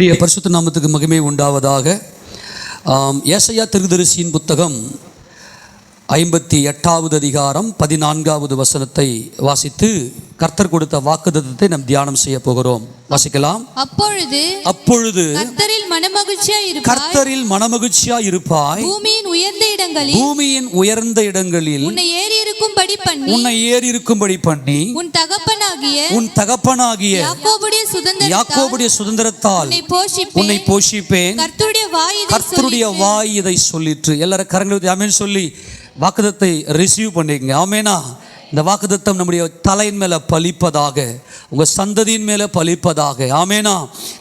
கர்த்தருடைய பரிசுத்த நாமத்துக்கு மகிமை உண்டாவதாக. ஏசாயா தீர்க்கதரிசியின் புத்தகம் 58வது அதிகாரம் 14வது வசனத்தை வாசித்து கர்த்தர் கொடுத்த வாக்குத்தத்தத்தை நாம் தியானம் செய்ய போகிறோம். வாசிக்கலாம். அப்பொழுது கர்த்தரில் மனமகிழ்ச்சியாய் இருப்பாய். பூமியின் உயர்ந்த இடங்களில் உன்னை ஏறி இருக்கும்படி பண்ணி உன் தகப்பனாகிய யாக்கோபுடைய சுதந்திரத்தால் உன்னை போஷிப்பேன். கர்த்தருடைய வாய் இதை சொல்லிற்று. எல்லாரும் கரங்களை ஆமென் சொல்லி வாக்குத்தத்தை ரிசீவ் பண்ணிக்கங்க. ஆமேனா. இந்த வாக்குத்தத்தம் நம்முடைய தலையின் மேலே பலிப்பதாக, உங்கள் சந்ததியின் மேலே பலிப்பதாக. ஆமேனா.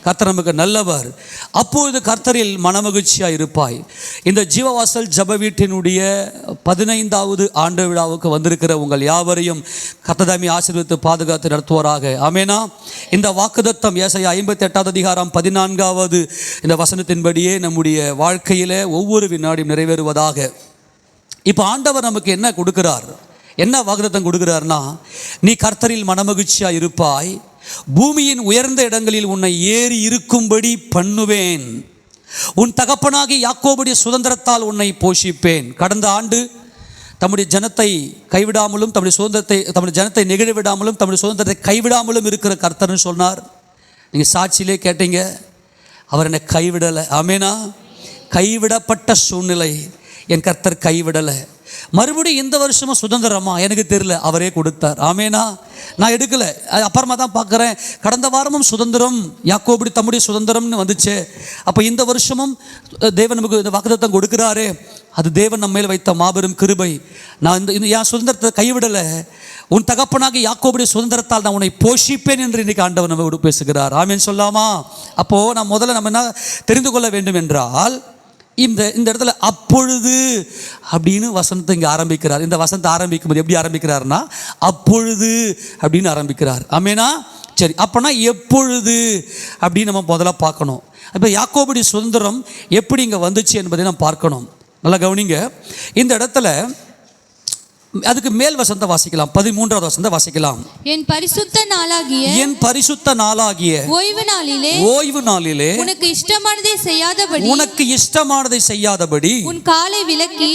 கர்த்தர் நமக்கு நல்லவர். அப்பொழுது கர்த்தரில் மனமகிழ்ச்சியாக இருப்பாய். இந்த ஜீவவாசல் ஜப வீட்டினுடைய 15வது ஆண்டு விழாவுக்கு வந்திருக்கிற உங்கள் யாவரையும் கர்த்தர் ஆசீர்வதித்து பாதுகாத்து நடத்துவாராக. ஆமேனா. இந்த வாக்குத்தத்தம் ஏசாயா 58வது அதிகாரம் 14வது இந்த வசனத்தின்படியே நம்முடைய வாழ்க்கையில் ஒவ்வொரு வினாடியும் நிறைவேறுவதாக. இப்போ ஆண்டவர் நமக்கு என்ன கொடுக்கிறார், என்ன வாக்குத்தத்தம் கொடுக்கிறார்னா, நீ கர்த்தரில் மனமகிழ்ச்சியாக இருப்பாய். பூமியின் உயர்ந்த இடங்களில் உன்னை ஏறி இருக்கும்படி பண்ணுவேன். உன் தகப்பனாகி யாக்கோபுடைய சுதந்திரத்தால் உன்னை போஷிப்பேன். கடந்த ஆண்டு தம்முடைய ஜனத்தை கைவிடாமலும் தம்முடைய ஜனத்தை நெகிழ விடாமலும் தம்முடைய சுதந்திரத்தை கைவிடாமலும் இருக்கிற கர்த்தர்னு சொன்னார். நீங்கள் சாட்சியிலே கேட்டீங்க, அவர் என்னை கைவிடலை. ஆமேனா. கைவிடப்பட்ட சூழ்நிலை, என் கர்த்தர் கைவிடலை. மறுபடியும் இந்த வருஷமும் சுதந்திரமா எனக்கு தெரியல, அவரே கொடுத்தார். ஆமேனா. நான் எடுக்கலை, அப்புறமா தான் பார்க்குறேன். கடந்த வாரமும் சுதந்திரம், யாக்கோபுடி தம்முடைய சுதந்திரம்னு வந்துச்சு. அப்போ இந்த வருஷமும் தேவன் நமக்கு இந்த வாக்குத்தத்தம் கொடுக்குறாரே, அது தேவன் நம்ம மேல் வைத்த மாபெரும் கிருபை. நான் இந்த என் சுதந்திரத்தை கைவிடலை. உன் தகப்பனாக யாக்கோபுடைய சுதந்திரத்தால் நான் உன்னை போஷிப்பேன் என்று இன்றைக்கு ஆண்டவர் நம்ம பேசுகிறார். ஆமேன்னு சொல்லாமா. அப்போது நம்ம முதல்ல நம்ம என்ன தெரிந்து கொள்ள வேண்டும் என்றால், இந்த இடத்துல அப்பொழுது அப்படின்னு வசனத்தை இங்கே ஆரம்பிக்கிறார். இந்த வசனத்தை ஆரம்பிக்கும் போது எப்படி ஆரம்பிக்கிறார்னா, அப்பொழுது அப்படின்னு ஆரம்பிக்கிறார். ஆமேனா. சரி, அப்போனா எப்பொழுது அப்படின்னு நம்ம முதல்ல பார்க்கணும். இப்போ யாக்கோபுடைய சுதந்திரம் எப்படி இங்கே வந்துச்சு என்பதை நம்ம பார்க்கணும். நல்லா கவனிங்க. இந்த இடத்துல அதுக்கு மேல் வசனத்தை வாசிக்கலாம். 13வது வசனத்தை வாசிக்கலாம். என் பரிசுத்த நாளாகிய ஓய்வு நாளிலே உனக்கு இஷ்டமானதை செய்யாதபடி உன் காலை விலக்கி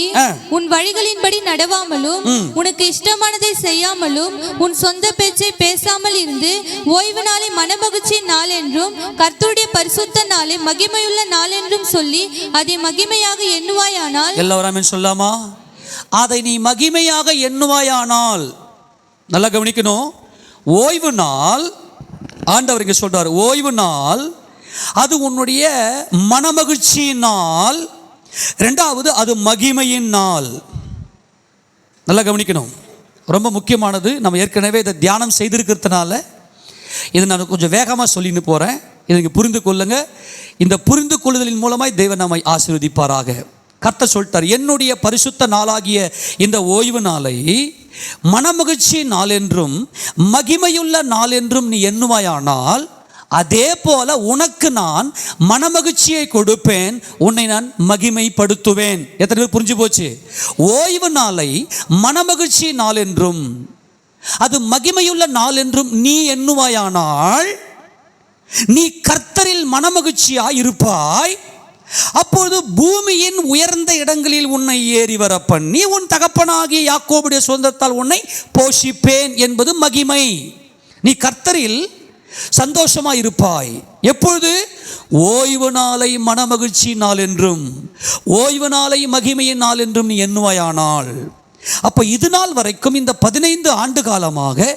உன் வழிகளின்படி நடவாமலும் உனக்கு இஷ்டமானதை செய்யாமலும் உன் சொந்த பேச்சை பேசாமல் இருந்து ஓய்வு நாளை மனமகிழ்ச்சி நாள் என்றும் கர்த்தருடைய பரிசுத்த நாளை மகிமையுள்ள நாள் என்றும் சொல்லி அதை மகிமையாக எண்ணுவாயானால். எல்லாரும் சொல்லாமா? அதை நீ மகிமையாக எண்ணுவாயானால். நல்லா கவனிக்கணும். ஓய்வு நாள், ஆண்டவர் இங்கே சொல்றார், ஓய்வு நாள் அது உன்னுடைய மனமகிழ்ச்சியின் நாள். ரெண்டாவது, அது மகிமையின் நாள். நல்லா கவனிக்கணும். ரொம்ப முக்கியமானது. நம்ம ஏற்கனவே இதை தியானம் செய்திருக்கிறதுனால இதை நான் கொஞ்சம் வேகமாக சொல்லின்னு போகிறேன். இதை புரிந்து கொள்ளுங்க. இந்த புரிந்து கொள்ளுதலின் மூலமாய் தேவன் நம்மை ஆசீர்வதிப்பாராக. கர்த்தர் சொல்லிட்டார், என்னுடைய பரிசுத்த நாளாகிய இந்த ஓய்வு நாளை மனமகிழ்ச்சி நாள் என்றும் மகிமையுள்ள நாள் என்றும் நீ எண்ணுவாயானால், அதே போல உனக்கு நான் மனமகிழ்ச்சியை கொடுப்பேன், உன்னை நான் மகிமைப்படுத்துவேன். எத்தனை பேர் புரிஞ்சு போச்சு? ஓய்வு நாளை மனமகிழ்ச்சி நாள் என்றும் அது மகிமையுள்ள நாள் என்றும் நீ எண்ணுவாயானால், நீ கர்த்தரில் மனமகிழ்ச்சியாய் இருப்பாய். அப்பொழுது பூமியின் உயர்ந்த இடங்களில் உன்னை ஏறி வர பண்ணி உன் தகப்பனாகிய யாக்கோபுடைய சுதந்திரத்தால் உன்னை போஷிப்பேன் என்பது மகிமை. நீ கர்த்தரில் சந்தோஷமாய் இருப்பாய். எப்பொழுது? ஓய்வு நாளை மனமகிழ்ச்சி நாள் என்றும் ஓய்வு நாளை மகிமையின் நாள் என்றும் நீ எண்ணுவாயானால். அப்போ இது நாள் வரைக்கும் இந்த 15 ஆண்டு காலமாக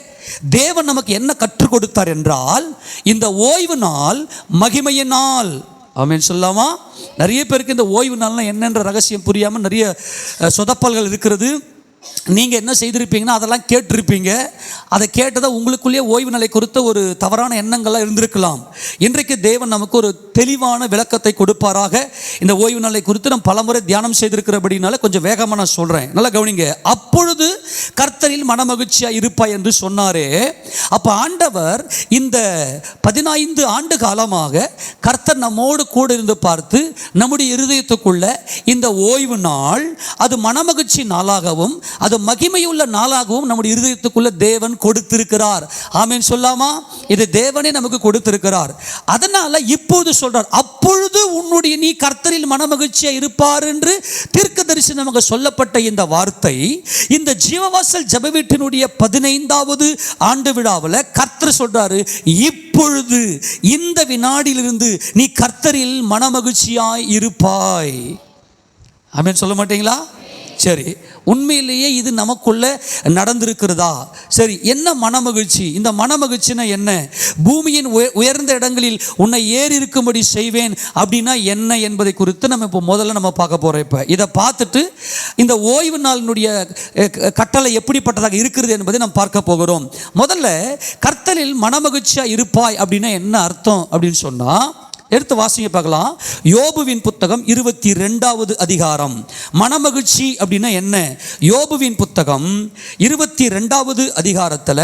தேவன் நமக்கு என்ன கற்றுக் கொடுத்தார் என்றால், இந்த ஓய்வு நாள் மகிமையின் நாள். ஆமென் சொல்லாமா? நிறைய பேருக்கு இந்த ஓய்வு நாள்னா என்னென்ற ரகசியம் புரியாமல் நிறைய சொதப்பல்கள் இருக்கிறது. நீங்கள் என்ன செய்திருப்பீங்கன்னா அதெல்லாம் கேட்டிருப்பீங்க. அதை கேட்டதை உங்களுக்குள்ளேயே ஓய்வு நாளை குறித்த ஒரு தவறான எண்ணங்கள்லாம் இருந்திருக்கலாம். இன்றைக்கு தேவன் நமக்கு ஒரு தெளிவான விளக்கத்தை கொடுப்பாராக. இந்த ஓய்வு நாளை குறித்து நம்ம பலமுறை தியானம் செய்திருக்கிறபடினால கொஞ்சம் வேகமாக நான் சொல்கிறேன். நல்லா கவனிங்க. அப்பொழுது கர்த்தரில் மனமகிழ்ச்சியாக இருப்பாய் என்று சொன்னாரே, அப்போ ஆண்டவர் இந்த 15 ஆண்டு காலமாக கர்த்தர் நம்மோடு கூட இருந்து பார்த்து நம்முடைய இருதயத்துக்குள்ள இந்த ஓய்வு நாள் அது மனமகிழ்ச்சி நாளாகவும் அது மகிமையுள்ள நாளாகவும் நம்முடைய இருதயத்துக்குள்ள தேவன் கொடுத்திருக்கிறார். ஆமென் சொல்லாமா? இது தேவனே நமக்கு கொடுத்திருக்கிறார். அதனால இப்போது சொல்றார், அப்பொழுது உன்னுடைய நீ கர்த்தரில் மனமகிழ்ச்சியா இருப்பார் என்று தீர்க்கதரிசி நமக்கு சொல்லப்பட்ட இந்த வார்த்தை இந்த ஜீவவாசல் ஜெப வீட்டினுடைய 15வது ஆண்டு விழாவில் கர்த்தர் சொல்றாரு, இப்பொழுது இந்த வினாடியிலிருந்து நீ கர்த்தரில் மனமகிழ்ச்சியாய் இருப்பாய். ஆமென் சொல்ல மாட்டீங்களா? சரி, உண்மையிலேயே இது நமக்குள்ள நடந்திருக்கிறதா? சரி, என்ன மனமகிழ்ச்சி? இந்த மனமகிழ்ச்சினா என்ன? பூமியின் உயர்ந்த இடங்களில் உன்னை ஏறி இருக்கும்படி செய்வேன் அப்படின்னா என்ன என்பதை குறித்து நம்ம இப்போ முதல்ல பார்க்க போறோம். இப்போ இதை பார்த்துட்டு இந்த ஓய்வு நாளினுடைய கட்டளை எப்படிப்பட்டதாக இருக்கிறது என்பதை நாம் பார்க்க போகிறோம். முதல்ல கர்த்தரில் மனமகிழ்ச்சியா இருப்பாய் அப்படின்னா என்ன அர்த்தம் அப்படின்னு சொன்னா எடுத்து வாசிங்க பார்க்கலாம். யோபுவின் புத்தகம் 22வது அதிகாரம். மனமகிழ்ச்சி அப்படின்னா என்ன? யோபுவின் புத்தகம் 22வது அதிகாரத்தில்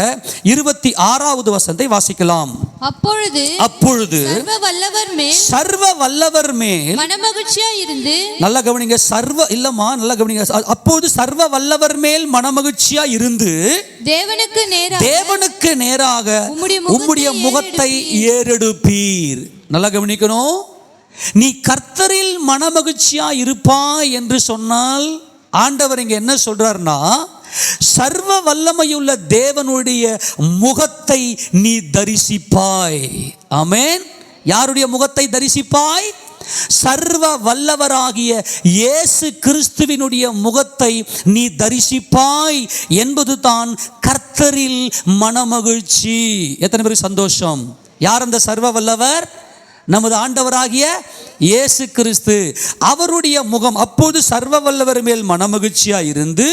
26வது வசனத்தை வாசிக்கலாம். அப்பொழுது சர்வ வல்லவர் மேல் மனமகிழ்ச்சியா இருந்து, நல்லா கவனிங்க, நல்லா கவனிங்க. அப்பொழுது சர்வ வல்லவர் மேல் மனமகிழ்ச்சியா இருந்து தேவனுக்கு நேராக உம்முடைய முகத்தை ஏறெடுப்பீர். நல்லா கவனிக்கணும். நீ கர்த்தரில் மனமகிழ்ச்சியா இருப்பாய் என்று சொன்னால் ஆண்டவர் இங்க என்ன சொல்றாருன்னா, சர்வ வல்லமையுள்ள தேவனுடைய முகத்தை நீ தரிசிப்பாய். ஆமென். யாருடைய முகத்தை தரிசிப்பாய்? சர்வ வல்லவராகிய இயேசு கிறிஸ்துவினுடைய முகத்தை நீ தரிசிப்பாய் என்பது தான் கர்த்தரில் மனமகிழ்ச்சி. எத்தனை பேருக்கு சந்தோஷம்? யார் அந்த சர்வ வல்லவர்? நமது ஆண்டவராகிய இயேசு கிறிஸ்து. அவருடைய முகம். அப்போது சர்வ வல்லவர் மேல் மனமகிழ்ச்சியா இருந்து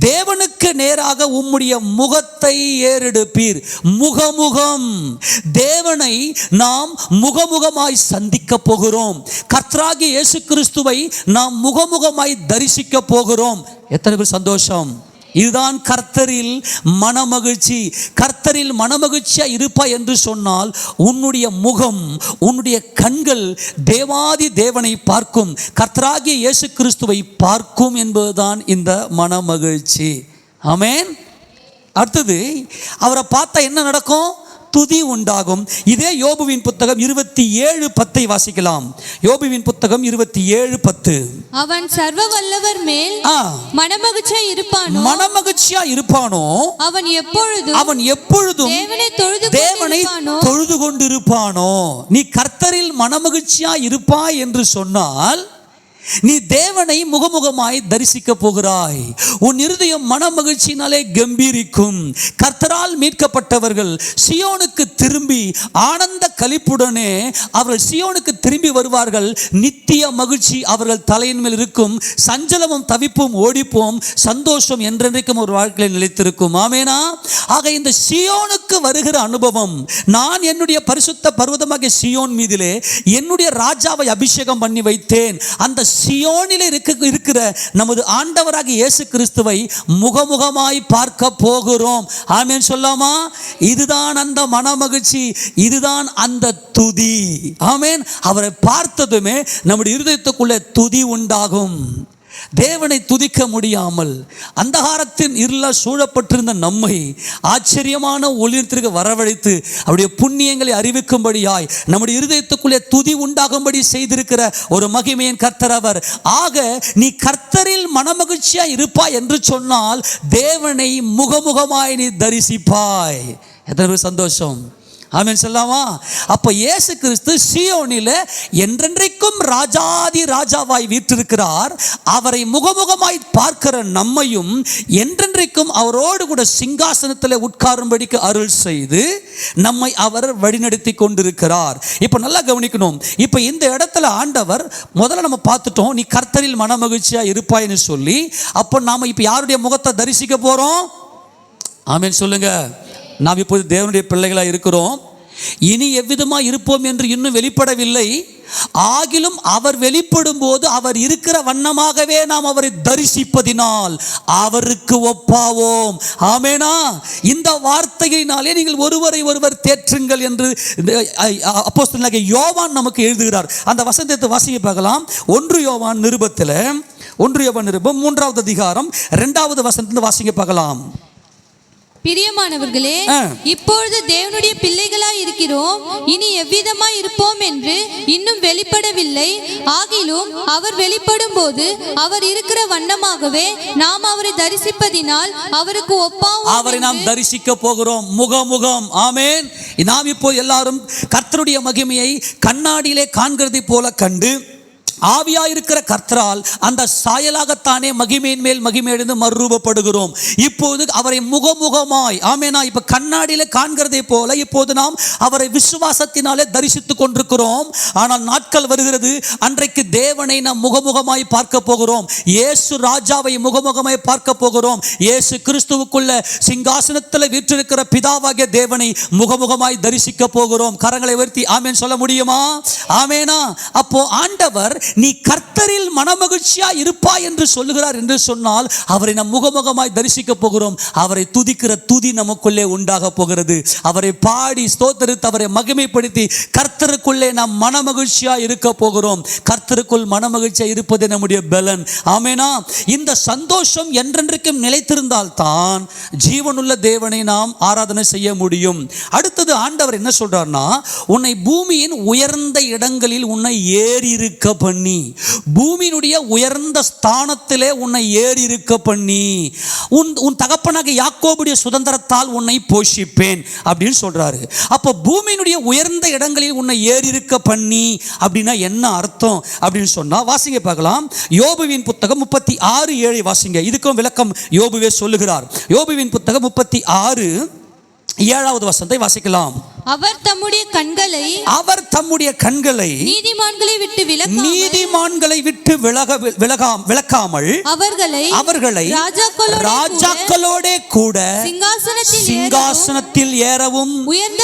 தேவனுக்கு நேராக உம்முடைய முகத்தை ஏறெடுப்பீர். முகமுகம். தேவனை நாம் முகமுகமாய் சந்திக்க போகிறோம். கர்த்தராகிய இயேசு கிறிஸ்துவை நாம் முகமுகமாய் தரிசிக்க போகிறோம். எத்தனை பேர் சந்தோஷம்? இதுதான் கர்த்தரில் மனமகிழ்ச்சி. கர்த்தரில் மனமகிழ்ச்சியா இருப்பாய் என்று சொன்னால் உன்னுடைய முகம், உன்னுடைய கண்கள் தேவாதி தேவனை பார்க்கும், கர்த்தராகிய இயேசு கிறிஸ்துவை பார்க்கும் என்பதுதான் இந்த மனமகிழ்ச்சி. ஆமென். அடுத்தது அவரை பார்த்தா என்ன நடக்கும்? துதி உண்டாகும். இதே யோபுவின் புத்தகம் 27:10 வாசிக்கலாம். யோபுவின் புத்தகம் 27:10. அவன் சர்வ வல்லவர் மேல் மனமகிழ்ச்சியா இருப்பானோ அவன் எப்பொழுதும் தேவனை தொழுது கொண்டிருப்பானோ. நீ கர்த்தரில் மனமகிழ்ச்சியா இருப்பாய் என்று சொன்னால் நீ தேவனை முகமுகமாய் தரிசிக்க போகிறாய். உன் இருதயம் மனமகிழ்ச்சியினாலே கம்பீரிக்கும். கர்த்தரால் மீட்கப்பட்டவர்கள் சியோனுக்கு திரும்பி ஆனந்த களிப்புடனே அவர்கள் சியோனுக்கு திரும்பி வருவார்கள். நித்திய மகிழ்ச்சி அவர்கள் தலையின் மேல் இருக்கும். சஞ்சலமும் தவிப்பும் ஓடிப்போம். சந்தோஷம் என்றென்றைக்கும் ஒரு வாழ்க்கையில் நிலைத்திருக்கும். ஆமேனா? ஆக இந்த சியோனுக்கு வருகிற அனுபவம், நான் என்னுடைய பரிசுத்த பர்வதமாகிய சியோன் மீதிலே என்னுடைய ராஜாவை அபிஷேகம் பண்ணி வைத்தேன். அந்த சியோனிலே இருக்கிற நமது ஆண்டவராகிய இயேசு கிறிஸ்துவை முகமுகமாய் பார்க்க போகிறோம். ஆமென் சொல்லாமா? இதுதான் அந்த மனமகிழ்ச்சி, இதுதான் அந்த துதி. ஆமென். அவரை பார்த்ததுமே நம்முடைய இருதயத்துக்குள்ளே துதி உண்டாகும். தேவனை துதிக்க முடியாமல் அந்தகாரத்தின் இருள சூழப்பட்டிருந்த நம்மை ஆச்சரியமான ஒளியத்திற்கு வரவழைத்து அவருடைய புண்ணியங்களை அறிவிக்கும்படியாய் நம்முடைய இருதயத்துக்குள்ளே துதி உண்டாகும்படி செய்திருக்கிற ஒரு மகிமையின் கர்த்தர் அவர். ஆக நீ கர்த்தரில் மனமகிழ்ச்சியா இருப்பாய் என்று சொன்னால் தேவனை முகமுகமாய் நீ தரிசிப்பாய். எத்தனை சந்தோஷம்! ஆமென் சொல்லாமா? அப்ப இயேசு கிறிஸ்து சியோனில் என்றென்றைக்கும் ராஜாதி ராஜாவாய் வீற்றிருக்கிறார். அவரை முகமுகமாய் பார்க்கிற நம்மையும் என்றென்றைக்கும் அவரோடு கூட சிங்காசனத்தில் உட்காரும்படிக்கு அருள் செய்து நம்மை அவர் வழிநடத்தி கொண்டிருக்கிறார். இப்ப நல்லா கவனிக்கணும். இப்ப இந்த இடத்துல ஆண்டவர் முதல்ல நம்ம பார்த்துட்டோம், நீ கர்த்தரில் மனமகிழ்ச்சியா இருப்பாய்னு சொல்லி. அப்போ நாம இப்ப யாருடைய முகத்தை தரிசிக்க போறோம்? ஆமென் சொல்லுங்க. நாம் இப்போது தேவனுடைய பிள்ளைகளாக இருக்கிறோம். இனி எவ்விதமாய் இருப்போம் என்று இன்னும் வெளிப்படவில்லை. ஆகிலும் அவர் வெளிப்படும் போது அவர் இருக்கிற வண்ணமாகவே நாம் அவரை தரிசிப்பதினால் அவருக்கு ஒப்பாவோம். ஆமெனா. இந்த வார்த்தையினாலே நீங்கள் ஒருவரை ஒருவர் தேற்றுங்கள் என்று அப்போஸ்தலனாகிய யோவான் நமக்கு எழுதுகிறார். அந்த வசனத்தை வாசிக்க பார்க்கலாம். 1 யோவான் நிருபத்தில் 1 யோவான் நிருபம் 3வது அதிகாரம் 2வது வசனத்தில் வாசிக்க பார்க்கலாம். பிரியமானவர்களே, இப்பொழுது தேவனுடைய பிள்ளைகளாய் இருக்கிறோம், இனி எவ்விதமாய் இருப்போம் என்று இன்னும் வெளிப்படவில்லை. ஆகிலும் அவர் வெளிப்படும் போது அவர் இருக்கிற வண்ணமாகவே நாம் அவரை தரிசிப்பதினால் அவருக்கு ஒப்பாவோம். அவரை நாம் தரிசிக்க போகிறோம் முகமுகம். ஆமென். நாம் இப்போ எல்லாரும் கர்த்தருடைய மகிமையை கண்ணாடியிலே காண்கிறதை போல கண்டு ஆவியாயிருக்கிற கர்த்தரால் அந்த சாயலாகத்தானே மகிமையின் மேல் மகிமை அடைந்து மறுரூபப்படுகிறோம். இப்போது அவரை முகமுகமாய், ஆமெனா, இப்ப கண்ணாடியில காண்கிறதை போல இப்போது நாம் அவரை விசுவாசத்தினாலே தரிசித்துக் கொண்டிருக்கிறோம். ஆனால் நாட்கள் வருகிறது, அன்றைக்கு தேவனை நாம் முகமுகமாய் பார்க்க போகிறோம். இயேசு ராஜாவை முகமுகமாய் பார்க்க போகிறோம். இயேசு கிறிஸ்துவுக்குள்ள சிங்காசனத்தில் வீற்றிருக்கிற பிதாவாகிய தேவனை முகமுகமாய் தரிசிக்க போகிறோம். கரங்களை உயர்த்தி ஆமென் சொல்ல முடியுமா? ஆமெனா. அப்போ ஆண்டவர் நீ கர்த்தரில் மனமகிழ்ச்சியா இருப்பாய் என்று சொல்லுகிறார் என்று சொன்னால் அவரை நம் முகமுகமாய் தரிசிக்க போகிறோம். அவரை துதிக்கிற துதி நமக்குள்ளே உண்டாக போகிறது. அவரை பாடி ஸ்தோத்திரித்து அவரை மகிமைப்படுத்தி கர்த்தருக்குள்ளே நாம் மனமகிழ்ச்சியா இருக்க போகிறோம். கர்த்தருக்குள் மனமகிழ்ச்சியா இருப்பது நம்முடைய பலன். ஆமெனா. இந்த சந்தோஷம் என்றென்றைக்கும் நிலைத்திருந்தால் தான் ஜீவனுள்ள தேவனை நாம் ஆராதனை செய்ய முடியும். அடுத்தது ஆண்டவர் என்ன சொல்றார்னா, உன்னை பூமியின் உயர்ந்த இடங்களில் உன்னை ஏறி இருக்க பண்ணி, பூமியினுடைய உயர்ந்த ஸ்தானத்திலே உன்னை ஏறி இருக்க பண்ணி, உன் தகப்பனாக யாக்கோபுடைய சுதந்திரத்தால் உன்னை போஷிப்பேன் அப்படின்னு சொல்றாரு. அப்ப பூமியினுடைய உயர்ந்த இடங்களில் உன்னை ஏறி இருக்க பண்ணி அப்படின்னா என்ன அர்த்தம் அப்படின்னு சொன்னா வாசிங்க பார்க்கலாம். யோபுவின் புத்தகம் 36:7 வாசிங்க. இதுக்கும் விளக்கம் யோபுவே சொல்லுகிறார். யோபுவின் புத்தகம் 36:7 வசனத்தை வாசிக்கலாம். அவர் தம்முடைய கண்களை நீதிமான்களை விட்டு விலகாமல் அவர்களை ராஜாக்களோடே கூட சிங்காசனத்தில் ஏறவும் உயர்ந்த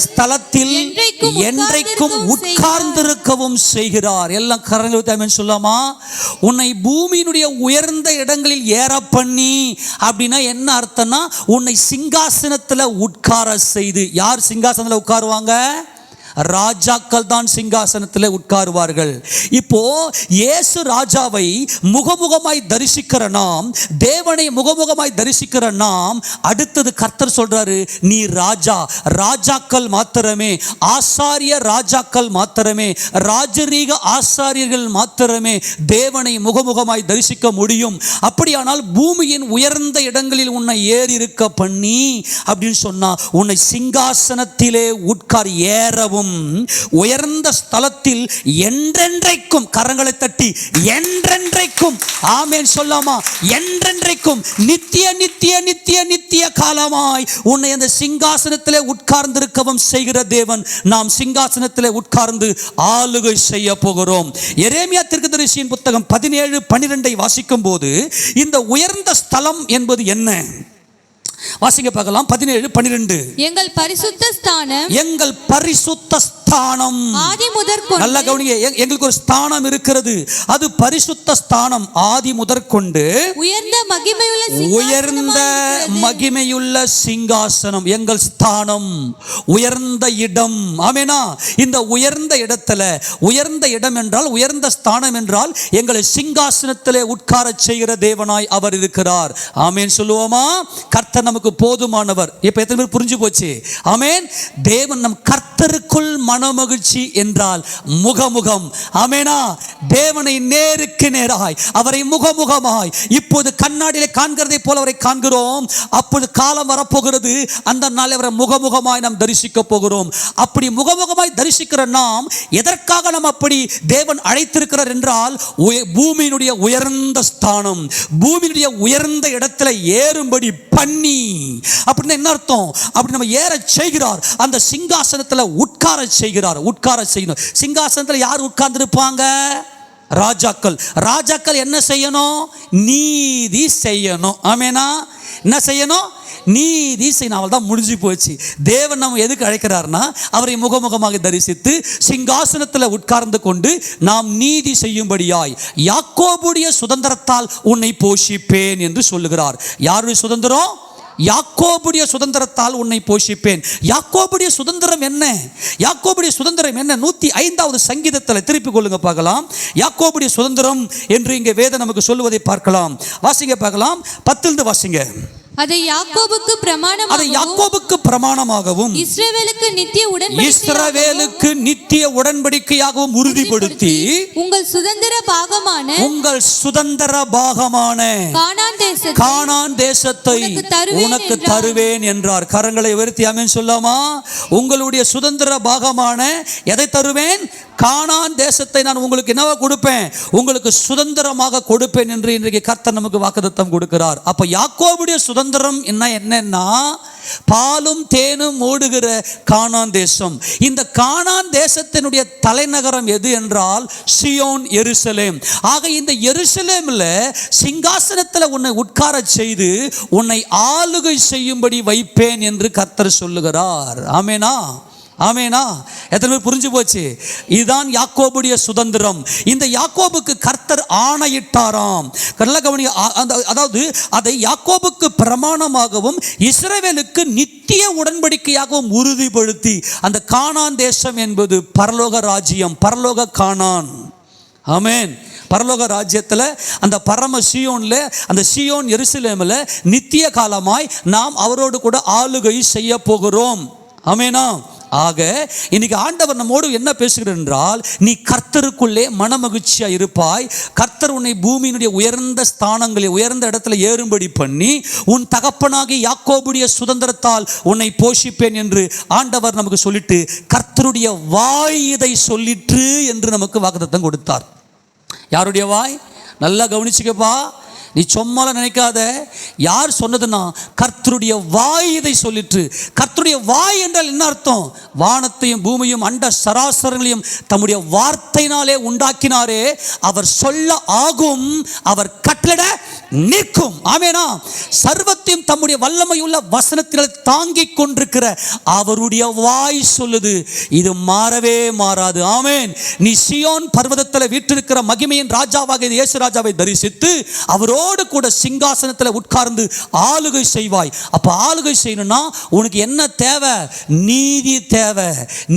ஸ்தலத்தில் என்றைக்கும் உட்கார்ந்திருக்கவும் செய்கிறார். எல்லாம் கரங்கள் சொல்லாமா? உன்னை பூமியினுடைய உயர்ந்த இடங்களில் ஏற பண்ணி அப்படின்னா என்ன அர்த்தம்னா, உன்னை சிங்காசனத்தில் உட்கார செய்து. யார் சிங்காசனத்தில் உட்காருவாங்க? ராஜாக்கள் தான் சிங்காசனத்தில் உட்காருவார்கள். இப்போ இயேசு ராஜாவை முகமுகமாய் தரிசிக்கிற நாம், தேவனை முகமுகமாய் தரிசிக்கிற நாம், அடுத்தது கர்த்தர் சொல்றாரு, நீ ராஜாக்கள் மாத்திரமே, ஆசாரிய ராஜாக்கள் மாத்திரமே, ராஜரீக ஆசாரியர்கள் மாத்திரமே தேவனை முகமுகமாய் தரிசிக்க முடியும். அப்படியானால் பூமியின் உயர்ந்த இடங்களில் உன்னை ஏறி இருக்க பண்ணி அப்படின்னு சொன்னா, உன்னை சிங்காசனத்திலே உட்கார் ஏறவும் உயர்ந்த ஸ்தலத்தில் என்றென்றைக்கும், கரங்களை தட்டி என்றென்றைக்கும் ஆமென் சொல்லாமா? என்றென்றைக்கும் நித்திய நித்திய நித்திய நித்திய காலமாய் உன்னை அந்த சிங்காசனத்திலே உட்கார்ந்திருக்கவும் செய்கிற தேவன். நாம் சிங்காசனத்திலே உட்கார்ந்து ஆளுகை செய்ய போகிறோம். எரேமியா தீர்க்கதரிசியின் புத்தகம் 17:12 வாசிக்கும் போது இந்த உயர்ந்த ஸ்தலம் என்பது என்ன? வாசிங்க பார்க்கலாம். 17:12. எங்கள் பரிசுத்த ஸ்தானம் ஆதி முதற்கொண்டு, நல்ல கவனிங்க, எங்களுக்கு ஒரு ஸ்தானம் இருக்கிறது. அது பரிசுத்த ஸ்தானம். ஆதி முதற்கொண்டு உயர்ந்த மகிமையுள்ள சிங்காசனம் எங்கள் ஸ்தானம், உயர்ந்த இடம். ஆமெனா. இந்த உயர்ந்த இடத்துல, உயர்ந்த இடம் என்றால், உயர்ந்த ஸ்தானம் என்றால் எங்களை சிங்காசனத்திலே உட்கார செய்கிற தேவனாய் அவர் இருக்கிறார். ஆமென் சொல்லுவோமா? கர்த்தர் நமக்கு போதுமானவர். இப்ப எத்தனை பேர் புரிஞ்சு போச்சு? ஆமென். தேவன் நம் கர்த்தருக்குள் மனமகிழ்ச்சி என்றால் முகமுகம். ஆமெனா. தேவனை நேருக்கு நேராய், அவரை முகமுகமாய் இப்போது கண்ணாடியிலே காண்கிறதை போல அவரை காண்கிறோம். அப்போது காலம் வரப்போகிறது, அந்த நாள் அவரை முகமுகமாய் நாம் தரிசிக்க போகிறோம். அப்படி முகமுகமாய் தரிசிக்கிற நாம் எதற்காக நாம் அப்படி தேவன் அழைத்திருக்கிறார் என்றால், பூமியினுடைய உயர்ந்த ஸ்தானம், பூமியினுடைய உயர்ந்த இடத்துல ஏறும்படி பண்ணி. அப்படின்னு என்ன அர்த்தம்? அப்படி நம்ம ஏற செய்கிறார், அந்த சிங்காசனத்தில் உட்கார செய்கிறார். உட்கார செய்யணும். சிங்காசனத்தில் யார் உட்கார்ந்து இருப்பாங்க? ராஜாக்கள் என்ன செய்யணும்? நீதி செய்யணும். ஆமேனா? என்ன செய்யணும்? நீதி செய்யணும். அவள் தான் முடிஞ்சு போச்சு. தேவன் நம்ம எதுக்கு அழைக்கிறார்னா, அவரை முகமுகமாக தரிசித்து சிங்காசனத்தில் உட்கார்ந்து கொண்டு நாம் நீதி செய்யும்படியாய் யாக்கோபுடைய சுதந்திரத்தால் உன்னை போஷிப்பேன் என்று சொல்லுகிறார். யாருடைய சுதந்திரம்? யாக்கோபுடைய சுதந்திரத்தால் உன்னை போஷிப்பேன். யாக்கோபுடைய சுதந்திரம் என்ன? யாக்கோபுடைய சுதந்திரம் என்ன? 105வது சங்கீதத்தில் திருப்பிக் கொள்ளுங்க பார்க்கலாம். யாக்கோபுடைய சுதந்திரம் என்று இங்கே வேதம் நமக்கு சொல்லுவதை பார்க்கலாம். வாசிங்க பார்க்கலாம். 10 வாசிங்க. அதை யாக்கோபுக்கு பிரமாணமாகவும் இஸ்ரவேலுக்கு நித்திய உடன்படிக்கையாகவும் உறுதிப்படுத்தி உங்கள் சுதந்திர பாகமான கானான் தேசத்தை உனக்கு தருவேன் என்றார். கரங்களை உயர்த்தி ஆமென் சொல்லாமா? உங்களுடைய சுதந்திர பாகமான எதை தருவேன்? கானான் தேசத்தை நான் உங்களுக்கு என்னவா கொடுப்பேன்? உங்களுக்கு சுதந்திரமாக கொடுப்பேன் என்று இன்றைக்கு கர்த்தர் நமக்கு வாக்குத்தத்தம் கொடுக்கிறார். அப்ப யாக்கோபுடைய சுதந்திரம் என்னன்னா, பாலும் தேனும் ஓடுகிற கானான் தேசம். இந்த கானான் தேசத்தினுடைய தலைநகரம் எது என்றால் சியோன், எருசலேம். ஆக இந்த எருசலேம்ல சிங்காசனத்தில் உன்னை உட்கார செய்து உன்னை ஆளுகை செய்யும்படி வைப்பேன் என்று கர்த்தர் சொல்லுகிறார். ஆமேனா? ஆமேனா? எத்தனை பேர் புரிஞ்சு போச்சு? இதுதான் யாக்கோபுடைய சுதந்திரம். இந்த யாக்கோபுக்கு கர்த்தர் ஆணையிட்டாராம். அதாவது அதை யாக்கோபுக்கு பிரமாணமாகவும் இஸ்ரவேலுக்கு நித்திய உடன்படிக்கையாகவும் உறுதிப்படுத்தி, அந்த கானான் தேசம் என்பது பரலோக ராஜ்யம், பரலோக கானான். ஆமென். பரலோக ராஜ்யத்தில் அந்த பரம சியோன்ல, அந்த சியோன் எருசலேமில் நித்திய காலமாய் நாம் அவரோடு கூட ஆளுகை செய்ய போகிறோம். ஆமேனா? ஆக இன்னைக்கு ஆண்டவர் நம்மோடு என்ன பேசுகிறார் என்றால், நீ கர்த்தருக்குள்ளே மனமகிழ்ச்சியா இருப்பாய். கர்த்தர் உன்னை பூமியினுடைய உயர்ந்த ஸ்தானங்களில் உயர்ந்த இடத்துல ஏறும்படி பண்ணி உன் தகப்பனாகி யாக்கோபுடைய சுதந்திரத்தால் உன்னை போஷிப்பேன் என்று ஆண்டவர் நமக்கு சொல்லிட்டு, கர்த்தருடைய வாய் இதை சொல்லிற்று என்று நமக்கு வாக்குத்தத்தம் கொடுத்தார். யாருடைய வாய்? நல்லா கவனிச்சுக்கப்பா. நீ சும்மால நினைக்காத. யார் சொன்னதுன்னா, கர்த்தருடைய வாய் இதை சொல்லிற்று. கர்த்தருடைய வாய் என்றால் என்ன அர்த்தம்? வானத்தையும் பூமியும் அண்ட சராசரங்களையும் தம்முடைய வார்த்தையினாலே உண்டாக்கினாரே, அவர் சொல்ல ஆகும், அவர் கட்டளை நிற்கும். ஆமேனா? சர்வத்தையும் தம்முடைய வல்லமையுள்ள வசனத்தினால் தாங்கிக் கொண்டிருக்கிற அவருடைய வாய் சொல்லுது. இது மாறவே மாறாது. ஆமேன். நீ சியோன் பர்வதத்தில் வீற்றிருக்கிற மகிமையின் ராஜாவாக இயேசு ராஜாவை தரிசித்து அவரோடு கூட சிங்காசனத்தில் உட்கார்ந்து ஆளுகை செய்வாய். அப்ப ஆளுகை செய்யணும்னா உனக்கு என்ன தேவை? நீதி தேவை,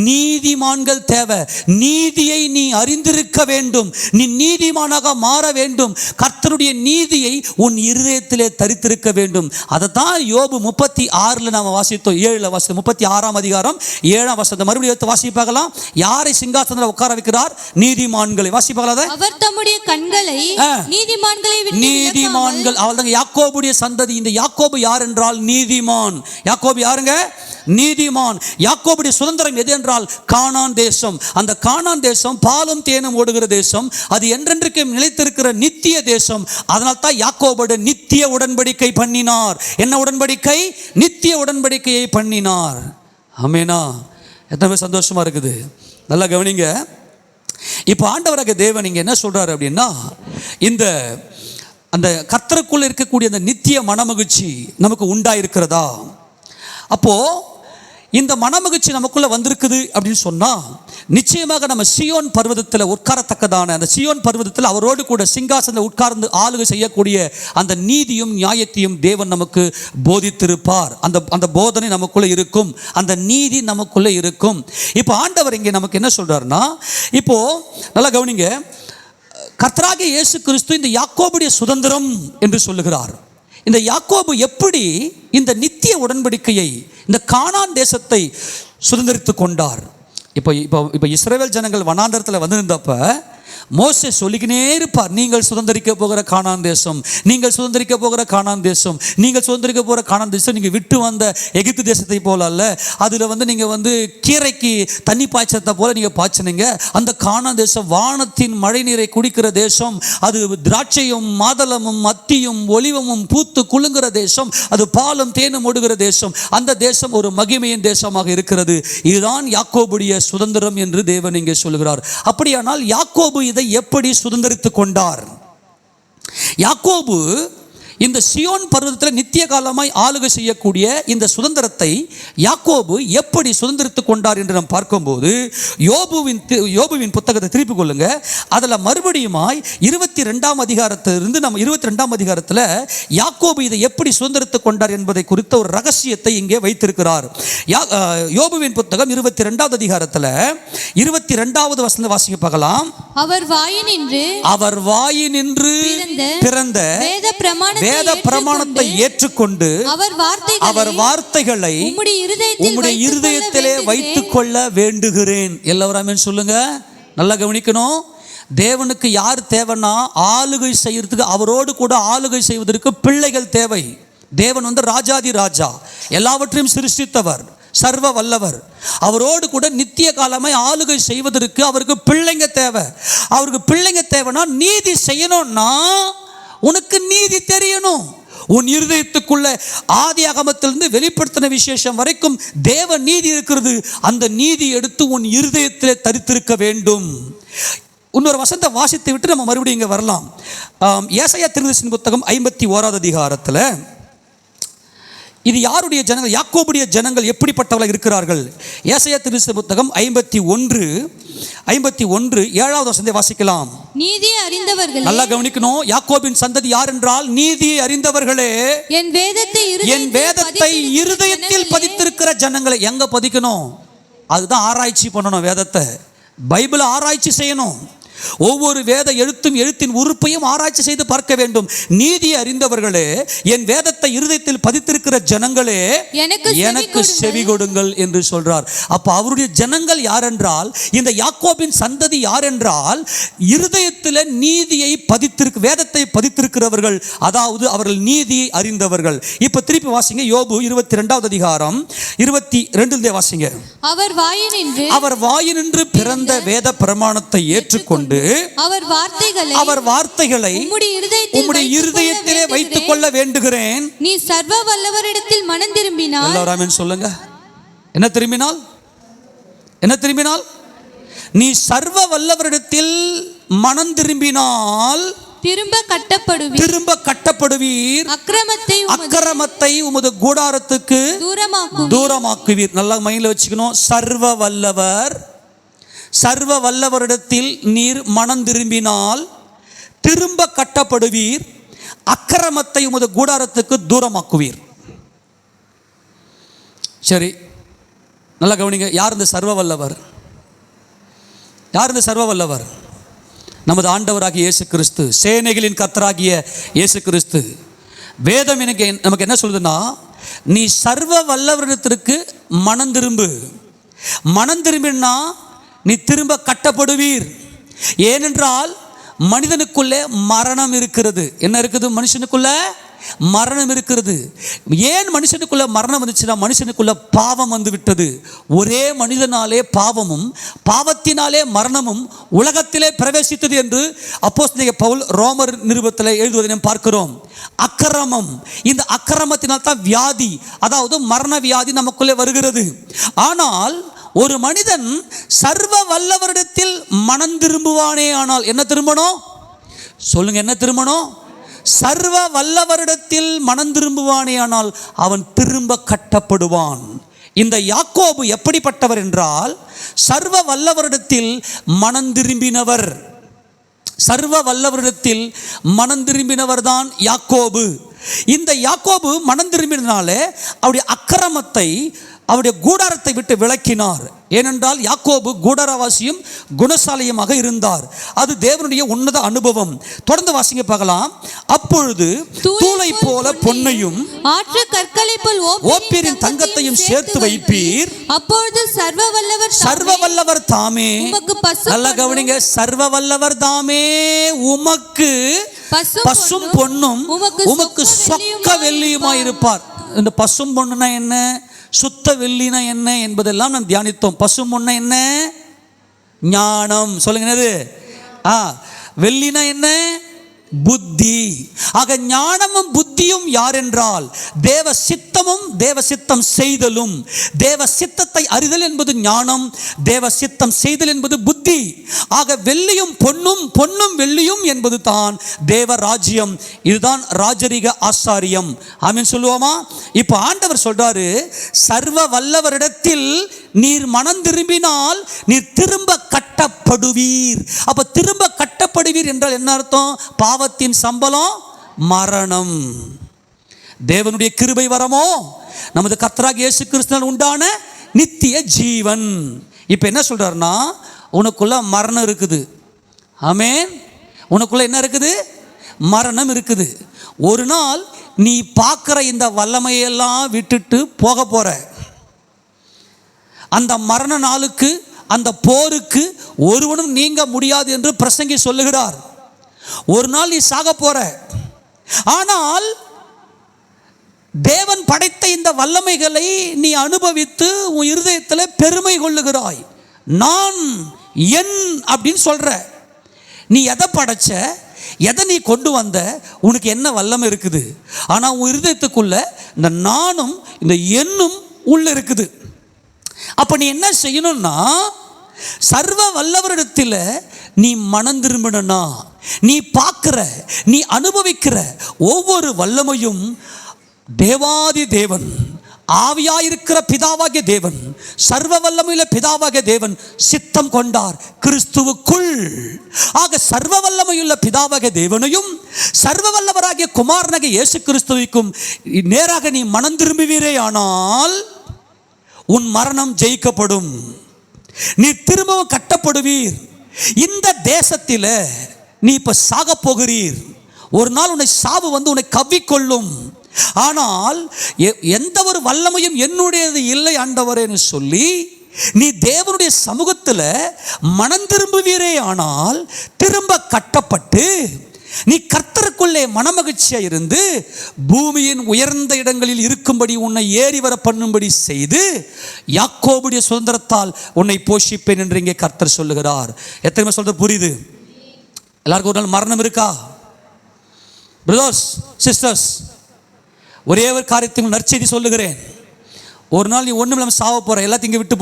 நீதிமான்கள் தேவை. நீதியை நீ அறிந்திருக்க வேண்டும். நீ நீதிமானாக மாற வேண்டும். கர்த்தருடைய நீதியை உன் இருதயத்திலே தரித்திருக்க வேண்டும். அதைத்தான் யோபு 36 நாம வாசித்தோம். 7 வாசித்தோம். 36ஆம் அதிகாரம் 7ஆம் வசனத்தை மறுபடியும் எடுத்து வாசிப்பாக்கலாம். யாரை சிங்காசனத்தில் உட்கார வைக்கிறார்? நீதிமான்களை. வாசிப்பாங்களா? அவர் தம்முடைய கண்களை நீதிமான்களை விட்டு நீதிமான்கள். அவள்தான் யாக்கோபுடைய சந்ததி. இந்த யாக்கோபு யார் என்றால் நீதிமான். யாக்கோபு யாருங்க? நீதிமான். யாக்கோபுடைய சுதந்திரம் எது என்றால் கானான் தேசம். அந்த கானான் தேசம் பாலும் தேனும் ஓடுகிற தேசம். அது என்றென்றைக்கும் நிலைத்திருக்கிற நித்திய தேசம். அதனால் தான் யாக்கோபோடு நித்திய உடன்படிக்கை பண்ணினார். என்ன உடன்படிக்கை? நித்திய உடன்படிக்கையை பண்ணினார். ஆமேனா? எத்தனை பேர் சந்தோஷமா இருக்குது? நல்லா கவனிங்க. இப்போ ஆண்டவராக தேவன் இங்க என்ன சொல்றாரு அப்படின்னா, இந்த அந்த கர்த்தருக்குள்ள இருக்கக்கூடிய அந்த நித்திய மனமகிழ்ச்சி நமக்கு உண்டாயிருக்கிறதா? அப்போ இந்த மனமகிழ்ச்சி நமக்குள்ள வந்திருக்குது அப்படின்னு சொன்னா, நிச்சயமாக நம்ம சியோன் பர்வதத்தில் உட்காரத்தக்கதான அந்த சியோன் பர்வதத்தில் அவரோடு கூட சிங்காசனத்தில் உட்கார்ந்து ஆளுகை செய்யக்கூடிய அந்த நீதியும் நியாயத்தையும் தேவன் நமக்கு போதித்திருப்பார். அந்த போதனை நமக்குள்ள இருக்கும், அந்த நீதி நமக்குள்ள இருக்கும். இப்போ ஆண்டவர் இங்கே நமக்கு என்ன சொல்றாருன்னா, இப்போ நல்லா கவனிங்க, கர்த்தராகிய இயேசு கிறிஸ்து இந்த யாக்கோபுடைய சுதந்திரம் என்று சொல்லுகிறார். இந்த யாக்கோபு எப்படி இந்த நித்திய உடன்படிக்கையை, இந்த கானான் தேசத்தை சுதந்திரித்து கொண்டார்? இப்போ இஸ்ரவேல் ஜனங்கள் வனாந்தரத்தில் வந்திருந்தப்ப மோசே சொல்லிக்கினே இருப்பார், நீங்கள் சுதந்திரிக்க போகிற கானான் தேசம், நீங்கள் சுதந்திரிக்க போகிற கானான் தேசம், நீங்கள் சுதந்திரிக்க போகிற கானான் தேசம் நீங்கள் விட்டு வந்த எகிப்து தேசத்தை போல அல்ல. அதில் நீங்கள் கீரைக்கு தண்ணி பாய்ச்சத்தை போல நீங்கள் பாய்ச்சினீங்க. அந்த கானான் தேசம் வானத்தின் மழை நீரை குடிக்கிற தேசம். அது திராட்சையும் மாதளமும் அத்தியும் ஒலிவமும் பூத்து குலுங்குகிற தேசம். அது பாலும் தேனும் ஓடுகிற தேசம். அந்த தேசம் ஒரு மகிமையின் தேசமாக இருக்கிறது. இதுதான் யாக்கோபுடைய சுதந்திரம் என்று தேவன் இங்கே சொல்கிறார். அப்படியானால் யாக்கோபு இதை எப்படி சுதந்தரித்துக் கொண்டார்? யாக்கோபு இந்த சியோன் பர்வதத்தில் நித்திய காலமாய் ஆளுகை செய்யக்கூடிய இந்த சுதந்திரத்தை யாக்கோபு எப்படி சுதந்திரித்துக் கொண்டார் என்று நாம் பார்க்கும்போது யோபுவின் புத்தகத்தை திருப்பி கொள்ளுங்க. அதில் மறுபடியுமாய் 22ஆம் அதிகாரத்திலிருந்து நம்ம 22ஆம் அதிகாரத்தில் யாக்கோபு இதை எப்படி சுதந்திரித்துக் கொண்டார் என்பதை குறித்த ஒரு ரகசியத்தை இங்கே வைத்திருக்கிறார். யோபுவின் புத்தகம் 22ஆவது அதிகாரத்தில் 22வது வசனத்தை வாசிக்க பார்க்கலாம். அவர் வாயினின்று பிறந்த வேத பிரமாணத்தை ஏற்றுக்கொண்டு அவர் வார்த்தைகளை உம்முடைய இருதயத்திலே வைத்துக் கொள்ள வேண்டுகிறேன். எல்லாரும் ஆமென் சொல்லுங்க. நல்லா கவனிக்கணும். தேவனுக்கு யார் தேவைன்னா ஆளுகை செய்யறதுக்கு, அவரோடு கூட ஆளுகை செய்வதற்கு பிள்ளைகள் தேவை. தேவன் ராஜாதி ராஜா, எல்லாவற்றையும் சிருஷ்டித்தவர், சர்வ வல்லவர். அவரோடு கூட நித்திய காலமாய் ஆளுகை செய்வதற்கு அவருக்கு பிள்ளைங்க தேவை. அவருக்கு பிள்ளைங்க தேவைன்னா நீதி செய்யணும்னா உனக்கு நீதி தெரியணும். உன் இருதயத்துக்குள்ள ஆதி ஆகமத்திலிருந்து வெளிப்படுத்தின விசேஷம் வரைக்கும் தேவ நீதி இருக்கிறது. அந்த நீதி எடுத்து உன் இருதயத்திலே தரித்திருக்க வேண்டும். இன்னொரு வசனத்தை வாசித்து விட்டு நம்ம மறுபடியும் இங்கே வரலாம். ஏசாயா தீர்க்கதரிசியின் புத்தகம் 51வது அதிகாரத்தில் இது யாருடைய ஜனங்கள்? யாக்கோபுடைய ஜனங்கள் எப்படிப்பட்டவர்கள் இருக்கிறார்கள்? ஏசாயா தீர்க்கதரிசியின் புத்தகம் 51 7வது வசனத்தை வாசிக்கலாம். நீதியை அறிந்தவர்களே, நல்லா கவனிக்கணும். யாக்கோபின் சந்ததி யார் என்றால் நீதியை அறிந்தவர்களே, என் வேதத்தை இருதயத்தில் பதித்திருக்கிற ஜனங்களை. எங்க பதிக்கணும்? அதுதான் ஆராய்ச்சி பண்ணணும். வேதத்தை, பைபிளை ஆராய்ச்சி செய்யணும். ஒவ்வொரு வேத எழுத்தின் உறுப்பையும் ஆராய்ச்சி செய்து பார்க்க வேண்டும். நீதி அறிந்தவர்களே, என் வேதத்தை இருதயத்தில் பதித்திருக்கிற ஜனங்களே, எனக்கு செவி கொடுங்கள் என்று சொல்றார். அப்ப அவருடைய ஜனங்கள் யார் என்றால், இந்த யாக்கோபின் சந்ததி யார் என்றால், இருதயத்தில் நீதியை வேதத்தை பதித்திருக்கிறவர்கள், அதாவது அவர்கள் நீதியை அறிந்தவர்கள். இப்ப திருப்பி வாசிங்க. யோபு 22வது அதிகாரம் 22 வாசிங்க. அவர் வாயினின்று பிறந்த வேத பிரமாணத்தை ஏற்றுக்கொண்டு அவர் வார்த்தைகளை உம்முடைய இருதயத்திலே வைத்துக் கொள்ள வேண்டுகிறேன். நீ சர்வ வல்லவரிடத்தில் மனம் திரும்பினால், எல்லாரும் ஆமென் சொல்லுங்க. என்ன திரும்பினால்? நீ சர்வ வல்லவரிடத்தில் மனம் திரும்பினால் திரும்ப கட்டப்படுவீர். அக்கிரமத்தை உமது கூடாரத்துக்கு தூரமாக்குவீர். நல்லா மைண்ட்ல வச்சுக்கணும். சர்வ வல்லவரிடத்தில் நீர் மனம் திரும்பினால் திரும்ப கட்டப்படுவீர், அக்கிரமத்தை உமது கூடாரத்துக்கு தூரமாக்குவீர். சரி, நல்லா கவனிங்க. யார் இந்த சர்வ வல்லவர்? நமது ஆண்டவராகிய இயேசு கிறிஸ்து, சேனைகளின் கர்த்தராகிய இயேசு கிறிஸ்து. வேதம் நமக்கு என்ன சொல்லுதுன்னா, நீ சர்வ வல்லவரிடத்திற்கு மனம் திரும்பினா நீ திரும்ப கட்டப்படுவீர். ஏனென்றால் மனிதனுக்குள்ளே மரணம் இருக்கிறது. என்ன இருக்குது? மனுஷனுக்குள்ள மரணம் இருக்கிறது. ஏன் மனுஷனுக்குள்ள மரணம் வந்துச்சுன்னா, மனுஷனுக்குள்ள பாவம் வந்து விட்டது. ஒரே மனிதனாலே பாவமும் பாவத்தினாலே மரணமும் உலகத்திலே பிரவேசித்தது என்று அப்போஸ்தலனாகிய பவுல் ரோமர் நிருபத்தில் எழுதுவதை நாம் பார்க்கிறோம். அக்கிரமம், இந்த அக்கிரமத்தினால் தான் வியாதி, அதாவது மரண வியாதி நமக்குள்ளே வருகிறது. ஆனால் ஒரு மனிதன் சர்வ வல்லவரிடத்தில் மனம் திரும்புவானே ஆனால் என்ன திரும்பணும்? சொல்லுங்க, என்ன திரும்பணும்? சர்வ வல்லவரிடத்தில் மனம் திரும்புவானே ஆனால் அவன் திரும்ப கட்டப்படுவான். இந்த யாக்கோபு எப்படிப்பட்டவர் என்றால், சர்வ வல்லவரிடத்தில் மனம் திரும்பினவர். சர்வ வல்லவரிடத்தில் மனம் திரும்பினவர் தான் யாக்கோபு. இந்த யாக்கோபு மனம் திரும்பினாலே அவருடைய அக்கிரமத்தை, அவருடைய கூடாரத்தை விட்டு விலக்கினார். ஏனென்றால் யாக்கோபு கூடாரவாசியும் குணசாலியுமாக இருந்தார். அது தேவனுடைய உன்னத அனுபவம். தொடர்ந்து வாசிங்க பார்க்கலாம். அப்பொழுது தூளை போல பொன்னையும் ஆற்று கற்களை போல் ஓப்பீரின் தங்கத்தையும் சேர்த்து வைப்பீர். அப்பொழுது சர்வ வல்லவர் தாமே, நல்ல கவனிங்க, சர்வ வல்லவர் தாமே உமக்கு பசும் பொன்னும் உமக்கு சொக்க வெள்ளியுமாய் இருப்பார். இந்த பசும் பொண்ணுனா என்ன, சுத்த வெள்ளினா என்ன என்பதெல்லாம் நாம் தியானித்தோம். பசும் பொன்ன என்ன? ஞானம். சொல்லுங்க, என்னது? வெள்ளினா என்ன? புத்தி. ஆக ஞானமும் புத்தியும் யார் என்றால் தேவ சித்தமும் தேவ சித்தம் செய்தலும். தேவ சித்தத்தை அறிதல் என்பது ஞானம், தேவ சித்தம் செய்தல் என்பது புத்தி. ஆக வெள்ளியும் பொன்னும், பொன்னும் வெள்ளியும் என்பது தான் தேவ ராஜ்யம். இதுதான் ராஜரிக ஆசாரியம். ஆமென் சொல்லுவோமா? இப்போ ஆண்டவர் சொல்றாரு, சர்வ வல்லவரிடத்தில் நீர் மனம் திரும்பினால் நீர் திரும்ப கட்டப்படுவீர். அப்ப திரும்ப கட்டப்படுவீர் என்றால் என்ன அர்த்தம்? பாவத்தின் சம்பளம் மரணம். தேவனுடைய கிருபை வரமோ நமது கர்த்தராகிய இயேசு கிறிஸ்துவினால் உண்டான நித்திய ஜீவன். இப்போ என்ன சொல்றாருன்னா, உனக்குள்ள மரணம் இருக்குது. ஆமென். உனக்குள்ள என்ன இருக்குது? மரணம் இருக்குது. ஒரு நாள் நீ பார்க்குற இந்த வல்லமையெல்லாம் விட்டுட்டு போக போற. அந்த மரண நாளுக்கு, அந்த போருக்கு ஒருவனும் நீங்க முடியாது என்று பிரசங்கி சொல்லுகிறார். ஒரு நாள் நீ சாக போற. ஆனால் தேவன் படைத்த இந்த வல்லமைகளை நீ அனுபவித்து உன் இருதயத்தில் பெருமை கொள்ளுகிறாய். நான் என் அப்படின்னு சொல்ற. நீ எதை படைச்ச, எதை நீ கொண்டு வந்த, உனக்கு என்ன வல்லமை இருக்குது? ஆனால் உன் இருதயத்துக்குள்ள இந்த நானும் இந்த எண்ணும் உள்ள இருக்குது. அப்போ நீ என்ன செய்யணும்னா, சர்வ வல்லவரிடத்தில் நீ மனம் திரும்பணும்னா, நீ பார்க்கிற, நீ அனுபவிக்கிற ஒவ்வொரு வல்லமையும் தேவாதி தேவன், ஆவியாயிருக்கிற பிதாவாகிய தேவன், சர்வ வல்லமையுள்ள பிதாவாகிய தேவன் சித்தம் கொண்டார் கிறிஸ்துவுக்குள். ஆக சர்வ வல்லமையுள்ள பிதாவாகிய தேவனையும் சர்வ வல்லவராகிய குமாரனாகிய இயேசு கிறிஸ்துவுக்கும் நேராக நீ மனம் திரும்புவீரே ஆனால் உன் மரணம் ஜெயிக்கப்படும். நீ திரும்பவும் கட்டப்படுவீர். இந்த தேசத்தில் நீ இப்ப சாக போகிறீர். ஒரு நாள் உன்னை சாவு வந்து உன்னை கவ்விக்கொள்ளும். ஆனால் எந்த ஒரு வல்லமையும் என்னுடையது இல்லை ஆண்டவரேன்னு சொல்லி நீ தேவனுடைய சமூகத்தில் மனம் திரும்புவீரே ஆனால் திரும்ப கட்டப்பட்டு நீ கர்த்தருக்குள்ளே மனமகிழ்ச்சியா இருந்து பூமியின் உயர்ந்த இடங்களில் இருக்கும்படி உன்னை ஏறி வர பண்ணும்படி செய்து யாக்கோபுடைய சுதந்திரத்தால் உன்னை போஷிப்பேன் என்று இங்கே கர்த்தர் சொல்லுகிறார். எத்தனை சொல்றது புரியுது? எல்லாருக்கும் ஒரு நாள் மரணம் இருக்கா? பிரதர்ஸ், சிஸ்டர்ஸ், ஒரே ஒரு காரியத்தை நற்செய்தி சொல்லுகிறேன். ஒரு நாள் நீ ஒன்றும் இல்லாமல் சாவ போற. எல்லாத்தையும் இங்கே விட்டு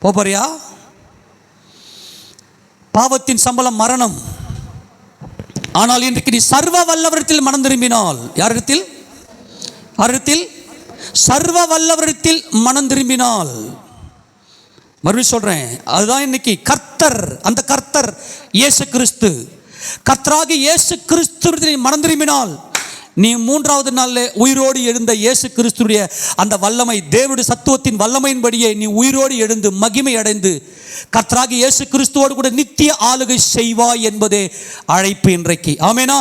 போறியா? பாவத்தின் சம்பளம் மரணம். ஆனால் இன்றைக்கு நீ சர்வ வல்லவரிடத்தில் மனம் திரும்பினால், யாரிடத்தில்? சர்வ வல்லவரிடத்தில் மனம் திரும்பினால், மறுபடியும் சொல்றேன், அதுதான் இன்னைக்கு கர்த்தர். அந்த கர்த்தர் இயேசு கிறிஸ்து. கர்த்தராகிய இயேசு கிறிஸ்துவிடத்தில் மனம் திரும்பினால் நீ மூன்றாவது நாளில் உயிரோடு எழுந்த இயேசு கிறிஸ்துடைய அந்த வல்லமை, தேவனுடைய சத்துவத்தின் வல்லமையின்படியே நீ உயிரோடு எழுந்து மகிமை அடைந்து கர்த்தராகிய இயேசு கிறிஸ்துவோடு கூட நித்திய ஆளுகை செய்வாய் என்பதே அழைப்பு இன்றைக்கு. ஆமெனா?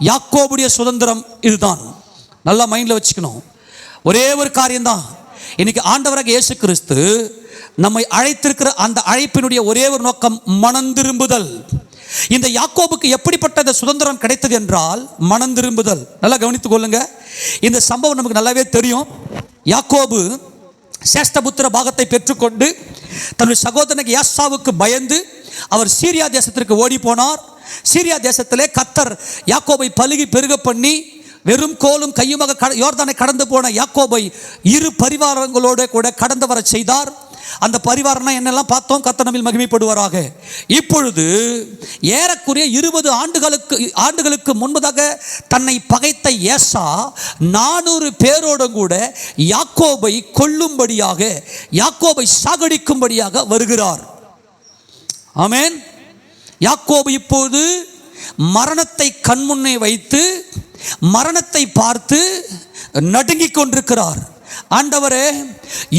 யாக்கோபுடைய சுதந்திரம் இதுதான். நல்லா மைண்டில் வச்சுக்கணும். ஒரே ஒரு காரியம்தான். இன்னைக்கு ஆண்டவராகிய இயேசு கிறிஸ்து நம்மை அழைத்திருக்கிற அந்த அழைப்பினுடைய ஒரே ஒரு நோக்கம் மனம் திரும்புதல். இந்த யாக்கோபுக்கு எப்படிப்பட்ட சுதந்திரம் கிடைத்தது என்றால் மனம் திரும்புதல். நல்லா கவனித்துக் கொள்ளுங்க. இந்த சம்பவம் நமக்கு நல்லாவே தெரியும். யாக்கோபு சேஷ்டபுத்திர பாகத்தை பெற்றுக்கொண்டு தன்னுடைய சகோதரனுக்கு ஏசாவுக்கு பயந்து அவர் சீரியா தேசத்திற்கு ஓடி போனார். சீரியா தேசத்திலே கர்த்தர் யாக்கோபை பலுகி பெருக பண்ணி வெறும் கோலும் கையுமாக யோர்தானை கடந்து போன யாக்கோபை இரு பரிவாரங்களோடு கூட கடந்து வர செய்தார். அந்த பரிவாரம்னா என்னெல்லாம் பார்த்தோம். கர்த்தர் நம்மில் மகிமைப்படுவாராக. இப்பொழுது ஏறக்குறைய 20 ஆண்டுகளுக்கு முன்பதாக தன்னை பகைத்த ஏசா 400 பேரோடு கூட யாக்கோபை கொல்லும்படியாக, யாக்கோபை சாகடிக்கும்படியாக வருகிறார். ஆமென். யாக்கோபு இப்போது மரணத்தை கண்முன்னே வைத்து மரணத்தை பார்த்து நடுங்கிக் கொண்டிருக்கிறார். ஆண்டவரே,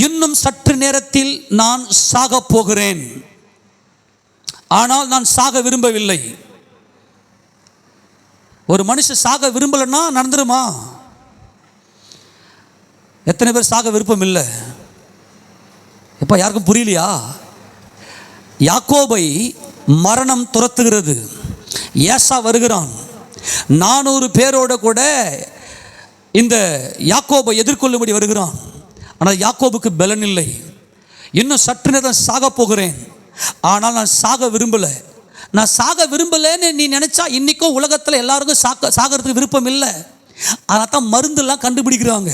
இன்னும் சற்று நேரத்தில் நான் சாக போகிறேன். ஆனால் நான் சாக விரும்பவில்லை. ஒரு மனுஷன் சாக விரும்பலன்னா நடந்துருமா? எத்தனை பேர் சாக விருப்பம் இல்லை? எப்ப யாருக்கும் புரியலையா? யாக்கோபை மரணம் துரத்துகிறது. ஏசா வருகிறான். 400 பேரோட கூட இந்த யாக்கோபை எதிர்கொள்ளும்படி வருகிறான். ஆனால் யாக்கோபுக்கு பலன் இல்லை. இன்னும் சற்று நேரம் சாக போகிறேன், ஆனால் நான் சாக விரும்பலை. நான் சாக விரும்பலைன்னு நீ நினைச்சா இன்னைக்கும் உலகத்தில் எல்லாருக்கும் சாகிறதுக்கு விருப்பம் இல்லை. அதனால தான் மருந்தெல்லாம் கண்டுபிடிக்கிறாங்க.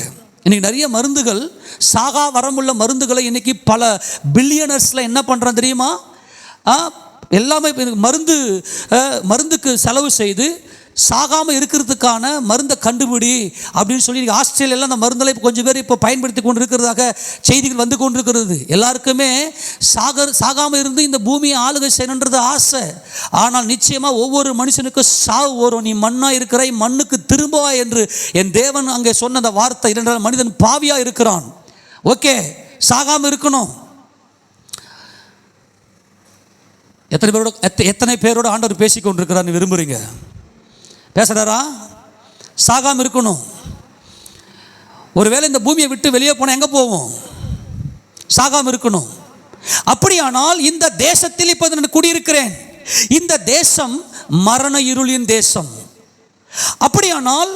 இன்னைக்கு நிறைய மருந்துகள், சாகா வரமுள்ள மருந்துகளை இன்னைக்கு பல பில்லியனர்ஸில் என்ன பண்ணுறான் தெரியுமா? எல்லாமே மருந்துக்கு செலவு செய்து சாகாமல் இருக்கிறதுக்கான மருந்தை கண்டுபிடி அப்படின்னு சொல்லி ஆஸ்திரேலியாவில் அந்த மருந்தெல்லாம் இப்போ கொஞ்சம் பேர் இப்போ பயன்படுத்தி கொண்டு இருக்கிறதாக செய்திகள் வந்து கொண்டிருக்கிறது. எல்லாருக்குமே சாகாமல் இருந்து இந்த பூமியை ஆளுகை செய்யணுன்றது ஆசை. ஆனால் நிச்சயமாக ஒவ்வொரு மனுஷனுக்கும் சாவு வரும். நீ மண்ணாக இருக்கிறாய், மண்ணுக்கு திரும்பவா என்று என் தேவன் அங்கே சொன்ன அந்த வார்த்தை. இரண்டாவது, மனிதன் பாவியாக இருக்கிறான். ஓகே, சாகாமல் இருக்கணும். எத்தனை பேரோட ஆண்டவர் பேசி கொண்டிருக்கிறான்னு விரும்புகிறீங்க? பேசுகிறாரா? சாகாமல் இருக்கணும். ஒருவேளை இந்த பூமியை விட்டு வெளியே போனால் எங்கே போவோம்? சாகாமல் இருக்கணும். அப்படியானால் இந்த தேசத்தில் இப்போ நான் குடியிருக்கிறேன். இந்த தேசம் மரண இருளின் தேசம். அப்படியானால்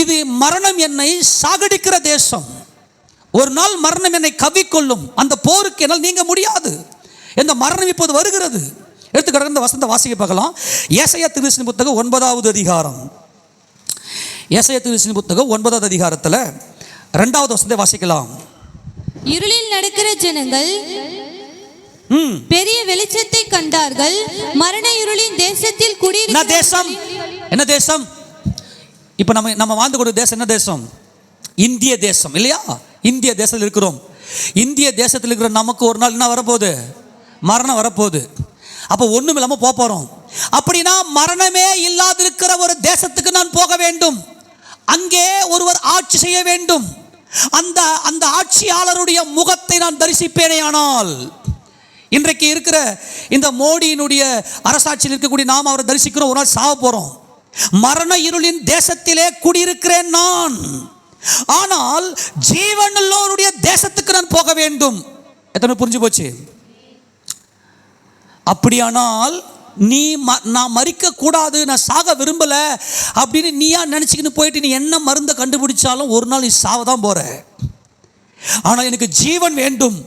இது மரணம் என்னை சாகடிக்கிற தேசம். ஒரு நாள் மரணம் என்னை கவ்விக்கொள்ளும். அந்த போருக்கு என்னால் நீங்க முடியாது. இந்த மரணம் இப்போது வருகிறது. எடுத்துக்கிட்ட இந்த வசந்த வாசிக்க பார்க்கலாம். ஏசாயா தீர்க்கதரிசன புத்தகம் 9வது அதிகாரம். ஏசாயா தீர்க்கதரிசன புத்தகம் 9வது அதிகாரத்தில் 2வது வசனத்தை வாசிக்கலாம். இருளில் நடக்கிற ஜனங்கள் பெரிய வெளிச்சத்தை கண்டார்கள். மரண இருளின் தேசத்தில் குடியிருக்கிற தேசம். என்ன தேசம்? இப்போ நம்ம வாழ்ந்து கொண்ட தேசம் என்ன தேசம்? இந்திய தேசம் இல்லையா? இந்திய தேசத்தில் இருக்கிறோம். இந்திய தேசத்தில் இருக்கிற நமக்கு ஒரு நாள் என்ன வரப்போகுது? மரணம் வரப்போகுது. அப்போ ஒன்றும் இல்லாமல் போகிறோம். அப்படின்னா மரணமே இல்லாதிருக்கிற ஒரு தேசத்துக்கு நான் போக வேண்டும். அங்கே ஒருவர் ஆட்சி செய்ய வேண்டும். அந்த ஆட்சியாளருடைய முகத்தை நான் தரிசிப்பேனே. ஆனால் இன்றைக்கு இருக்கிற இந்த மோடியினுடைய அரசாட்சியில் இருக்கக்கூடிய நாம் அவரை தரிசிக்கிறோம். ஒரு நாள் சாவ போகிறோம். மரண இருளின் தேசத்திலே குடியிருக்கிறேன் நான். ஆனால் ஜீவனுள்ளோருடைய தேசத்துக்கு நான் போக வேண்டும். எத்தனை புரிஞ்சு போச்சு? அப்படியானால் நான் மறிக்க கூடாது, நான் சாக விரும்பல அப்படின்னு நீயா நினைச்சுக்கின்னு போயிட்டு நீ என்ன மருந்தை கண்டுபிடிச்சாலும் ஒரு நாள் நீ சாவதான் போற. ஆனால் எனக்கு ஜீவன் வேண்டும்.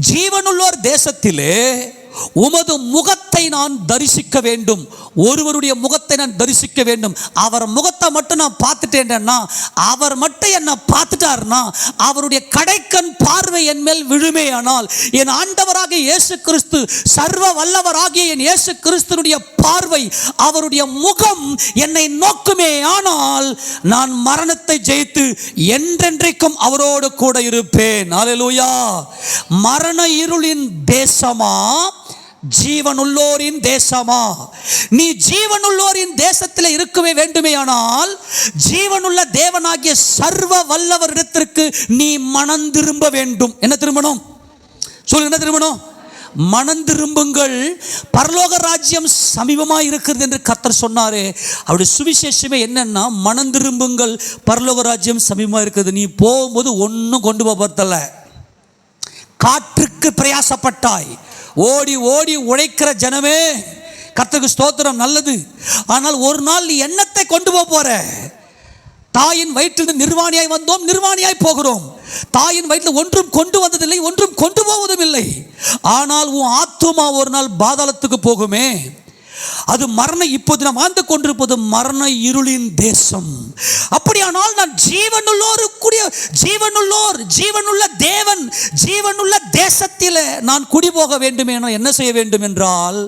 ஜீவனுள்ளோர் தேசத்திலே உமது முகத்தை நான் தரிசிக்க வேண்டும். ஒருவருடைய முகத்தை நான் தரிசிக்க வேண்டும். அவர் முகத்தை மட்டும் நான் பார்த்துட்டேன்னா, அவர் மட்டும் என்ன பார்த்துட்டாருன்னா, அவருடைய கடைக்கண் பார்வை என் மேல் விழுமே. ஆனால் என் ஆண்டவராகிய இயேசு கிறிஸ்து, சர்வ வல்லவராகிய என் இயேசு கிறிஸ்துனுடைய பார்வை, அவருடைய முகம் என்னை நோக்குமே. ஆனால் நான் மரணத்தை ஜெயித்து என்றென்றைக்கும் அவரோடு கூட இருப்பேன். அல்லேலூயா. மரண இருளின் தேசமா, ஜீவனுள்ளோரின் தேசமா? நீ ஜீவனுள்ளோரின் தேசத்தில் இருக்கவே வேண்டுமே. ஆனால் ஜீவனுள்ள தேவனாகிய சர்வ வல்லவரிடத்திற்கு நீ மனம் திரும்ப வேண்டும். என்ன திரும்பணும்? சொல்லுங்க, என்ன திரும்பணும்? மனம் திரும்புங்கள், பரலோக ராஜ்யம் சமீபமாக இருக்கிறது என்று கர்த்தர் சொன்னாரே. அவருடைய சுவிசேஷமே என்னன்னா, மனம் திரும்புங்கள், பரலோக ராஜ்யம் சமீபமாக இருக்கிறது. நீ போகும்போது ஒன்றும் கொண்டு போகிறதில்ல. காற்றுக்கு பிரயாசப்பட்டாய், ஓடி ஓடி உழைக்கிற ஜனமே, கர்த்தருக்கு ஸ்தோத்திரம், நல்லது. ஆனால் ஒரு நாள் நீ எண்ணத்தை கொண்டு போற. தாயின் வயிற்றில் நிர்வாணியாய் வந்தோம், நிர்வாணியாய் போகிறோம். தாயின் வயிற்றில் ஒன்றும் கொண்டு வந்ததில்லை, ஒன்றும் கொண்டு போவதும் இல்லை. ஆனால் உன் ஆத்துமா ஒரு நாள் பாதாளத்துக்கு போகுமே. அது மரணம். இப்போது நாம் வாழ்ந்து கொண்டிருப்பது மரண இருளின் தேசம். அப்படியானால் நான் ஜீவனுள்ள தேவன், ஜீவனுள்ள தேசத்தில் நான் குடி போக வேண்டும். என்ன செய்ய வேண்டும் என்றால்,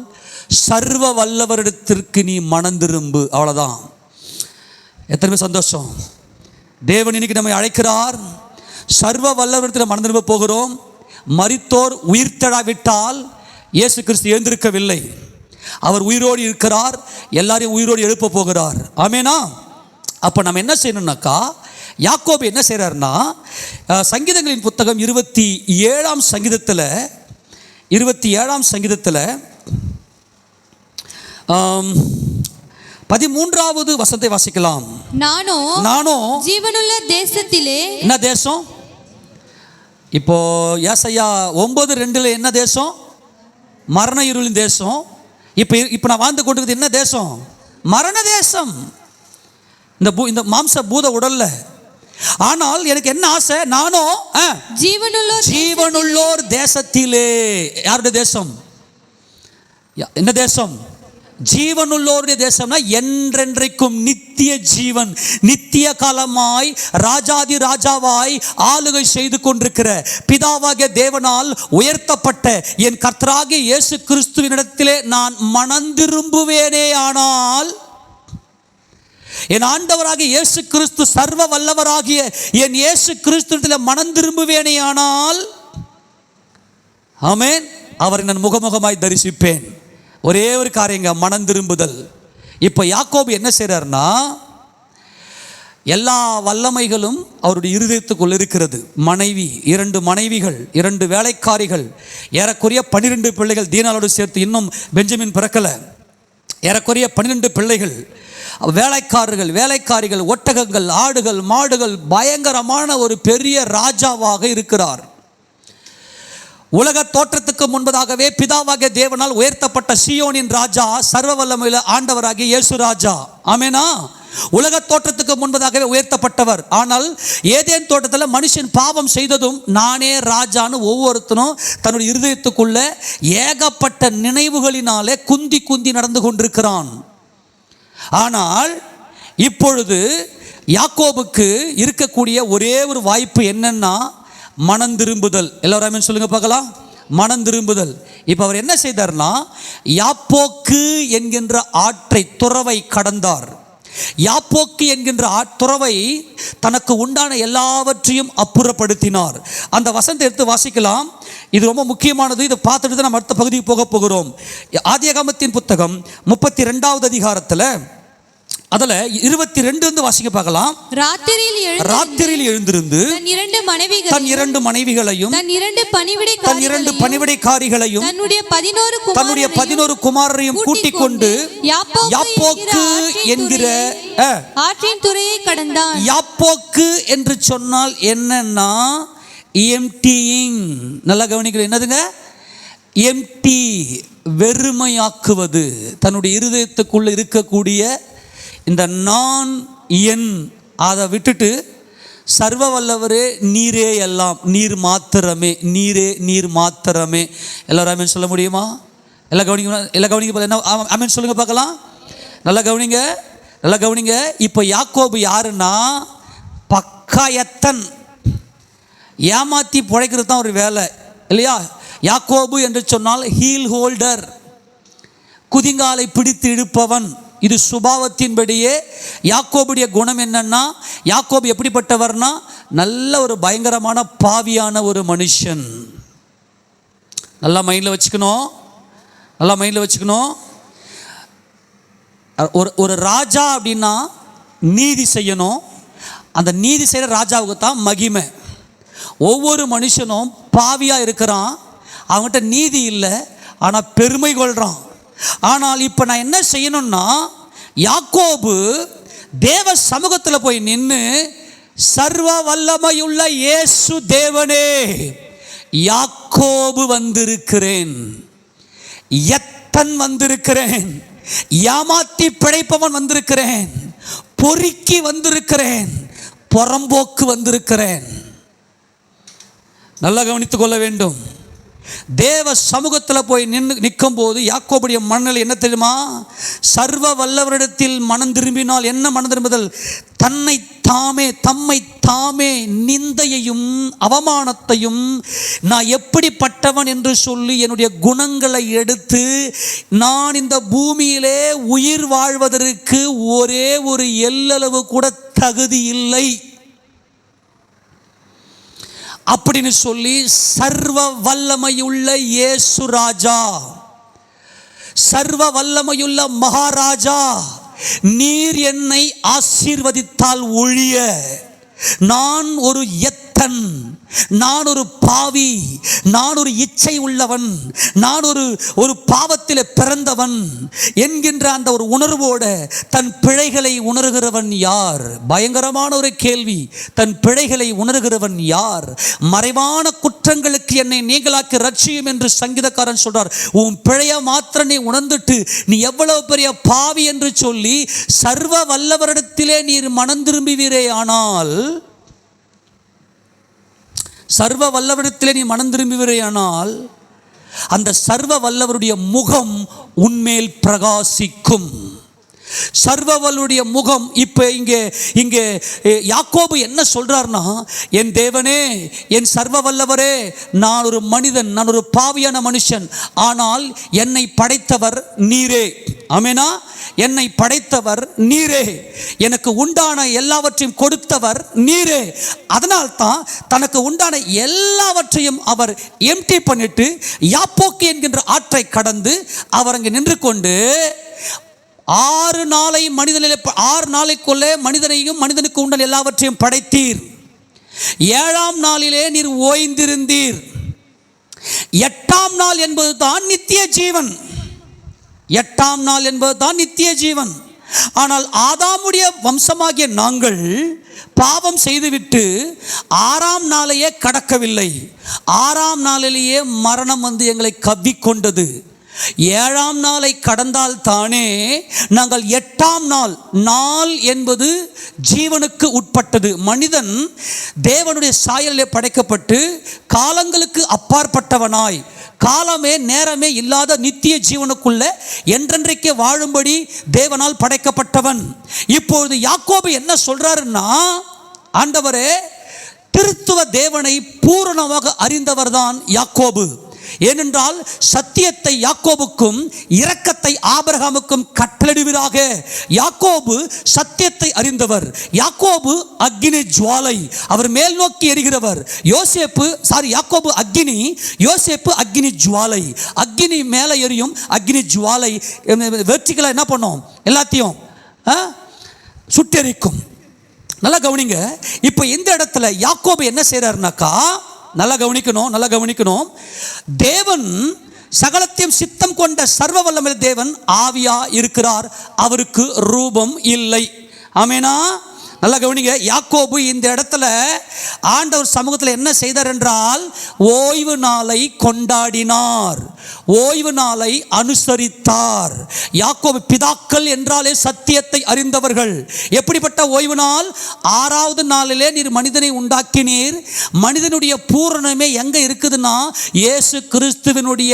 சர்வ வல்லவரிடத்திற்கு நீ மனம் திரும்பு. அவ்வளவுதான். எத்தனை சந்தோஷம்! தேவன் இன்னைக்கு நம்மை அழைக்கிறார். சர்வ வல்லவரிடத்தில் மனம் திரும்ப போகிறோம். மரித்தோர் உயிர்த்தெழாவிட்டால் இயேசு கிறிஸ்து எழுந்திருக்கவில்லை. அவர் உயிரோடு இருக்கிறார். எல்லாரையும் உயிரோடு எழுப்ப போகிறார். ஆமேனா? அப்போ நம்ம என்ன செய்யணும்னாக்கா, யாக்கோபு என்ன செய்கிறார்னா, சங்கீதங்களின் புத்தகம் 27ஆம் சங்கீதத்தில் 13வது வசனத்தை வாசிக்கலாம். நானோ ஜீவனுள்ள தேசத்திலே. என்ன தேசம்? இப்போ ஏசாயா 9:2 என்ன தேசம்? மரண இருளின் தேசம். இப்போ நான் வாழ்ந்து கொண்டிருக்கிறது என்ன தேசம்? மரண தேசம். இந்த மாம்ச பூத உடல்ல. ஆனால் எனக்கு என்ன ஆசை? நானோ ஜீவனுள்ளோர் தேசத்திலே. யாருடைய தேசம்? என்ன தேசம்? ஜீவனுள்ளோருடைய தேசம்னா என்றென்றைக்கும் நித்திய ஜீவன், நித்திய காலமாய் ராஜாதி ராஜாவாய் ஆளுகை செய்து கொண்டிருக்கிற பிதாவாகிய தேவனால் உயர்த்தப்பட்ட என் கர்த்தராகிய இயேசு கிறிஸ்துவினிடத்திலே நான் மனந்திரும்புவேனே ஆனால், என் ஆண்டவராகிய இயேசு கிறிஸ்து சர்வ வல்லவராகிய என் இயேசு கிறிஸ்துவினிடத்திலே மனந்திரும்புவேனே ஆனால், ஆமென், அவரை நான் முகமுகமாய் தரிசிப்பேன். ஒரே ஒரு காரியங்க, மனம் திரும்புதல். இப்போ யாக்கோபு என்ன செய்றார்னா, எல்லா வல்லமைகளும் அவருடைய இருதயத்துக்குள் இருக்கிறது. மனைவி, 2 மனைவிகள், 2 வேலைக்காரிகள், ஏறக்குறைய 12 பிள்ளைகள். தீனாலோடு சேர்த்து இன்னும் பெஞ்சமின் பிறக்கலை. ஏறக்குறைய 12 பிள்ளைகள், வேலைக்காரர்கள், வேலைக்காரிகள், ஒட்டகங்கள், ஆடுகள், மாடுகள், பயங்கரமான ஒரு பெரிய ராஜாவாக இருக்கிறார். உலக தோற்றத்துக்கு முன்பதாகவே பிதாவாகிய தேவனால் உயர்த்தப்பட்ட சீயோனின் ராஜா, சர்வ வல்லமையுள்ள ஆண்டவராகிய இயேசு ராஜா. ஆமெனா. உலக தோற்றத்துக்கு முன்பதாகவே உயர்த்தப்பட்டவர். ஆனால் ஏதேன் தோட்டத்தில் மனுஷன் பாவம் செய்ததும் நானே ராஜான்னு ஒவ்வொருத்தனும் தன்னுடைய இருதயத்துக்குள்ள ஏகப்பட்ட நினைவுகளினாலே குந்தி குந்தி நடந்து கொண்டிருக்கிறான். ஆனால் இப்பொழுது யாக்கோபுக்கு இருக்கக்கூடிய ஒரே ஒரு வாய்ப்பு என்னன்னா, மனம் திரும்புதல். எல்லாரும் சொல்லுங்க பார்க்கலாம், மனம் திரும்புதல். இப்போ அவர் என்ன செய்தார்னா, யாப்போக்கு என்கின்ற ஆற்றை, துறவை கடந்தார். யாப்போக்கு என்கின்ற துறவை தனக்கு உண்டான எல்லாவற்றையும் அப்புறப்படுத்தினார். அந்த வசனத்தை எடுத்து வாசிக்கலாம். இது ரொம்ப முக்கியமானது. இதை பார்த்துட்டு தான் நம்ம அடுத்த பகுதிக்கு போக போகிறோம். ஆதியாகமத்தின் புத்தகம் 32வது அதிகாரத்தில் அதுல 22 வாசிக்க பார்க்கலாம். ராத்திரியில் எழுந்திருந்து தன் 2 மனைவிகளையும் தன் 2 பணிவிடைக்காரிகளையும் தன்னுடைய 11 குமாரரையும் கூட்டிக் கொண்டு யாப்போக்கு என்கிற ஆற்றின் துறையை கடந்தான். யாப்போக்கு என்று சொன்னால் என்னன்னா, எம்டியிங். நல்லா கவனிக்கிறேன். என்னதுங்க? எம்டி, வெறுமையாக்குவது. தன்னுடைய இருதயத்துக்குள்ள இருக்கக்கூடிய இந்த நான் என் அதை விட்டுட்டு, சர்வ வல்லவரே நீரே எல்லாம், நீர் மாத்திரமே, நீரே நீர் மாத்திரமே. எல்லாரும் ஆமென் சொல்ல முடியுமா? எல்லாம் கவனிங்க. என்ன ஆமென் சொல்லுங்க பார்க்கலாம். நல்லா கவனிங்க. இப்போ யாக்கோபு யாருன்னா, பக்காயத்தன், ஏமாத்தி பிழைக்கிறது தான் ஒரு வேலை இல்லையா? யாக்கோபு என்று சொன்னால் ஹீல் ஹோல்டர், குதிங்காலை பிடித்து இழுப்பவன். இது சுபாவத்தின்படியே யாக்கோபுடைய குணம் என்னன்னா, யாக்கோபு எப்படிப்பட்டவர்னா, நல்ல ஒரு பயங்கரமான பாவியான ஒரு மனுஷன். நல்லா மைண்டில் வச்சுக்கணும். ஒரு ராஜா அப்படின்னா நீதி செய்யணும். அந்த நீதி செய்கிற ராஜாவுக்கு தான் மகிமை. ஒவ்வொரு மனுஷனும் பாவியாக இருக்கிறான், அவங்ககிட்ட நீதி இல்லை, ஆனால் பெருமை கொள்கிறான். ஆனால் இப்போ நான் என்ன செய்யணும்னா, யாக்கோபு தேவ சமூகத்தில் போய் நின்று, சர்வ வல்லமையுள்ள இயேசு தேவனே, யாக்கோபு வந்திருக்கிறேன், எத்தன் வந்திருக்கிறேன், ஏமாத்தி பிழைப்பவன் வந்திருக்கிறேன், பொறுக்கி வந்திருக்கிறேன், புறம்போக்கு வந்திருக்கிறேன். நல்லா கவனித்துக் கொள்ள வேண்டும். தேவ சமூகத்தில் போய் நிற்கும் போது யாக்கோபுடைய மனநிலை என்ன தெரியுமா? சர்வ வல்லவரிடத்தில் மனம் திரும்பினால் என்ன மனம் திரும்புதல்? தம்மை தாமே நிந்தையையும் அவமானத்தையும், நான் எப்படிப்பட்டவன் என்று சொல்லி என்னுடைய குணங்களை எடுத்து, நான் இந்த பூமியிலே உயிர் வாழ்வதற்கு ஒரே ஒரு எல்லளவு கூட தகுதி இல்லை அப்படின்னு சொல்லி, சர்வ வல்லமையுள்ள இயேசு ராஜா, சர்வ வல்லமையுள்ள மகாராஜா, நீர் என்னை ஆசீர்வதித்தால் ஒழிய நான் ஒரு எத்தன், நான் ஒரு பாவி, நான் ஒரு இச்சை உள்ளவன், நான் ஒரு பாவத்தில் பிறந்தவன் என்கின்ற அந்த ஒரு உணர்வோட தன் பிழைகளை உணர்கிறவன் யார்? பயங்கரமான ஒரு கேள்வி. தன் பிழைகளை உணர்கிறவன் யார்? மறைவான குற்றங்களுக்கு என்னை நீங்களாக்கி ரட்சியும் என்று சங்கீதக்காரன் சொல்றார். உன் பிழைய மாத்திரம் நீ உணர்ந்துட்டு, நீ எவ்வளவு பெரிய பாவி என்று சொல்லி சர்வ வல்லவரிடத்திலே நீர் மனம் திரும்புவீரே ஆனால், சர்வ வல்லவரிடத்திலே நீ மனம் திரும்புவீரேயானால், அந்த சர்வ வல்லவருடைய முகம் உன்மேல் பிரகாசிக்கும். சர்வவல்லுடைய முகம். இப்ப இங்கே யாக்கோபு என்ன சொல்றார்னா, என் தேவனே, என் சர்வ வல்லவரே, நான் ஒரு மனிதன், நான் ஒரு பாவியான மனுஷன், ஆனால் என்னை படைத்தவர் நீரே. ஆமெனா? என்னை படைத்தவர் நீரே, எனக்கு உண்டான எல்லாவற்றையும் கொடுத்தவர் நீரே. அதனால்தான் தனக்கு உண்டான எல்லாவற்றையும் அவர் எம்டி பண்ணிட்டு யாப்போக்கு என்கின்ற ஆற்றை கடந்து அவர் அங்கே நின்று கொண்டு 6 நாளைக்குள்ளே மனிதனையும் மனிதனுக்கு உண்டான எல்லாவற்றையும் படைத்தீர். 7ஆம் நாளிலே நீர் ஓய்ந்திருந்தீர். 8ஆம் நாள் என்பது தான் நித்திய ஜீவன். 8ஆம் நாள் என்பது தான் நித்திய ஜீவன். ஆனால் ஆதாமுடைய வம்சமாகிய நாங்கள் பாவம் செய்துவிட்டு 6ஆம் நாளையே கடக்கவில்லை. 6ஆம் நாளிலேயே மரணம் வந்து எங்களை கவ்விக்கொண்டது. 7ஆம் நாளை கடந்தால் தானே நாங்கள் 8ஆம் நாள் என்பது ஜீவனுக்கு உட்பட்டது. மனிதன் தேவனுடைய சாயலிலே படைக்கப்பட்டு காலங்களுக்கு அப்பாற்பட்டவனாய், காலமே நேரமே இல்லாத நித்திய ஜீவனுக்குள்ள என்றென்றைக்கு வாழும்படி தேவனால் படைக்கப்பட்டவன். இப்பொழுது யாக்கோபு என்ன சொல்றாருன்னா, ஆண்டவரே, திருத்துவ தேவனை பூரணமாக அறிந்தவர்தான் யாக்கோபு. ஏனென்றால் சத்தியத்தை யாக்கோபுக்கும் இரக்கத்தை ஆபிரகாமுக்கும் கட்டளையிடுவீராக. யாக்கோபு சத்தியத்தை அறிந்தவர். யாக்கோபு அக்கினி ஜுவாலை, அவர் மேல் நோக்கி எரிகிறவர். யாக்கோபு அக்கினி, யோசேப்பு அக்கினி ஜுவாலை. அக்கினி மேலே எரியும், அக்கினி ஜுவாலை வெர்டிகலா என்ன பண்ணும், எல்லாத்தையும் சுட்டெரிக்கும். நல்லா கவனிங்க. இப்போ இந்த இடத்துல யாக்கோபு என்ன செய்றாருனாக்கா, நல்லா கவனிக்கணும். தேவன் சகலத்தையும் சித்தம் கொண்ட சர்வ வல்லமை தேவன் ஆவியா இருக்கிறார், அவருக்கு ரூபம் இல்லை. ஆமெனா? நல்லா கவனிங்க. யாக்கோபு இந்த இடத்துல ஆண்டவர் சமூகத்தில் என்ன செய்தார் என்றால், ஓய்வு நாளை கொண்டாடினார், ஓய்வு நாளை அனுசரித்தார். யாக்கோபு பிதாக்கள் என்றாலே சத்தியத்தை அறிந்தவர்கள். எப்படிப்பட்ட ஓய்வு நாள்? 6ஆவது நாளிலே நீர் மனிதனை உண்டாக்கினீர். மனிதனுடைய பூரணமே எங்க இருக்குதுன்னா, இயேசு கிறிஸ்துவினுடைய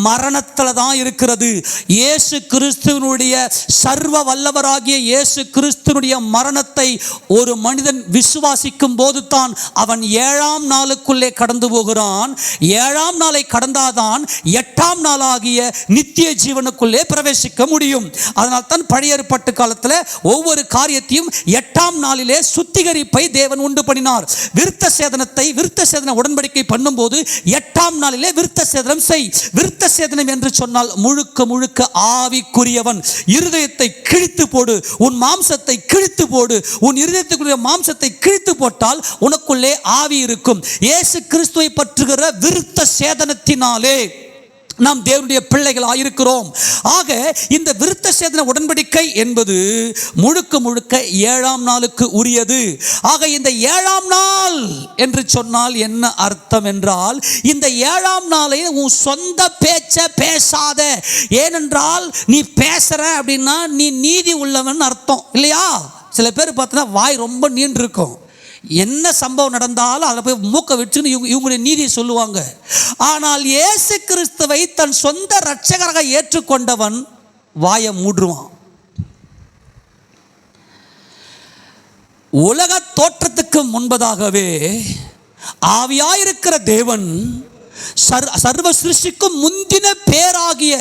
மரணத்தில் தான் இருக்கிறது. இயேசு கிறிஸ்துவினுடைய சர்வ வல்லவராகிய இயேசு கிறிஸ்துவினுடைய மரணத்தை ஒரு மனிதன் விசுவாசிக்கும் போது தான் அவன் 7ஆம் நாளுக்குள்ளே கடந்து போகிறான். 7ஆம் நாளை கடந்தாதான் 8ஆம் நாளாகிய நித்திய ஜீவனுக்குள்ளே பிரவேசிக்க முடியும். அதனால் தான் பழைய ஏற்பாட்டு காலத்தில் ஒவ்வொரு காரியத்தையும் 8ஆம் நாளிலே சுத்திகரிப்பை தேவன் உண்டு பண்ணினார். விருத்த சேதன உடன்படிக்கை பண்ணும்போது 8ஆம் நாளிலே விருத்த சேதனம் செய். விருத்த சேதனம் என்று சொன்னால் முழுக்க ஆவிக்குரியவன். இருதயத்தை கிழித்து போடு, உன் மாம்சத்தை கிழித்து போடு. உன் இருதயத்துக்குரிய மாம்சத்தை கிழித்து போட்டால் உனக்குள்ளே ஆவி இருக்கும். இயேசு கிறிஸ்துவை பற்றுகிற விருத்த சேதனத்தினாலே நாம் தேவனுடைய பிள்ளைகள் ஆயிருக்கிறோம். ஆக இந்த விருத்த சேதன உடன்படிக்கை என்பது முழுக்க 7ஆம் நாளுக்கு உரியது. ஆக இந்த 7ஆம் நாள் என்று சொன்னால் என்ன அர்த்தம் என்றால், இந்த 7ஆம் நாளை உன் சொந்த பேச்ச பேசாத. ஏனென்றால் நீ பேசுற அப்படின்னா நீ நீதி உள்ளவன் அர்த்தம் இல்லையா? சில பேர் பார்த்தீங்கன்னா வாய் ரொம்ப நீண்டு இருக்கும். என்ன சம்பவம் நடந்தாலும் அதில் போய் மூக்க வச்சுன்னு இவங்களுடைய நீதியை சொல்லுவாங்க. ஆனால் இயேசு கிறிஸ்துவை தன் சொந்த இரட்சகராக ஏற்றுக்கொண்டவன் வாயை மூடுவான். உலக தோற்றத்துக்கு முன்பதாகவே ஆவியாயிருக்கிற தேவன் சர்வ சிருஷ்டிக்கும் முந்தின பேராகிய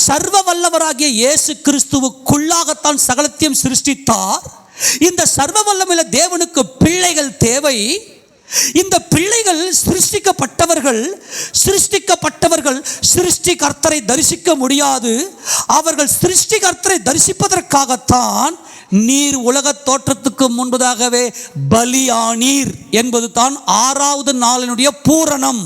சர்வ வல்லவராகிய இயேசு கிறிஸ்துவுக்குள்ளாகத்தான் சகலத்தையும் சிருஷ்டித்தார். இந்த சர்வ வல்லமையுள்ள தேவனுக்கு பிள்ளைகள் தேவை. இந்த பிள்ளைகள் சிருஷ்டிக்கப்பட்டவர்கள் சிருஷ்டிகர்த்தரை தரிசிக்க முடியாது. அவர்கள் சிருஷ்டிகர்த்தரை தரிசிப்பதற்காகத்தான் நீர் உலக தோற்றத்துக்கு முன்பதாகவே பலியானீர் என்பது தான் 6ஆவது நாளினுடைய பூரணம்.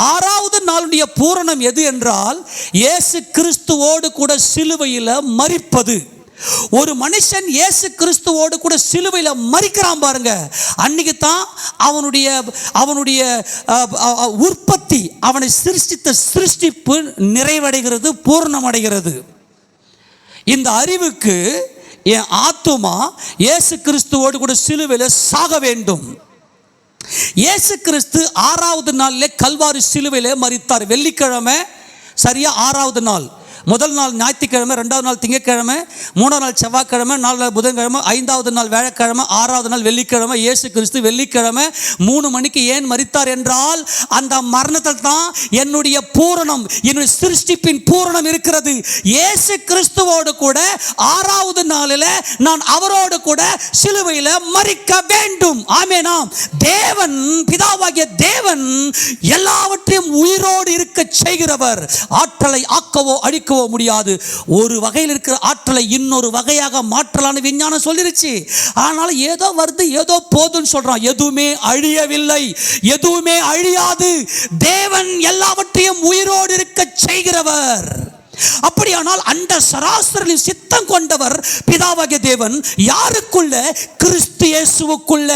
6ஆவது நாளுடைய பூரணம் எது என்றால், இயேசு கிறிஸ்துவோடு கூட சிலுவையில் மரிப்பது. ஒரு மனுஷன் இயேசு கிறிஸ்துவோடு கூட சிலுவையில் மரிக்கிறான் பாருங்க, அன்னைக்கு தான் அவனுடைய உற்பத்தி, அவனை சிருஷ்டித்த சிருஷ்டிப்பு நிறைவடைகிறது, பூர்ணமடைகிறது. இந்த அறிவுக்கு என் ஆத்துமா இயேசு கிறிஸ்துவோடு கூட சிலுவையில் சாக வேண்டும். இயேசு கிறிஸ்து 6ஆவது நாளிலே கல்வாரி சிலுவையிலே மரித்தார். வெள்ளிக்கிழமை சரியா 6வது நாள், முதல் நாள் ஞாயிற்றுக்கிழமை, 2வது நாள் திங்கட்கிழமை, 3வது நாள் செவ்வாய்க்கிழமை, 4வது நாள் புதன்கிழமை, 5வது நாள் வியாழக்கிழமை, 6வது நாள் வெள்ளிக்கிழமை. இயேசு கிறிஸ்து வெள்ளிக்கிழமை 3 மணிக்கு ஏன் மரித்தார் என்றால், அந்த மரணத்தில் தான் என்னுடைய பூரணம், என்னுடைய சிருஷ்டிப்பின் பூரணம் இருக்கிறது. இயேசு கிறிஸ்துவோடு கூட 6வது நாளில் நான் அவரோடு கூட சிலுவையில் மரிக்க வேண்டும். ஆமெனாம். தேவன், பிதாவாகிய தேவன் எல்லாவற்றையும் உயிரோடு இருக்க செய்கிறவர். ஆற்றலை ஆக்கவோ அழிக்கவோ முடியாது. ஒரு வகையில் இருக்கிற ஆற்றலை இன்னொரு வகையாக மாற்றலான்னு விஞ்ஞானம் சொல்லிருச்சு. ஆனால் ஏதோ வருது, ஏதோ போதுன்னு சொல்றான். எதுவுமே அழியவில்லை, எதுவுமே அழியாது. தேவன் எல்லாவற்றையும் உயிரோடு இருக்க செய்கிறவர். அப்படியானால் அண்ட சராசரில் சித்தம் கொண்டவர் பிதாவாகிய தேவன் யாருக்குள்ள? கிறிஸ்து இயேசுவுக்குள்ள,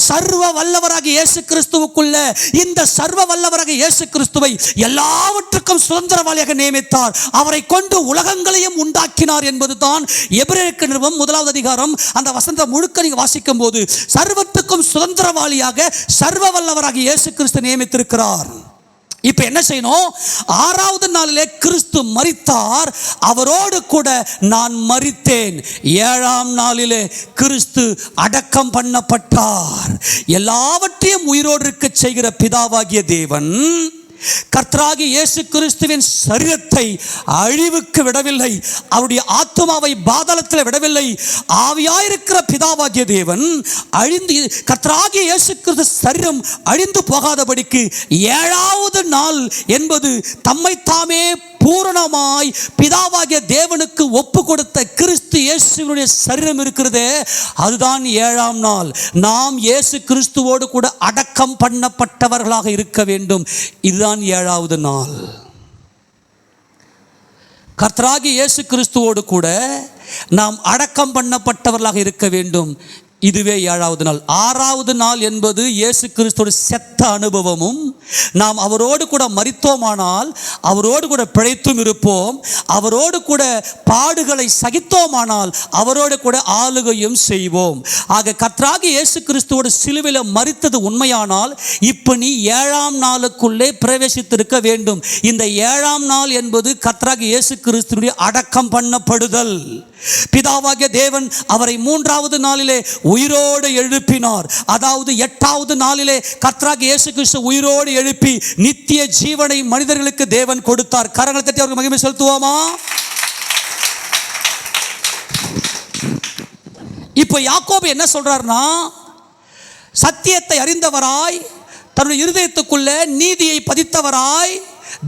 சர்வ வல்லவராகிய இயேசு கிறிஸ்துவுக்குள்ள. இந்த சர்வ வல்லவராகிய இயேசு கிறிஸ்துவை எல்லாவற்றுக்கும் சுதந்திரவாளியாக நியமித்தார். அவரை கொண்டு உலகங்களையும் உண்டாக்கினார் என்பதுதான் எபிரேயருக்கு நிருபம் 1வது அதிகாரம் அந்த வசனத்தை முழுக்க நீங்க வாசிக்கும் போது, சர்வத்துக்கும் சுதந்திரவாளியாக சர்வ வல்லவராகிய இயேசு கிறிஸ்து நியமித்திருக்கிறார். இப்ப என்ன செய்யணும்? 6வது நாளிலே கிறிஸ்து மரித்தார், அவரோடு கூட நான் மரித்தேன். 7ஆம் நாளிலே கிறிஸ்து அடக்கம் பண்ணப்பட்டார். எல்லாவற்றையும் உயிரோடு இருக்க செய்கிற பிதாவாகிய தேவன் கர்த்தராகிய இயேசு கிறிஸ்துவின் சரீரத்தை அழிவுக்கு விடவில்லை, அவருடைய ஆத்துமாவை பாதாளத்தில் விடவில்லை. ஆவியாயிருக்கிற பிதாவாகிய தேவன் அழிந்து, கர்த்தராகிய இயேசு கிறிஸ்து சரீரம் அழிந்து போகாதபடிக்கு 7வது நாள் என்பது தம்மை தாமே பூரணமாய் பிதாவாகிய தேவனுக்கு ஒப்பு கொடுத்த கிறிஸ்து இயேசுவினுடைய சரீரம் இருக்கிறதே, அதுதான் 7ஆம் நாள். நாம் இயேசு கிறிஸ்துவோடு கூட அடக்கம் பண்ணப்பட்டவர்களாக இருக்க வேண்டும். இதுதான் 7வது நாள். கர்த்தராகிய இயேசு கிறிஸ்துவோடு கூட நாம் அடக்கம் பண்ணப்பட்டவர்களாக இருக்க வேண்டும். இதுவே 7வது நாள். 6வது நாள் என்பது இயேசு கிறிஸ்துவோட செத்த அனுபவமும், நாம் அவரோடு கூட மரித்தோமானால் அவரோடு கூட பிழைத்தும் இருப்போம், அவரோடு கூட பாடுகளை சகித்தோமானால் அவரோடு கூட ஆளுகையும் செய்வோம். ஆக கர்த்தராகிய இயேசு கிறிஸ்துவோட சிலுவையில் மரித்தது உண்மையானால் இப்ப நீ 7ஆம் நாளுக்குள்ளே பிரவேசித்திருக்க வேண்டும். இந்த 7ஆம் நாள் என்பது கர்த்தராகிய இயேசு கிறிஸ்துவுடைய அடக்கம் பண்ணப்படுதல். பிதாவாகிய தேவன் அவரை 3வது நாளிலே உயிரோடு எழுப்பினார். அதாவது 8வது நாளிலே கர்த்தராகிய இயேசு கிறிஸ்து உயிரோடு எழுப்பி நித்திய ஜீவனை மனிதர்களுக்கு தேவன் கொடுத்தார். கரங்களை தட்டி அவருக்கு மகிமை செலுத்துவோமா? இப்போ யாக்கோபு என்ன சொல்றாருன்னா, சத்தியத்தை அறிந்தவராய் தன்னுடைய இருதயத்துக்குள்ள நீதியை பதித்தவராய்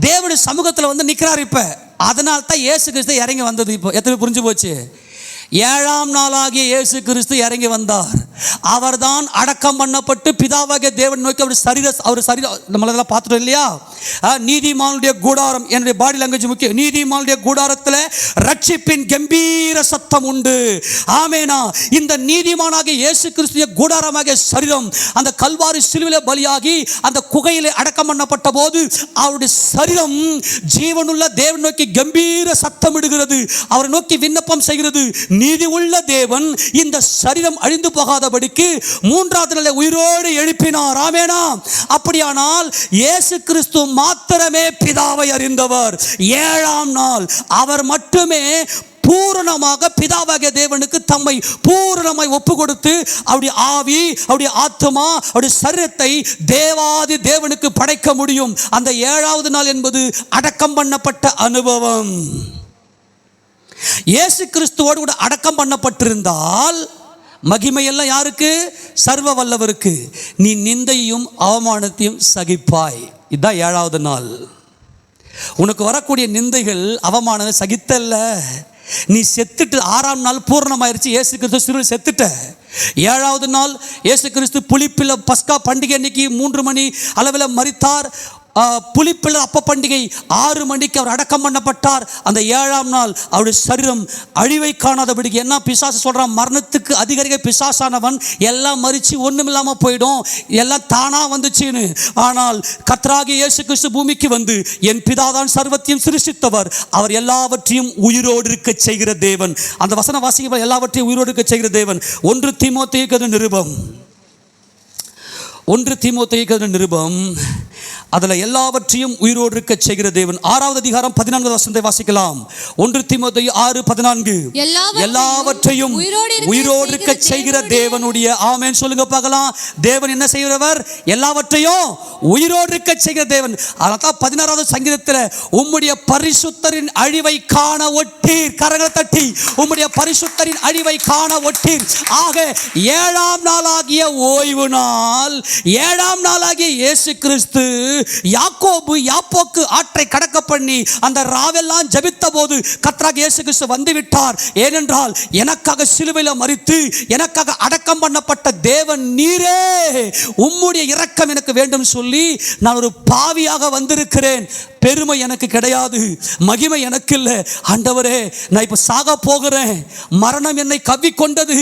தேவனுடைய சமூகத்தில் வந்து நிற்கிறார். இப்ப அதனால தான் இயேசு கிறிஸ்து இறங்கி வந்தது. இப்போ எத்தனை புரிஞ்சு போச்சு? 7ஆம் நாளாகிய இயேசு கிறிஸ்து இறங்கி வந்தார். அவர்தான் அடக்கம் பண்ணப்பட்டு பிதாவாகிய தேவன் நோக்கி அவர் சரீரம் நம்மளெல்லாம் பார்த்துட்டோம் இல்லையா? நீதிமானுடைய கூடாரம், என்னுடைய பாடி லாங்குவேஜ் முக்கியம். நீதிமானுடைய கூடாரத்தில் ரட்சிப்பின் கம்பீர சத்தம் உண்டு. ஆமேனா. இந்த நீதிமானாகிய இயேசு கிறிஸ்துவிய கூடாரமாகிய சரீரம் அந்த கல்வாரி சிலுவையிலே பலியாகி அந்த குகையிலே அடக்கம் பண்ணப்பட்ட போது அவருடைய சரீரம் ஜீவனுள்ள தேவன் நோக்கி கம்பீர சத்தம் இடுகிறது, அவரை நோக்கி விண்ணப்பம் செய்கிறது. நீதி உள்ள தேவன் இந்த சரீரம் அழிந்து போகாதபடிக்கு 3வது நாளில் உயிரோடு எழுப்பினார். ஆமென். அப்படியானால் இயேசு கிறிஸ்து மாத்திரமே பிதாவை அறிந்தவர். 7ஆம் நாள் அவர் மட்டுமே பூரணமாக பிதாவாகிய தேவனுக்கு தம்மை பூரணமாய் ஒப்பு கொடுத்து அவருடைய ஆவி, அவருடைய ஆத்மா, அவருடைய சரீரத்தை தேவாதி தேவனுக்கு படைக்க முடியும். அந்த 7வது நாள் என்பது அடக்கம் பண்ணப்பட்ட அனுபவம். இயேசு கிறிஸ்துவோடு கூட அடக்கம் பண்ணப்பட்டிருந்தால் மகிமையெல்லாம் யாருக்கு? சர்வ வல்லவருக்கு. நீ நிந்தையும் அவமானத்தையும் சகிப்பாய். இதுதான் 7வது நாள். உனக்கு வரக்கூடிய நிந்தைகள் அவமானத்தை சகித்தல்ல, நீ செத்துட்டு 6ஆம் நாள் பூர்ணமாயிருச்சு. இயேசு கிறிஸ்து சிலுவையில் செத்துட்ட. 7வது நாள் இயேசு கிறிஸ்து புளிப்பில் பஸ்கா பண்டிகை அன்னைக்கு 3 மணி அளவில் மரித்தார். புளிப்பில் அப்ப பண்டிகை 6 மணிக்கு அவர் அடக்கம் பண்ணப்பட்டார். அந்த 7ஆம் நாள் அவருடைய சரீரம் அழிவை காணாதபடிக்கு. என்ன பிசாசு சொல்றான்? மரணத்துக்கு அதிகாரிக பிசாசானவன் எல்லாம் மறிச்சு ஒண்ணுமில்லாம போயிடும், எல்லாம் தானா வந்துச்சுன்னு. ஆனால் கர்த்தராகிய இயேசு கிறிஸ்து பூமிக்கு வந்து என் பிதாதான் சர்வத்தையும் சிருஷ்டித்தவர், அவர் எல்லாவற்றையும் உயிரோடு இருக்க செய்கிற தேவன். அந்த வசன வாசிக்க எல்லாவற்றையும் உயிரோடு இருக்க செய்கிற தேவன். 1 தீமோத்தேயுக்கு நிருபம் அதுல எல்லாவற்றையும் உயிரோடு இருக்க செய்கிற தேவன். 6வது அதிகாரம் 14வது வசனத்தை வாசிக்கலாம். 1 தீமோத்தேயு 6:14. எல்லாவற்றையும் உயிரோடு இருக்க செய்கிற தேவனுடைய, ஆமென் சொல்லுங்க பார்க்கலாம். தேவன் என்ன செய்கிறவர்? எல்லாவற்றையும் உயிரோடு இருக்க செய்கிற தேவன். அதான் 16வது சங்கீதத்தில் உம்முடைய பரிசுத்தரின் அழிவை காண ஒட்டீர். கரங்களை தட்டி உம்முடைய பரிசுத்தரின் அழிவை காண ஒட்டீர். ஆக 7ஆம் நாளாகிய ஓய்வு நாள், 7ஆம் நாளாகிய இயேசு கிறிஸ்து யாக்கோபு யாப்போக்கு ஆற்றை கடக்க பண்ணி அந்த ராவெல்லாம் ஜெபித்த போது கர்த்தராகிய இயேசு கிறிஸ்து வந்து விட்டார். ஏனென்றால் எனக்காக சிலுவையில் மரித்து எனக்காக அடக்கம் பண்ணப்பட்ட தேவன் நீரே, உம்முடைய இரக்கம் எனக்கு வேண்டும் சொல்லி நான் ஒரு பாவியாக வந்திருக்கிறேன். பெருமை எனக்கு கிடையாது, மகிமை எனக்கு இல்லை. ஆண்டவரே, நான் இப்ப சாக போகிறேன், மரணம் என்னை கவ்விக்கொண்டது,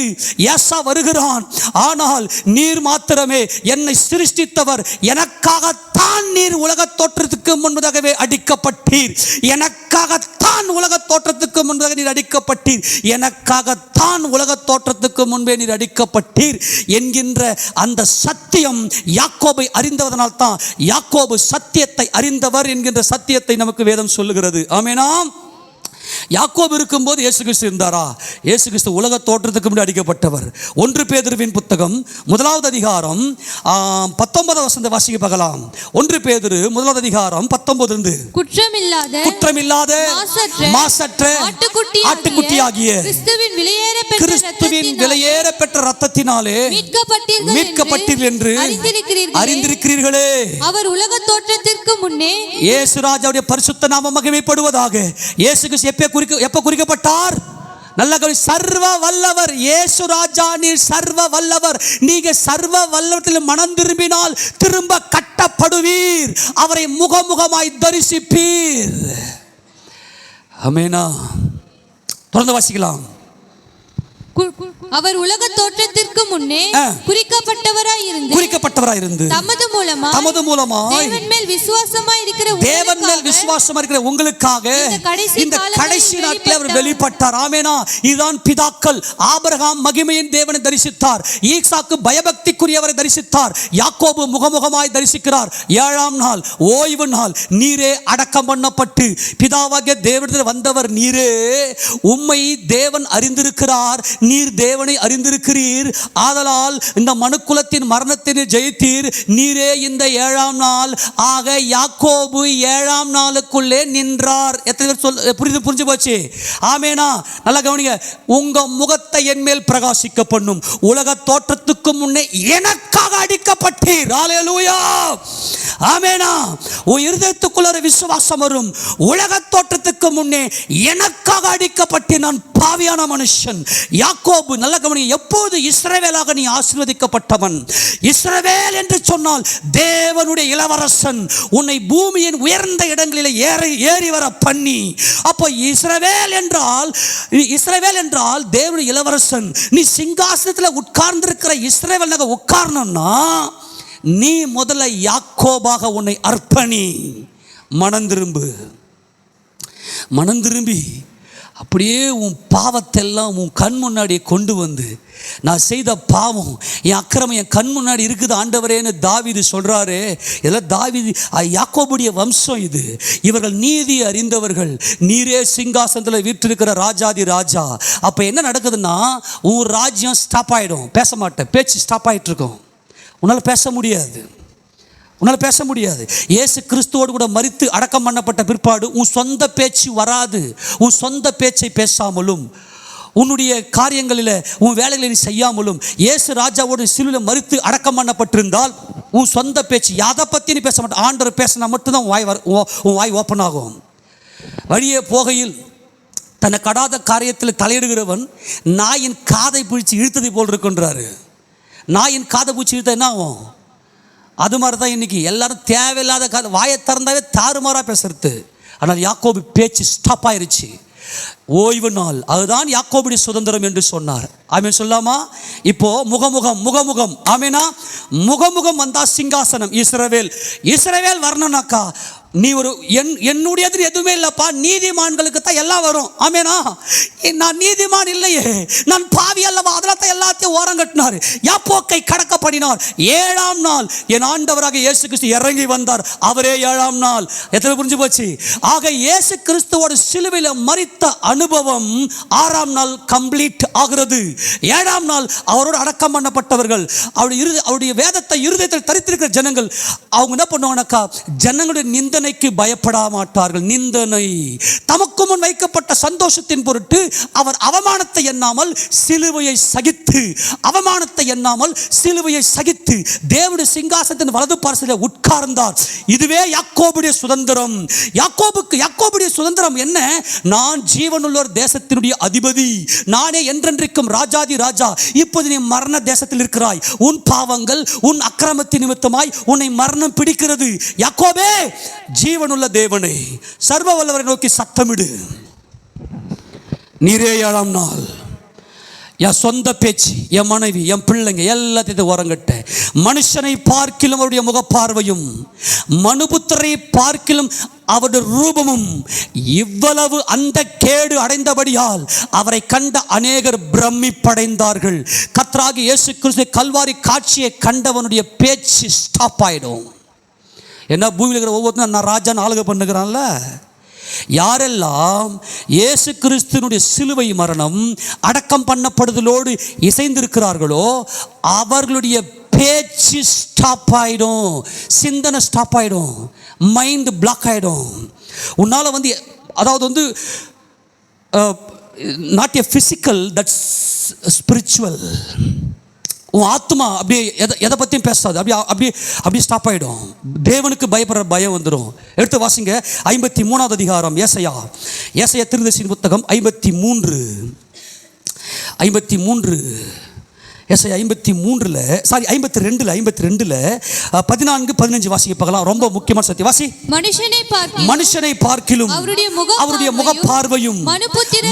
ஏசா வருகிறான், ஆனால் நீர் மாத்திரமே என்னை சிருஷ்டித்தவர். எனக்காகத்தான் நீர் உலக தோற்றத்துக்கு முன்பதாகவே அடிக்கப்பட்டீர். எனக்காகத்தான் உலக தோற்றத்துக்கு முன்பதாக நீர் அடிக்கப்பட்டீர். எனக்காகத்தான் உலக தோற்றத்துக்கு முன்பே நீர் அடிக்கப்பட்டீர் என்கின்ற அந்த சத்தியம் யாக்கோபை அறிந்ததனால் தான் யாக்கோபு சத்தியத்தை அறிந்தவர் என்கின்ற சத்தியத்தை நமக்கு வேதம் சொல்லுகிறது. ஆமென். யாக்கோபு இருக்கும்போது இயேசு கிறிஸ்து இருந்தாரா? இயேசு கிறிஸ்து உலக தோற்றத்துக்கு முன்னாடி அடிக்கப்பட்டவர். 1 பேதுருவின் புத்தகம் 1வது அதிகாரம் 19வது வசனத்தை வாசிக்க பார்க்கலாம். 1 பேதுரு 1வது அதிகாரம் 19. குற்றமில்லாத மாசற்ற ஆட்டுக்குட்டியாகிய கிறிஸ்துவின் விலையேற பெற்ற இரத்தத்தினாலே மீட்கப்பட்டீர்கள் என்று அறிந்திருக்கிறீர்களே. அவர் உலக தோற்றத்திற்கு முன்னே இயேசு ராஜாவுடைய பரிசுத்த நாமம் மகிமைப்படுவதாக. இயேசு கிறிஸ்து எப்ப குறிக்கப்பட்டார்? நல்ல சர்வ வல்லவர். இயேசு ராஜா நீர் சர்வ வல்லவர். நீங்க சர்வ வல்லவத்தில் மனம் திரும்பினால் திரும்ப கட்டப்படுவீர். அவரை முகமுகமாய் தரிசிப்பீர். ஆமென். தொடர்ந்து வாசிக்கலாம். அவர் உலக தோற்றத்திற்கு முன்னே குறிக்கப்பட்டவராய் இருந்து தமது மூலமாய் தேவன் மேல் விசுவாசமாய் இருக்கிற உங்களுக்காக இந்த கடைசி நாட்களில் அவர் வெளிப்பட்டார். ஆமென். இதுதான் பிதாக்கள். ஆபிரகாம் மகிமையின் தேவனை தரிசித்தார், ஈசாக்கு பயபக்திக்குரியவரை தரிசித்தார், யாக்கோபு முகமுகமாய் தரிசிக்கிறார். 7ஆம் நாள் ஓய்வு நாள் நீரே அடக்கம் பண்ணப்பட்டு பிதாவாகிய தேவனிடத்தில் வந்தவர் நீரே. உம்மை தேவன் அறிந்திருக்கிறார், நீர் தேவனை அறிந்திருக்கிறீர். ஆதலால் இந்த மனுக்குலத்தின் மரணத்தினை ஜெயித்தீர். நீரே இந்த 7ஆம் நாள். ஆக யாக்கோபு 7ஆம் நாளுக்குள்ளே நின்றார். எத்தனை பேர் புரிஞ்சு போச்சு? ஆமெனா. நல்லா கவனிங்க. உங்க முகத்தை என் மேல் பிரகாசிக்க பண்ணும். உலக தோற்றத்துக்கு முன்னே எனக்காக அடிக்கப்பட்டீர். ஹல்லேலூயா. ஆமெனா. உன் இருதயத்துக்குள்ள ஒரு விசுவாசம் வரும். உலக தோற்றத்துக்கு முன்னே எனக்காக அடிக்கப்பட்டேன். நான் பாவியான மனுஷன். யாக்கோபு நல்ல கவனி. எப்போது இஸ்ரவேலாக நீ ஆசீர்வதிக்கப்பட்டவன். இஸ்ரவேல் என்று சொன்னால் தேவனுடைய இளவரசன். உன்னை பூமியின் உயர்ந்த இடங்களில் ஏறி வர பண்ணி, அப்போ இஸ்ரவேல் என்றால் தேவனுடைய இளவரசன். நீ சிங்காசனத்தில் உட்கார்ந்திருக்கிற இஸ்ரவேல் உட்காரணும்னா நீ முதல்ல யாக்கோபாக உன்னை அர்ப்பணி. மனம் திரும்பி அப்படியே உன் பாவத்தெல்லாம் உன் கண் முன்னாடி கொண்டு வந்து, நான் செய்த பாவம் என் அக்கிரமம் என் கண் முன்னாடி இருக்குது ஆண்டவரேன்னு தாவீது சொல்றாரு. இதெல்லாம் தாவீது யாக்கோபுடைய வம்சம். இது இவர்கள் நீதி அறிந்தவர்கள். நீரே சிங்காசனத்தில் வீற்றிருக்கிற ராஜாதி ராஜா. அப்போ என்ன நடக்குதுன்னா உன் ராஜ்யம் ஸ்டாப் ஆகிடும். பேச மாட்டேன், பேச்சு ஸ்டாப் ஆகிட்டு இருக்கும். உன்னால் பேச முடியாது. இயேசு கிறிஸ்துவோடு கூட மரித்து அடக்கம் பண்ணப்பட்ட பிற்பாடு உன் சொந்த பேச்சு வராது. உன் சொந்த பேச்சை பேசாமலும் உன்னுடைய காரியங்களில் உன் வேலைகளை நீ செய்யாமலும் இயேசு ராஜாவோடு சிலுவையில் மரித்து அடக்கம் பண்ணப்பட்டிருந்தால் உன் சொந்த பேச்சு எதை பற்றி நீ பேச மாட்டேன். ஆண்டவர் பேசினா மட்டும்தான் உன் வாய் ஓப்பன் ஆகும். வழியே போகையில் தன்னை கடாத காரியத்தில் தலையிடுகிறவன் நாயின் காதை பிடிச்சி இழுத்ததை போல் இருக்குன்றாரு. நாயின் காதை பிடிச்சி இழுத்த என்ன ஆகும்? அது மாதிரி தான் இன்னைக்கு எல்லாரும் தேவையில்லாத வாயை திறந்தாவே தாறுமாறா பேசுறது. ஆனால் யாக்கோபு பேச்சு ஸ்டாப் ஆயிருச்சு. ஓய்வு நாள் அதுதான் யாக்கோபுடைய சுதந்திரம் என்று சொன்னார். ஆமென் சொல்லாமா? இப்போ முகமுகம் ஆமெனா. முகமுகம் வந்தா சிங்காசனம். இஸ்ரவேல் வரணும்னாக்கா நீ ஒரு என்னுடையது எதுவுமே இல்லப்பா, நீதிமான்களுக்கு தான் எல்லாம் வரும். ஆமேனா? நான் நீதிமான் இல்லையே, நான் பாவி அல்லவா, அதெல்லாம் தான் எல்லாத்தையும் ஓரம் கட்டினார். யாப்போக்கை கடக்க பண்ணினார். 7ஆம் நாள் என் ஆண்டவராக இயேசு கிறிஸ்து இறங்கி வந்தார். அவரே 7ஆம் நாள். எத்தனை புரிஞ்சு போச்சு? ஆக இயேசு கிறிஸ்துவோட சிலுவையில் மரித்த அனுபவம் 6ஆம் நாள் கம்ப்ளீட் ஆகிறது. 7ஆம் நாள் அவரோடு அடக்கம் பண்ணப்பட்டவர்கள், அவருடைய வேதத்தை இருதயத்தில் தரித்திருக்கிற ஜனங்கள், அவங்க என்ன பண்ணுவாங்கனாக்கா, ஜனங்களுடைய நிந்தனைக்கு பயப்பட மாட்டார்கள். நிந்தனை தமக்கு முன் வைக்கப்பட்ட சந்தோஷத்தின் பொருட்டு அவர் அவமானத்தை எண்ணாமல் சிலுவையை சகித்து, அவமானத்தை எண்ணாமல் சிலுவையை சகித்து தேவனுடைய சிங்காசனத்தின் வலது பார்சலில் உட்கார்ந்தார். இதுவே யாக்கோபுடைய சுதந்திரம். யாக்கோபுடைய சுதந்திரம் என்ன? நான் ஜீவனுள்ளோர் தேசத்தினுடைய அதிபதி, நானே என்றென்றைக்கும் ராஜாதி ராஜா. இப்போது நீ மரண தேசத்தில் இருக்கிறாய். உன் பாவங்கள், உன் அக்கிரமத்தின் நிமித்தமாய் உன்னை மரணம் பிடிக்கிறது. யாக்கோபே, ஜீவனுள்ள தேவனை, சர்வ வல்லவரை நோக்கி சத்தமிடு. நீரே 7ஆம் நாள் என் சொந்த பேச்சு, என் மனைவி, என் பிள்ளைங்க எல்லாத்தையும் ஓரங்கட்ட, மனுஷனை பார்க்கிலும் அவருடைய முகப்பார்வையும் மனுபுத்திரை பார்க்கிலும் அவருடைய ரூபமும் இவ்வளவு அந்த கேடு அடைந்தபடியால் அவரை கண்ட அநேகர் பிரமிப்படைந்தார்கள். கர்த்தராகிய இயேசு கிறிஸ்து கல்வாரி காட்சியை கண்டவனுடைய பேச்சு ஸ்டாப் ஆயிடும். என்ன பூமியில் இருக்கிற ஒவ்வொருத்தரும் நான் ராஜான்னு ஆளுகை பண்ணுகிறான்ல, யாரெல்லாம் இயேசு கிறிஸ்துவினுடைய சிலுவை மரணம் அடக்கம் பண்ணப்படுதலோடு இசைந்திருக்கிறார்களோ அவர்களுடைய பேச்சு ஸ்டாப் ஆகிடும், சிந்தனை ஸ்டாப் ஆகிடும், மைண்ட் பிளாக் ஆகிடும். உன்னால் அதாவது not a physical, that's spiritual. உன் ஆத்மா அப்படியே எதை பற்றியும் பேசாது, அப்படியே ஸ்டாப் ஆகிடும். தேவனுக்கு பயப்படுற பயம் வந்துடும். எடுத்து வாசிங்க 53ஆவது அதிகாரம், ஏசாயா தீர்க்கதரிசியின் புத்தகம் 53 ஏசாயா 52 14-15 வாசிக்க பார்க்கலாம். ரொம்ப முக்கியமான சத்தியம். வாசி. மனுஷனை பார்க்கிலும் அவருடைய முகப்பார்வையும்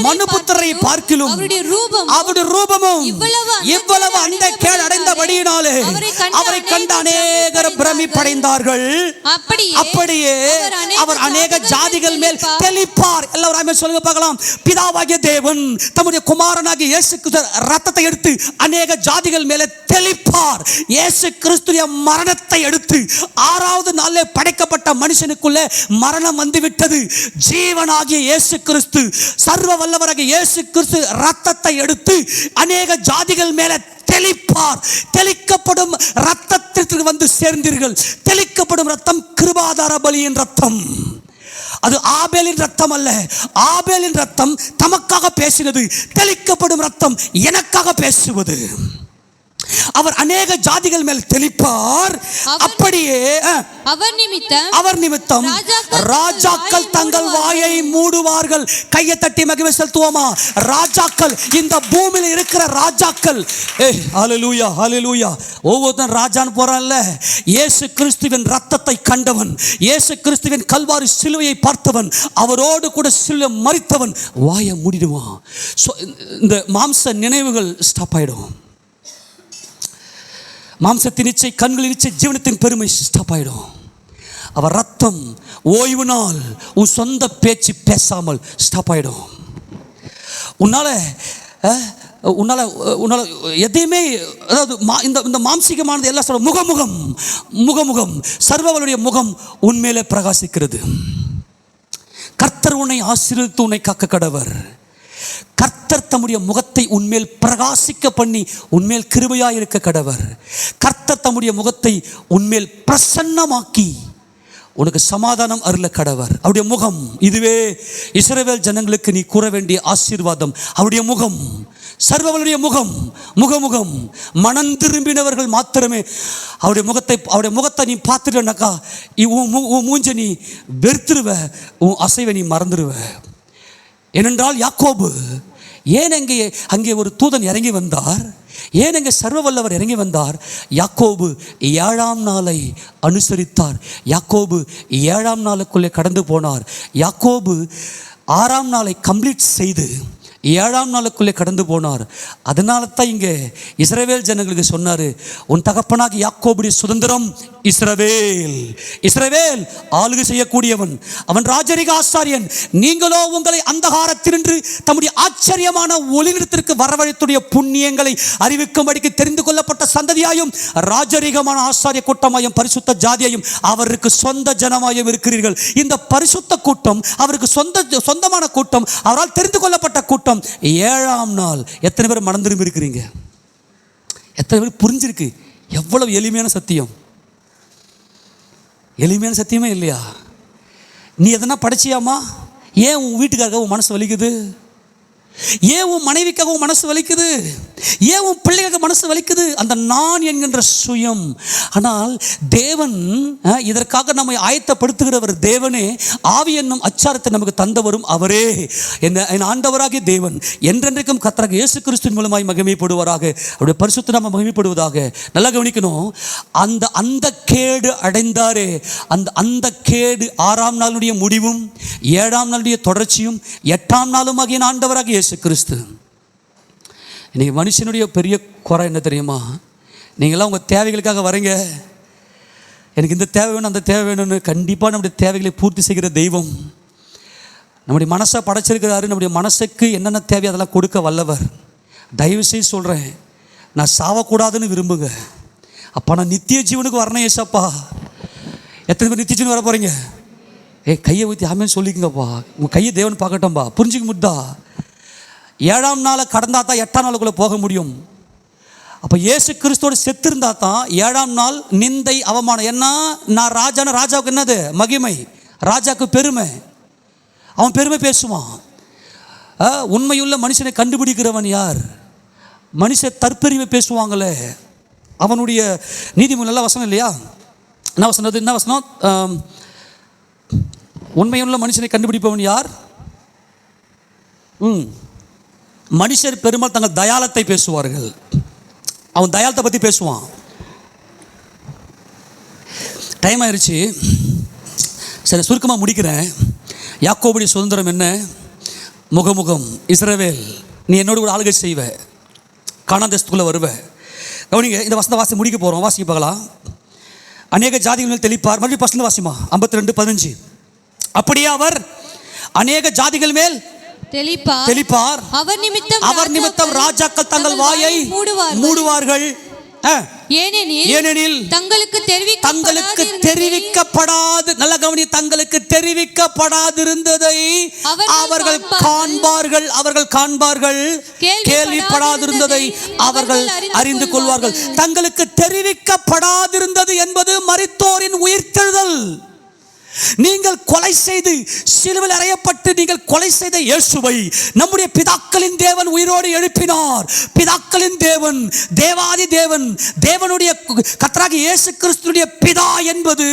மனுபுத்திரை பார்க்கிலும் அவருடைய ரூபமும் இவ்வளவு அந்த கேடு அடைந்தபடியினாலே அவரை கண்ட அநேகர் பிரமிப்படைந்தார்கள். அப்படியே அவர் அநேக ஜாதிகள் மேல் தெளிப்பார். எல்லாரும் சொல்லுங்க பார்க்கலாம். பிதாவாகிய தேவன் தம்முடைய குமாரனாகிய இயேசு கிறிஸ்து ரத்தத்தை எடுத்து அநேக ஜாதிகள் மேலே தெளிப்பார். இயேசு கிறிஸ்துவின் மரணத்தை எடுத்து 6ஆவது நாளில் படைக்கப்பட்ட மனுஷனுக்குள்ளே மரணம் வந்துவிட்டது. ஜீவனாகிய இயேசு கிறிஸ்து, சர்வ வல்லவராகிய இயேசு கிறிஸ்து ரத்தத்தை எடுத்து அநேக ஜாதிகள் மேலே தெளிப்பார். தெளிக்கப்படும் ரத்தத்திற்கு வந்து சேர்ந்தீர்கள். தெளிக்கப்படும் ரத்தம் கிருபாதார பலியின் ரத்தம். அது ஆபேலின் ரத்தம் அல்ல. ஆபேலின் ரத்தம் தமக்காக பேசினது. தெளிக்கப்படும் ரத்தம் எனக்காக பேசுவது. அவர் அநேக ஜாதிகள் மேல் தெளிப்பார். அப்படியே அவர் நிமித்தம் ராஜாக்கள் தங்கள் வாயை மூடுவார்கள். கையை தட்டி மகிமை செலுத்துவோமா? ராஜாக்கள், இந்த பூமியில் இருக்கிற ராஜாக்கள். ஹல்லேலூயா, ஹல்லேலூயா. ஒவ்வொருத்தன் ராஜான்னு போறான்ல. இயேசு கிறிஸ்துவின் ரத்தத்தை கண்டவன், இயேசு கிறிஸ்துவின் கல்வாரி சிலுவையை பார்த்தவன், அவரோடு கூட சிலுவை மரித்தவன் வாயை மூடிடுவான். இந்த மாம்ச நினைவுகள் ஸ்டாப் ஆயிடும். மாம்சத்தின் இச்சை, கண்களின் இச்சை, ஜீவனத்தின் பெருமை ஸ்டாப் ஆயிடும். அவர் ரத்தம் ஓய்வு நாள் உன் சொந்த பேச்சு பேசாமல் ஸ்டாப் ஆயிடும். உன்னால எதையுமே, அதாவது இந்த மாம்சிகமானது எல்லாம் சொல்ல முகமுகம் சர்வவளுடைய முகம் உன்மேலே பிரகாசிக்கிறது. கர்த்தர் உன்னை ஆசீர்வதித்து உன்னை காக்க கடவர். கர்த்தர் தம்முடைய முகத்தை உன்மேல் பிரகாசிக்க பண்ணி உன்மேல் கிருபையாய் இருக்க கடவர். கர்த்தர் தம்முடைய முகத்தை உன்மேல் பிரசன்னமாக்கி உனக்கு சமாதானம் அருள கடவர். அவருடைய முகம், இதுவே இஸ்ரவேல் ஜனங்களுக்கு நீ கூற வேண்டிய ஆசீர்வாதம். அவருடைய முகம், சர்வவளுடைய முகம் மனம் திரும்பினவர்கள் மாத்திரமே அவருடைய முகத்தை நீ பார்த்துட்டனாக்கா உன் மூஞ்ச நீ வெறுத்துருவ, உன் அசைவை நீ மறந்துடுவ. ஏனென்றால் யாக்கோபு ஏன் அங்கே ஒரு தூதன் இறங்கி வந்தார்? ஏன் அங்கே சர்வ வல்லவர் இறங்கி வந்தார்? யாக்கோபு 7ஆம் நாளை அனுசரித்தார். யாக்கோபு 7ஆம் நாளுக்குள்ளே கடந்து போனார். யாக்கோபு 6ஆம் நாளை கம்ப்ளீட் செய்து 7ஆம் நாளுக்குள்ளே கடந்து போனார். அதனால தான் இங்கே இஸ்ரவேல் ஜனங்களுக்கு சொன்னார், உன் தகப்பனாகி யாக்கோபுடைய சுதந்திரம் இஸ்ரவேல். இஸ்ரவேல் ஆளுகை செய்யக்கூடியவன், அவன் ராஜரிக ஆசாரியன். நீங்களோ உங்களை அந்தகாரத்தினின்று தம்முடைய ஆச்சரியமான ஒளிநிலத்திற்கு வரவழைத்துடைய புண்ணியங்களை அறிவிக்கும்படிக்கு தெரிந்து கொள்ளப்பட்ட சந்ததியாயும் ராஜரிகமான ஆசாரிய கூட்டமாயும் பரிசுத்த ஜாதியாயும் அவருக்கு சொந்த ஜனமாயும் இருக்கிறீர்கள். இந்த பரிசுத்த கூட்டம் அவருக்கு சொந்தமான கூட்டம், அவரால் தெரிந்து கொள்ளப்பட்ட கூட்டம். 7ஆம் நாள் எத்தனை பேர் மனம் திரும்பி இருக்கிறீங்க? எத்தனை பேர் புரிஞ்சிருக்கு? எவ்வளவு எளிமையான சத்தியம்! எளிமையான சத்தியமே இல்லையா? நீ எதனா படிச்சியாமா? ஏன் உன் வீட்டுக்காக உன் மனசு வலிக்குது? ஏன் உன் மனைவிக்காக உன் மனசு வலிக்குது? ஏன் உன் பிள்ளைக்காக மனசு வலிக்குது? அந்த நான் என்கின்ற சுயம். ஆனால் தேவன் இதற்காக நம்மை ஆயத்தப்படுத்துகிறவர் தேவனே. ஆவி என்னும் அச்சாரத்தை நமக்கு தந்தவரும் அவரே. என் ஆண்டவராகிய தேவன் என்றென்றைக்கும் கர்த்தராகிய இயேசு கிறிஸ்துவின் மூலமாய் மகிமைப்படுவாராக. அவருடைய பரிசுத்த நாமம் மகிமைப்படுவதாக. நல்லா கவனிக்கணும். அந்த கேடு அடைந்தாரே, அந்த கேடு 6ஆம் நாளுடைய முடிவும் 7ஆம் நாளுடைய தொடர்ச்சியும் 8ஆம் நாளும் ஆகிய ஆண்டவராகிய இயேசு கிறிஸ்து. இன்னைக்கு மனுஷனுடைய பெரிய குறை என்ன தெரியுமா? நீங்களாம் உங்கள் தேவைகளுக்காக வரீங்க. எனக்கு இந்த தேவை வேணும், அந்த தேவை வேணும்னு. கண்டிப்பாக நம்முடைய தேவைகளை பூர்த்தி செய்கிற தெய்வம் நம்முடைய மனசை படைச்சிருக்கிறாரு. நம்முடைய மனசுக்கு என்னென்ன தேவை அதெல்லாம் கொடுக்க வல்லவர். தயவு செய்து சொல்கிறேன், நான் சாவக்கூடாதுன்னு விரும்புங்க. அப்போ நான் நித்திய ஜீவனுக்கு வரணும் ஏசப்பா. எத்தனை பேர் நித்திய ஜீவன் வர போகிறீங்க? கையை ஊற்றி ஆமேன்னு சொல்லிக்கங்கப்பா. உங்கள் கையை தேவன் பார்க்கட்டும்பா. புரிஞ்சுக்க முடிதா? 7ஆம் நாளை கடந்தா தான் 8ஆம் நாளுக்குள்ளே போக முடியும். அப்போ இயேசு கிறிஸ்துவோடு செத்து இருந்தா தான் 7ஆம் நாள் நிந்தை அவமானம். என்ன? நான் ராஜான ராஜாவுக்கு என்னது மகிமை, ராஜாவுக்கு பெருமை. அவன் பெருமை பேசுவான். உண்மையுள்ள மனுஷனை கண்டுபிடிக்கிறவன் யார்? மனுஷன் தற்பெருமை பேசுவாங்களே, அவனுடைய நீதிமொழி நல்ல வசனம் இல்லையா? என்ன வசனம் அது? என்ன வசனம்? உண்மையுள்ள மனுஷனை கண்டுபிடிப்பவன் யார்? மனுஷர் பெருமாள் தங்கள் தயாளத்தை பேசுவார்கள். அவன் தயாளத்தை பற்றி பேசுவான். டைம் ஆயிடுச்சு, சரி சுருக்கமாக முடிக்கிறேன். யாக்கோபுடைய சுதந்திரம் என்ன? முகமுகம். இஸ்ரவேல், நீ என்னோடு கூட ஆளுகை செய்வ, கானான் தேசத்துக்குள்ளே வருவ. கவனிங்க, இந்த வசந்த வாசி முடிக்க போகிறோம். வாசிக்க பார்க்கலாம். அநேக ஜாதிகள் மேல் தெளிப்பார். மறுபடியும் பசங்க வாசிமா 52:15. அப்படியே அவர் அநேக ஜாதிகள் மேல் தெளிப்பார். அவர் நிமித்தம் ராஜாக்கள் தங்கள் வாயை மூடுவார்கள். ஏனெனில் தங்களுக்கு தெரிவிக்கப்படாது, நல்ல கவனி, தங்களுக்கு தெரிவிக்கப்படாதிருந்ததை அவர்கள் காண்பார்கள். கேள்விப்படாதிருந்ததை அவர்கள் அறிந்து கொள்வார்கள். தங்களுக்கு தெரிவிக்கப்படாதிருந்தது என்பது மரித்தோரின் உயிர்த்தெழுதல். நீங்கள் கொலை செய்து சிலுவையில் அறையப்பட்டு நீங்கள் கொலை செய்த இயேசுவை நம்முடைய பிதாக்களின் தேவன் உயிரோடு எழுப்பினார். பிதாக்களின் தேவன், தேவாதி தேவன், தேவனுடைய கர்த்தராகிய இயேசு கிறிஸ்துவினுடைய பிதா என்பது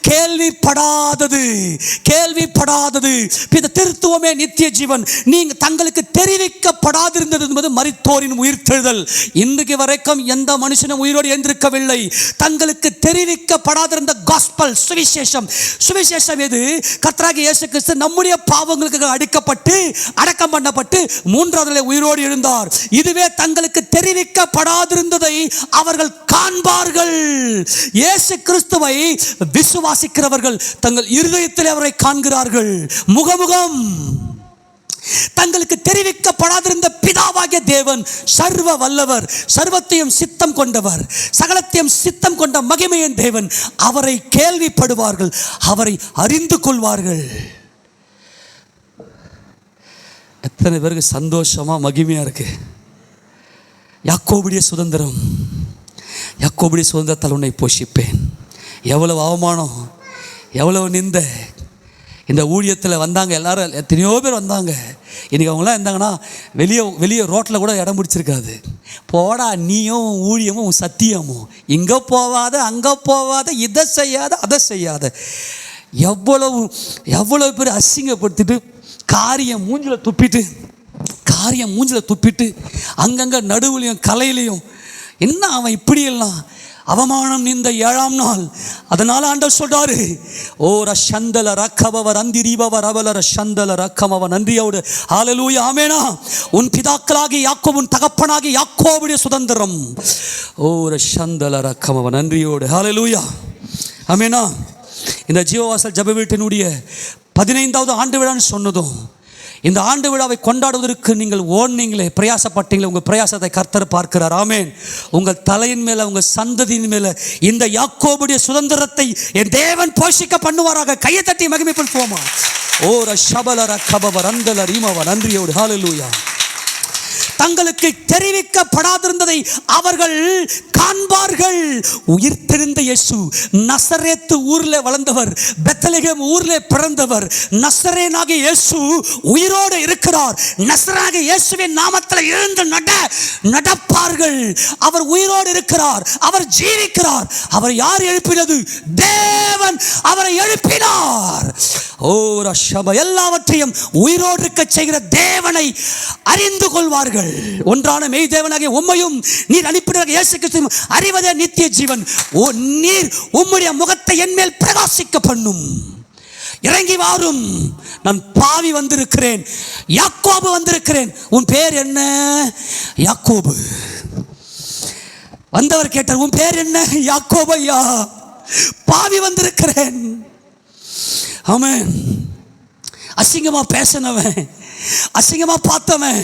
கேள்விப்படாதது. திருத்துவமே நித்திய ஜீவன். நீங்க தங்களுக்கு தெரிவிக்கப்படாதிருந்தது என்பது மரித்தோரின் உயிர்த்தெழுதல். இன்றைக்கு வரைக்கும் எந்த மனுஷனும் உயிரோடு எழுந்திருக்கவில்லை. தங்களுக்கு தெரிவிக்கப்படாதிருந்த காஸ்பல், சுவிசேஷம் எது? கர்த்தராகிய இயேசு கிறிஸ்து நம்முடைய பாவங்களுக்கு அடிக்கப்பட்டு அடக்கம் பண்ணப்பட்டு 3ஆவது நாளிலே உயிரோடு எழுந்தார். இதுவே தங்களுக்கு தெரிவிக்கப்படாதிருந்ததை அவர்கள் காண்பார்கள். இயேசு கிறிஸ்துவை விசுவாசிக்கிறவர்கள் தங்கள் இருதயத்தில் அவரை காண்கிறார்கள். முகமுகம். தங்களுக்கு தெரிவிக்கப்படாதிருந்த பிதாவாகிய தேவன் சர்வ வல்லவர், சர்வத்தையும் சித்தம் கொண்டவர், சகலத்தையும் சித்தம் கொண்ட மகிமையின் தேவன். அவரை கேள்விப்படுவார்கள், அவரை அறிந்து கொள்வார்கள். எத்தனை பேருக்கு சந்தோஷமா மகிமையா இருக்கு? யாக்கோபுடைய சுதந்திரம். யாக்கோபுடைய சுதந்திரத்தால் உன்னை போஷிப்பேன். எவ்வளவு அவமானம், எவ்வளவு நிந்தை. இந்த ஊழியத்தில் வந்தாங்க எல்லாரும், எத்தனையோ பேர் வந்தாங்க. இன்றைக்கி அவங்களாம் இருந்தாங்கன்னா வெளியே ரோட்டில் கூட இடம் பிடிச்சிருக்காது. போடா நீயும் ஊழியமும் சத்தியமும், இங்கே போவாத அங்கே போவாத, இதை செய்யாத அதை செய்யாத. எவ்வளவு பேர் அசிங்கப்படுத்திட்டு காரியம் மூஞ்சில் துப்பிட்டு அங்கங்கே நடுவுலையும் கலையிலையும். என்ன அவன் இப்படியெல்லாம் அவமானம் இந்த 7ஆம் நாள் அதனால ஆண்டவர் சொல்றாரு, ஓ ரஷந்தல ரக்கபவர் அந்திரிபவர் அவல ரஷந்தல ரக்கமவ. நன்றியோடு ஹalleluya ஆமெனா. உன் பிதாக்களாகிய யாக்கோபு, உன் தகப்பனாகிய யாக்கோபுடைய சுதந்திரம். ஓ ரஷந்தல ரக்கமவ. நன்றியோடு ஹalleluya ஆமெனா. இந்த ஜீவவாசல் ஜெப வீட்டினுடைய 15வது ஆண்டு விழான்னு சொன்னதும், இந்த ஆண்டு விழாவை கொண்டாடுவதற்கு நீங்கள் ஓடுனீங்களே, பிரயாசப்பட்டீங்களே, உங்கள் பிரயாசத்தை கர்த்தர் பார்க்கிறார். ஆமென். உங்கள் தலையின் மேலே, உங்கள் சந்ததியின் மேலே இந்த யாக்கோபுடைய சுதந்திரத்தை என் தேவன் போஷிக்க பண்ணுவாராக. கையை தட்டி மகிமைப்படுத்துவோமா? ஓ ரஷபல ரக்கபவ ரந்தல ரீமவ. நன்றியோடு ஹalleluya. தங்களுக்கு தெரிவிக்கப்படாதிருந்ததை அவர்கள் காண்பார்கள். உயிர்த்தெழுந்த இயேசு நசரேத்து ஊரில் வளர்ந்தவர், பெத்லகேம் ஊரில் பிறந்தவர். நசரேனாகிய இயேசு உயிரோடு இருக்கிறார். நசரேனாகிய இயேசுவின் நாமத்தில் எழுந்து நடப்பார்கள். அவர் உயிரோடு இருக்கிறார், அவர் ஜீவிக்கிறார். அவர் யார் எழுப்பினது? தேவன் அவரை எழுப்பினார். ஓ ரஷப. எல்லாவற்றையும் உயிரோடு இருக்க செய்கிற தேவனை அறிந்து கொள்வார்கள். ஒன்றான மெய் தேவனாகிய உம்மையும் நீர் அனுப்பின இயேசு கிறிஸ்துவையும் அறிவதே நித்திய ஜீவன். ஓ நீர் உம்முடைய முகத்தை என் மேல் பிரகாசிக்க பண்ணும். இறங்கி வாரும். நான் பாவி வந்திருக்கிறேன், யாக்கோபு வந்திருக்கிறேன். உன் பேர் என்ன? யாக்கோபு. வந்தவர் கேட்டார், உன் பேர் என்ன? யாக்கோபு ஐயா. பாவி வந்திருக்கிறேன். ஆமென். அசிங்கமா பேசினவன், அசிங்கமா பார்த்தவன்.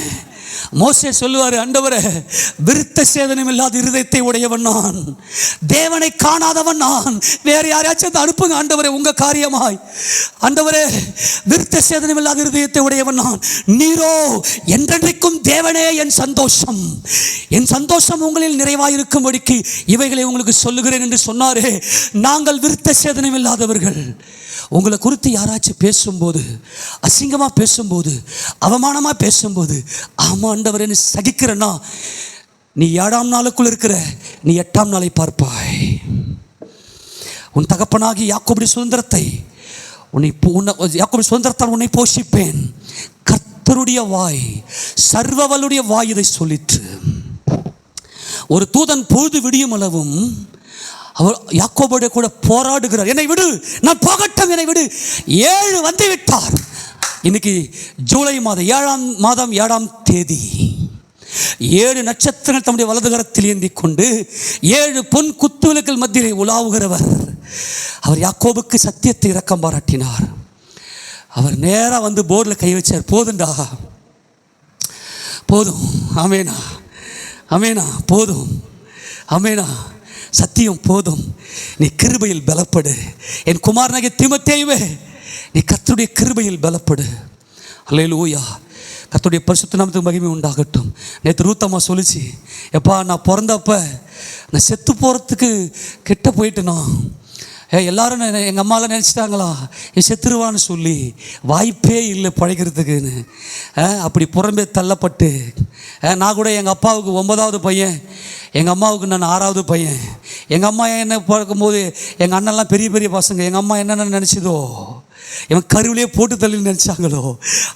மோசே சொல்லுவார், ஆண்டவரே விருத்த சேதனம் இல்லாத இருதயத்தை உடையவன் நான், தேவனை காணாதவன் நான். வேற யாரையாச்சும் அனுப்புங்க ஆண்டவரே உங்க காரியமாய். ஆண்டவரே விருத்த சேதனம் இல்லாத இருதயத்தை உடையவன் நான், நீரோ என்றென்றைக்கும் தேவனே என் சந்தோஷம். என் சந்தோஷம் உங்களில் நிறைவாயிருக்கும்படிக்கு இவைகளை உங்களுக்கு சொல்லுகிறேன் என்று சொன்னாரே. நாங்கள் விருத்த சேதனம் இல்லாதவர்கள். உங்களை குறித்து யாராச்சும் பேசும்போது, அசிங்கமாக பேசும்போது, அவமானமாக பேசும்போது, ஆமாம் ஆண்டவரே சகிக்கிறேன்னா, நீ 7ஆம் நாளுக்குள் இருக்கிற, நீ 8ஆம் நாளை பார்ப்பாய். உன் தகப்பனாகி யாக்கோபுடைய சுதந்திரத்தை யாக்கோபுடைய சுதந்திரத்தால் உன்னை போஷிப்பேன். கர்த்தருடைய வாய், சர்வவல்லுடைய வாய் இதை சொல்லிற்று. ஒரு தூதன் பொழுது விடியும் அளவும் அவர் யாக்கோபோட கூட போராடுகிறார். என்னை விடு, நான் போகட்டும், என்னை விடு. 7 வந்து விட்டார். இன்னைக்கு ஜூலை மாதம் 7ஆம் மாதம் 7ஆம் தேதி. 7 நட்சத்திரங்கள் தம்முடைய வலதுகரத்தில் ஏந்தி கொண்டு 7 பொன் குத்துவிளக்குகள் மத்தியிலே உலாவுகிறவர். அவர் யாக்கோபுக்கு சத்தியத்தை இரக்கம் பாராட்டினார். அவர் நேராக வந்து போர்டில் கை வச்சார். போதுண்டா, போதும். ஆமேனா, ஆமேனா, போதும். ஆமேனா, சத்தியம் போதும். நீ கிருபையில் பலப்படு. என் குமாரனாகிய தீமோத்தேயுவே, நீ கர்த்தருடைய கிருபையில் பலப்படு. அல்லேலூயா. கர்த்தருடைய பரிசுத்த நாமத்துக்கு மகிமை உண்டாகட்டும். நேற்று ரூத்தம்மா சொல்லிச்சு, எப்பா நான் பிறந்தப்ப நான் செத்து போகிறதுக்கு கிட்ட போயிட்டேனா. எல்லாரும் எங்கள் அம்மாலாம் நினச்சிட்டாங்களா செத்துருவான்னு சொல்லி. வாய்ப்பே இல்லை பழைக்கிறதுக்குன்னு. அப்படி புறம்பே தள்ளப்பட்டு நான் கூட எங்கள் அப்பாவுக்கு 9வது பையன், எங்கள் அம்மாவுக்கு நான் 6வது பையன். எங்கள் அம்மா என்ன பார்க்கும்போது எங்கள் அண்ணன்லாம் பெரிய பெரிய பசங்க. எங்கள் அம்மா என்னென்ன நினச்சிதோ, இவன் கருவிலே போட்டு தள்ளின்னு நினச்சாங்களோ.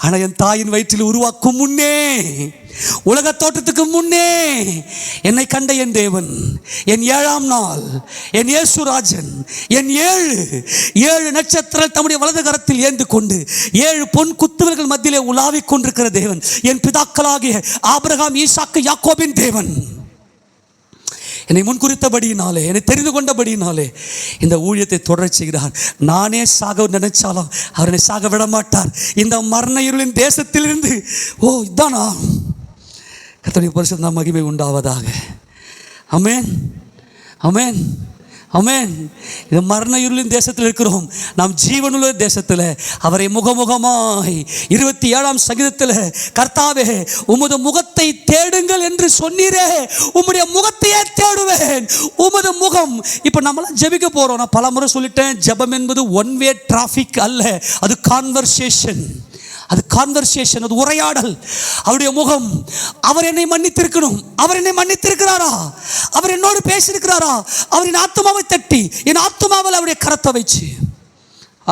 ஆனால் என் தாயின் வயிற்றில் உருவாக்கும் முன்னே, உலக தோட்டத்துக்கு முன்னே என்னை கண்ட என் தேவன், என் 7ஆம் நாள், என் இயேசுராஜன், என் 7 நட்சத்திரங்கள் தம்முடைய வலது கரத்தில் ஏந்து கொண்டு 7 பொன் குத்துவிளக்குகள் மத்தியிலே உலாவிக் கொண்டிருக்கிற தேவன், என் பிதாக்களாகிய ஆபிரகாம், ஈசாக்கு, யாக்கோபின் தேவன், என்னை முன்குறித்தபடியினாலே, என்னை தெரிந்து கொண்டபடியினாலே இந்த ஊழியத்தை தொடர செய்கிறார். நானே சாக நினைச்சாலும் அவர் என்னை சாக விட மாட்டார். இந்த மரண இருளின் தேசத்திலிருந்து, ஓ இதானா, கர்த்தருடைய பரிசுத்த மகிமை உண்டாவதாக. ஆமென், ஆமென், ஆமென். இந்த மரண இருளின் தேசத்தில் இருக்கிறோம். நாம் ஜீவனுள்ள தேசத்தில் அவரை முகமுகமாய் 27ஆம் சங்கீதத்தில், கர்த்தாவே உமது முகத்தை தேடுங்கள் என்று சொன்னீரே, உம்முடைய முகத்தையே தேடுவேன். உமது முகம். இப்போ நம்மளாம் ஜெபிக்க போகிறோம். நான் பல முறை சொல்லிட்டேன், ஜெபம் என்பது ஒன் வே டிராஃபிக் அல்ல, அது கான்வர்சேஷன். அது கான்வர்சேஷன், அது உரையாடல். அவருடைய முகம். அவர் என்னை மன்னித்திருக்கணும். அவர் என்னை மன்னித்திருக்கிறாரா? அவர் என்னோடு பேசியிருக்கிறாரா? அவரின் ஆத்மாவை தட்டி என் ஆத்மாவில் அவருடைய கரத்தை வச்சு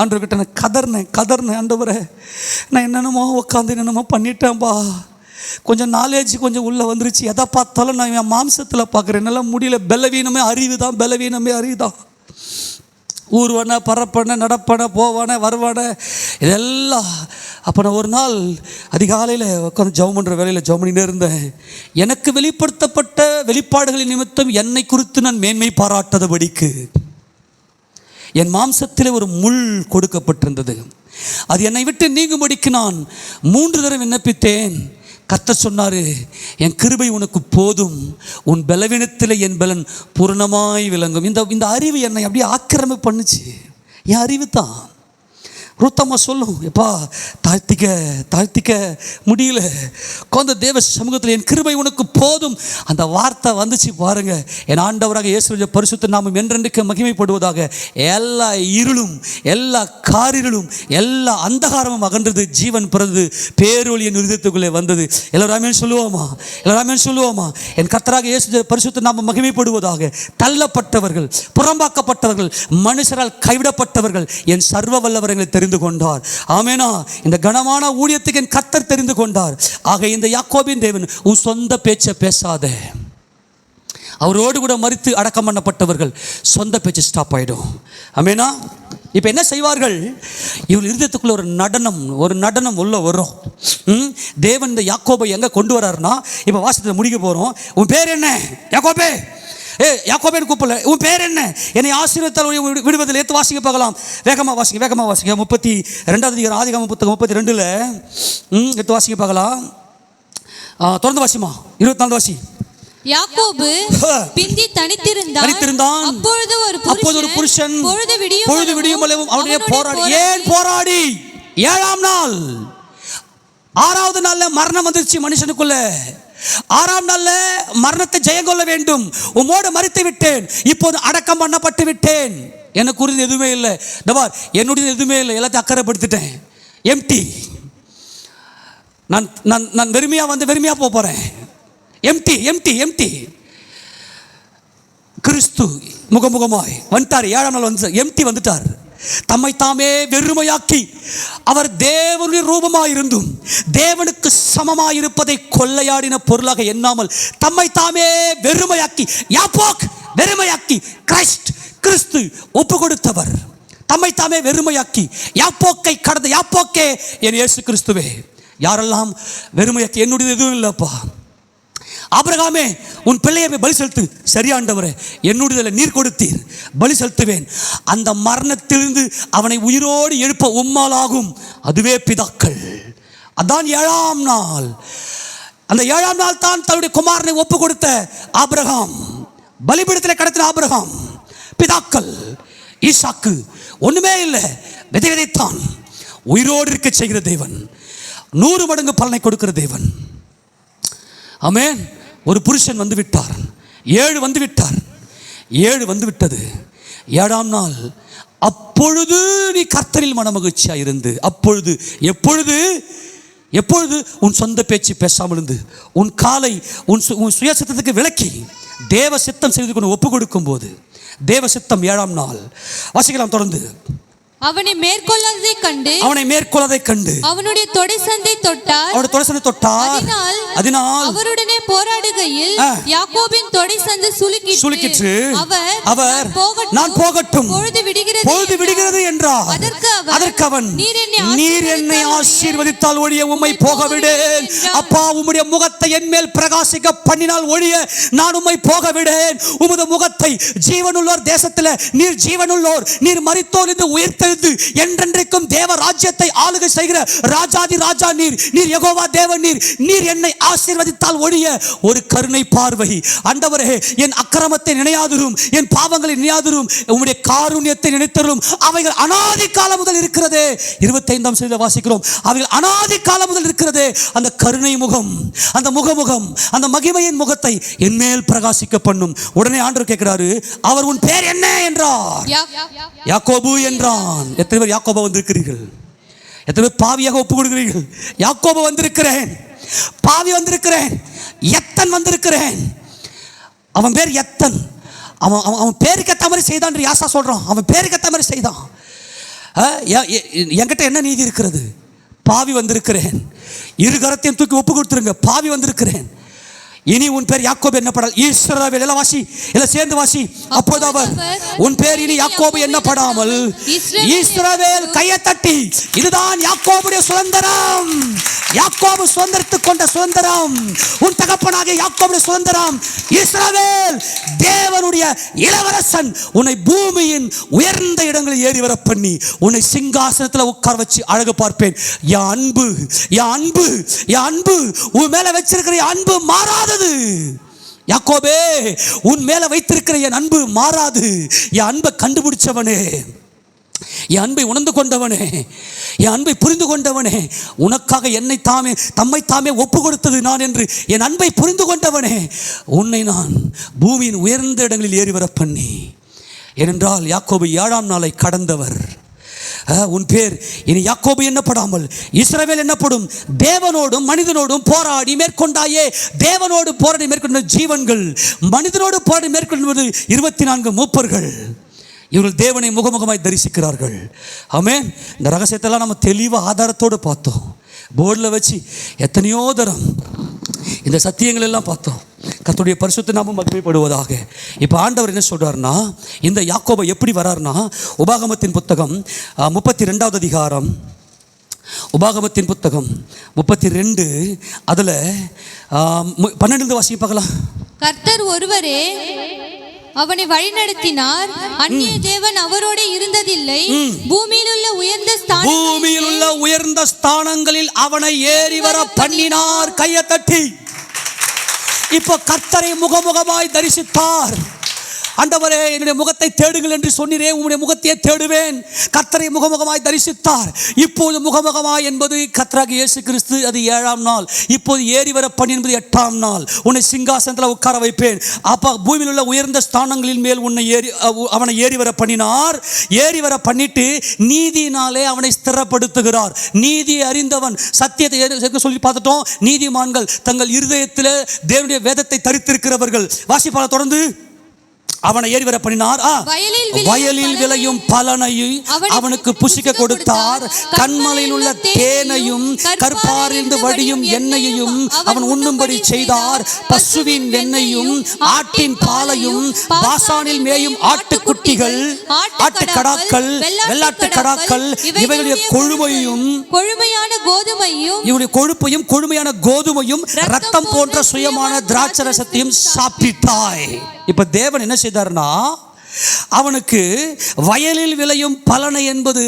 ஆண்டவர்கிட்ட நான் கதர்னேன். ஆண்டவரே நான் என்னென்னமோ உட்காந்து என்னென்னமோ பண்ணிட்டேன்பா. கொஞ்சம் நாலேஜ் கொஞ்சம் உள்ளே வந்துருச்சு. எதை பார்த்தாலும் நான் என் மாம்சத்தில் பார்க்குறேன். என்னால் முடியல. பலவீனமே அறிவு தான், பலவீனமே அறிவு தான். ஊர்வன பரப்பன நடப்பன போவான வருவான இதெல்லாம். அப்போ நான் ஒரு நாள் அதிகாலையில் உட்காந்து ஜெபம் பண்ணுற வேலையில் ஜெபம் பண்ணிகிட்டே இருந்தேன். எனக்கு வெளிப்படுத்தப்பட்ட வெளிப்பாடுகளின் நிமித்தம் என்னை குறித்து நான் மேன்மை பாராட்டாதபடிக்கு என் மாம்சத்தில் ஒரு முள் கொடுக்கப்பட்டிருந்தது. அது என்னை விட்டு நீங்கும்படிக்கு நான் 3 தடவை விண்ணப்பித்தேன். கர்த்தர் சொன்னார், என் கிருபை உனக்கு போதும், உன் பலவீனத்தில் என் பலன் பூரணமாய் விளங்கும். இந்த அறிவு என்னை அப்படியே ஆக்கிரமிப்பு பண்ணுச்சு. என் அறிவு தான். ரூத்தம்மா சொல்லும், எப்பா தாழ்த்திக்க முடியல, கொந்த தேவ சமூகத்தில் என் கிருபை உனக்கு போதும். அந்த வார்த்தை வந்துச்சு பாருங்க. என் ஆண்டவராக இயேசுவின் பரிசுத்த நாமம் என்றென்றைக்கு மகிமைப்படுவதாக. எல்லா இருளும், எல்லா காரிருளும், எல்லா அந்தகாரமும் அகன்றது. ஜீவன் பிறந்தது, பேரொளி என் இருதயத்துக்குள்ளே வந்தது. எல்லாருமே சொல்லுவோமா? என் கர்த்தராக இயேசு பரிசுத்த நாமம் மகிமைப்படுவதாக. தள்ளப்பட்டவர்கள், புறம்பாக்கப்பட்டவர்கள், மனுஷரால் கைவிடப்பட்டவர்கள் என் சர்வ வல்லவர்களை தெரிந்து கொண்டார். ஆமெனா. இந்த கனமான ஊழியத்துக்கு என் கர்த்தர் தெரிந்து கொண்டார். ஆக இந்த யாக்கோபின் தேவன் உன் சொந்த பேச்சை பேசாத. அவரோடு கூட மரித்து அடக்கம் பண்ணப்பட்டவர்கள் சொந்த பேச்சு ஸ்டாப் ஆயிடும். ஆமெனா. இப்போ என்ன செய்வார்கள்? இவள் இருதயத்துக்குள்ள ஒரு நடனம் உள்ள வரும். தேவன் இந்த யாக்கோபை எங்க கொண்டு வராருன்னா, இப்போ வாசத்தை முடிக்க போறோம். உன் பேர் என்ன? யாக்கோபே. யாக்கோபேன்னு கூப்பிடல, உன் பேர் என்ன? என்னை ஆசீர்வதித்தால் விடுவதில் ஏற்று வாசிக்க பார்க்கலாம். வேகமாக வாசிக்க 32வது அதிகாரம் ஆதிகாமம் புத்தகம் 32ல் எடுத்து வாசிக்க பார்க்கலாம். தொடர்ந்து வாசிமா. 24 வாசி. யாக்கோபு பிந்தி தனித்திருந்தான். அப்பொழுது ஒரு புருஷன் பொழுது விடியும் அவனுடைய போராடி 7ஆம் நாள் 6வது நாள்ல மரணம் வந்துருச்சு மனுஷனுக்குள்ள. 6ஆம் நாள்ல மரணத்தை ஜெயம் கொள்ள வேண்டும். உம்மோடு மரித்து விட்டேன், இப்போது அடக்கம் பண்ணப்பட்டு விட்டேன். எனக்கு உறுதி எதுவுமே இல்லை. என்னுடைய எதுவுமே இல்லை, எல்லாத்தையும் அக்கறைப்படுத்திட்டேன். எம்டி. நான் வெறுமையா போறேன். எம்டி. கிறிஸ்து முகமுகமாய் வந்துட்டார். 7ஆம் நாள் வந்து எம்டி வந்துட்டார். தம்மை தாமே வெறுமையாக்கி அவர் தேவனுடைய ரூபமாயிருந்தும் தேவனுக்கு சமமாயிருப்பதை கொள்ளையாடின பொருளாக எண்ணாமல் தம்மை தாமே வெறுமையாக்கி கிறிஸ்து ஒப்பு கொடுத்தவர். தம்மை தாமே வெறுமையாக்கி யாப்போக்கை கடந்த யாப்போக்கே என் இயேசு கிறிஸ்துவே. யாரெல்லாம் வெறுமையாக்கி என்னுடைய எதுவும் இல்லைப்பா. ஆபிரகாமே, உன் பிள்ளையை பலி செலுத்து. சரியாண்டவரே, என்னுடைய நீர் கொடுத்தீர், பலி செலுத்துவேன். அந்த மரணத்திலிருந்து அவனை உயிரோடு எழுப்ப உம்மாலாகும். அதுவே பிதாக்கள். அதான் 7ஆம் நாள். அந்த 7ஆம் நாள் தான் தன்னுடைய குமாரனை ஒப்பு கொடுத்த ஆபிரகாம், பலிபீடத்தில் கடத்தின ஆபிரகாம். பிதாக்கள். ஈசாக்கு ஒண்ணுமே இல்லை, விதைத்தான். உயிரோடு இருக்க செய்கிற தேவன், 100 மடங்கு பலனை கொடுக்கிற தேவன். ஆமென். ஒரு புருஷன் வந்து விட்டார். 7 வந்து விட்டார். 7 வந்து விட்டது. 7ஆம் நாள். அப்பொழுது நீ கர்த்தரில் மனமகிழ்ச்சியா இருந்து, அப்பொழுது எப்பொழுது உன் சொந்த பேச்சு பேசாமல் இருந்து, உன் காலை உன் சுய சித்தத்துக்கு விலக்கி தேவ சித்தம் செய்து கொண்டு ஒப்பு கொடுக்கும் போது, தேவ சித்தம் 7ஆம் நாள். வாசிக்கலாம் தொடர்ந்து. அவனை மேற்கொள்ளதை கண்டு அவனுடைய தொடைசந்தை தொட்டார். அதனால் அவருடனே போராடுகையில் யாக்கோபின் தொடைசந்து சுளுக்கிற்று. அவர் நான் போகட்டும், பொழுது விடுகிறது என்றார். அதற்கு அவன், நீர் என்னை ஆசீர்வதித்தால் ஒழிய உம்மை போகவிடேன். அப்பா, உம்முடைய முகத்தை என் மேல் பிரகாசிக்க பண்ணினால் ஒழிய நான் உம்மை போகவிடேன். உமது முகத்தை ஜீவனுள்ளோர் தேசத்தில் நீர் ஜீவனுள்ளோர், நீர் மரித்தோர் என்று உயிர்த்த என்றென்றைக்கும் தேவ ராஜ்யத்தை ஆளுகை செய்கிற ராஜாதி ராஜா நீர். நீர் யெகோவா தேவன். நீர் என்னை ஆசீர்வதித்தால் ஒழிய ஒரு கருணை பார்வை. ஆண்டவரே, என் அக்கிரமத்தை நினையாதிரும், என் பாவங்களை நினையாதிரும், உம்முடைய காருண்யத்தை நினைத்தரும். அவைகள் அநாதி காலம் முதல் இருக்கிறதே. 25ஆம் சீல வாசிக்கிறோம். அவைகள் அநாதி காலம் முதல் இருக்கிறதே. அந்த கருணை முகம், அந்த முகமுகம், அந்த மகிமையின் முகத்தை என் மேல் பிரகாசிக்க பண்ணும். உடனே ஆண்டவர் கேட்கிறாரு, அவர் உன் பேர் என்ன என்றார். யாக்கோபு என்றான். எத்தனை பேர் யாக்கோபா வந்திருக்கிறீர்கள்? எத்தனை பேர் பாவியாக ஒப்பு கொடுக்கிறீர்கள்? யாக்கோபு வந்திருக்கிறேன், பாவி வந்திருக்கிறேன், எத்தன் வந்திருக்கிறேன். அவன் பேர் எத்தன். அவன் பேருக்கு ஏற்ற மாதிரி செய்தான். யாசா சொல்றான், அவன் பேருக்கு ஏற்ற மாதிரி செய்தான். என்கிட்ட என்ன நீதி இருக்கிறது? பாவி வந்திருக்கிறேன். 2 கரத்தையும் தூக்கி ஒப்பு கொடுத்துருங்க. பாவி வந்திருக்கிறேன். இனி உன் பேர் யாக்கோபு என்னப்படால் இஸ்ரவேல். எல்லாம் வாசி, எல்லாம் சேர்ந்து வாசி. அப்போது அவர் உன் பேர் இனி யாக்கோபு என்னப்படாமல் இஸ்ரவேல். கையை தட்டி, இதுதான் யாக்கோபுடைய சுதந்திரம். யாக்கோபு சுதந்திரத்துக் கொண்ட சுதந்திரம், உன் தகப்பனாகிய யாக்கோபுடைய சுதந்திரம் இஸ்ரவேல். தேவனுடைய இளவரசன் உன்னை பூமியின் உயர்ந்த இடங்களில் ஏறி வர பண்ணி உன்னை சிங்காசனத்தில் உட்கார வச்சு அழகு பார்ப்பேன். என் அன்பு, என் அன்பு, என் அன்பு உன் மேல வச்சிருக்கிற அன்பு மாறாதது. யாக்கோபே, உன் மேல வைத்திருக்கிற என் அன்பு மாறாது. என் அன்பை கண்டுபிடிச்சவனே, என் அன்பை உணர்ந்து கொண்டவனே, என் அன்பை புரிந்து கொண்டவனே, உனக்காக என்னை தாமே தம்மை தாமே ஒப்பு கொடுத்தது நான் என்று என் அன்பை புரிந்து கொண்டவனே, உன்னை நான் பூமியின் உயர்ந்த இடங்களில் ஏறி வர பண்ணி. ஏனென்றால் யாக்கோபு 7ஆம் நாளை கடந்தவர். உன் பேர் இனி யாக்கோபு என்னப்படாமல் இஸ்ரவேல் என்னப்படும். தேவனோடும் மனிதனோடும் போராடி மேற்கொண்டாயே. தேவனோடு போராடி மேற்கொண்ட ஜீவன்கள், மனிதனோடு போராடி மேற்கொள்வது 24 மூப்பர்கள். இவர்கள் தேவனை முகமுகமாய் தரிசிக்கிறார்கள். ஆமென். இந்த ரகசியத்தெல்லாம் நம்ம தெளிவாக ஆதாரத்தோடு பார்த்தோம். போர்டில் வச்சு எத்தனையோ தரம் இந்த சத்தியங்கள் எல்லாம் பார்த்தோம். கர்த்தருடைய பரிசுத்த நாமம் மகிமைப்படுவதாக. இப்போ ஆண்டவர் என்ன சொல்றாருன்னா, இந்த யாக்கோபு எப்படி வராருன்னா, உபாகமத்தின் புத்தகம் 32வது அதிகாரம், உபாகமத்தின் புத்தகம் 32 அதில் 12 வாசிக்க பார்க்கலாம். கர்த்தர் ஒருவரே அவனை வழிநடத்தினார், அந்நிய தேவன் அவரோட இருந்ததில்லை. பூமியில் உள்ள உயர்ந்த ஸ்தானங்களில் அவனை ஏறி வர பண்ணினார். கையை தட்டி. இப்போ கர்த்தரை முகமுகமாய் தரிசித்தார். ஆண்டவரே, என்னுடைய முகத்தை தேடுங்கள் என்று சொன்னீரே, உம்முடைய முகத்தையே தேடுவேன். கர்த்தரை முகமுகமாய் தரிசித்தார். இப்போது முகமுகமாய் என்பது கர்த்தராகிய இயேசு கிறிஸ்து, அது 7ஆம் நாள். இப்போது ஏறி வர பண்ணி என்பது 8ஆம் நாள். உன்னை சிங்காசனத்தில் உட்கார வைப்பேன். அப்போ பூமியில் உள்ள உயர்ந்த ஸ்தானங்களின் மேல் அவனை ஏறி வர பண்ணினார். ஏறி வர பண்ணிட்டு நீதியினாலே அவனை ஸ்திரப்படுத்துகிறார். நீதியை அறிந்தவன், சத்தியத்தை சொல்லி பார்த்துட்டோம். நீதிமான்கள் தங்கள் இருதயத்தில் தேவனுடைய வேதத்தை தரித்திருக்கிறவர்கள். வாசிப்பாளர் தொடர்ந்து அவனை ஏறி வர பண்ணினார். வயலில் விளையும் பலனை அவனுக்கு புசிக்க கொடுத்தார். கண்மலையில் உள்ள தேனையும் கற்பாரிலிருந்து வடியும் எண்ணெயையும் அவன் உண்ணும்படி செய்தார். பசுவின் வெண்ணையும் ஆட்டின் பாலையும் பாசானில் மேயும் ஆட்டுக்குட்டிகள், ஆட்டுக்கடாக்கள், வெள்ளாட்டு கடாக்கள், இவைகளுடைய கொழுமையான கோதுமையும், இவருடைய கொழுப்பையும் கொழுமையான கோதுமையும் ரத்தம் போன்ற சுயமான திராட்சரசத்தையும் சாப்பிட்டாய். இப்ப தேவன் என்ன செய்தார்னா, அவனுக்கு வயலில் விளையும் பலனை என்பது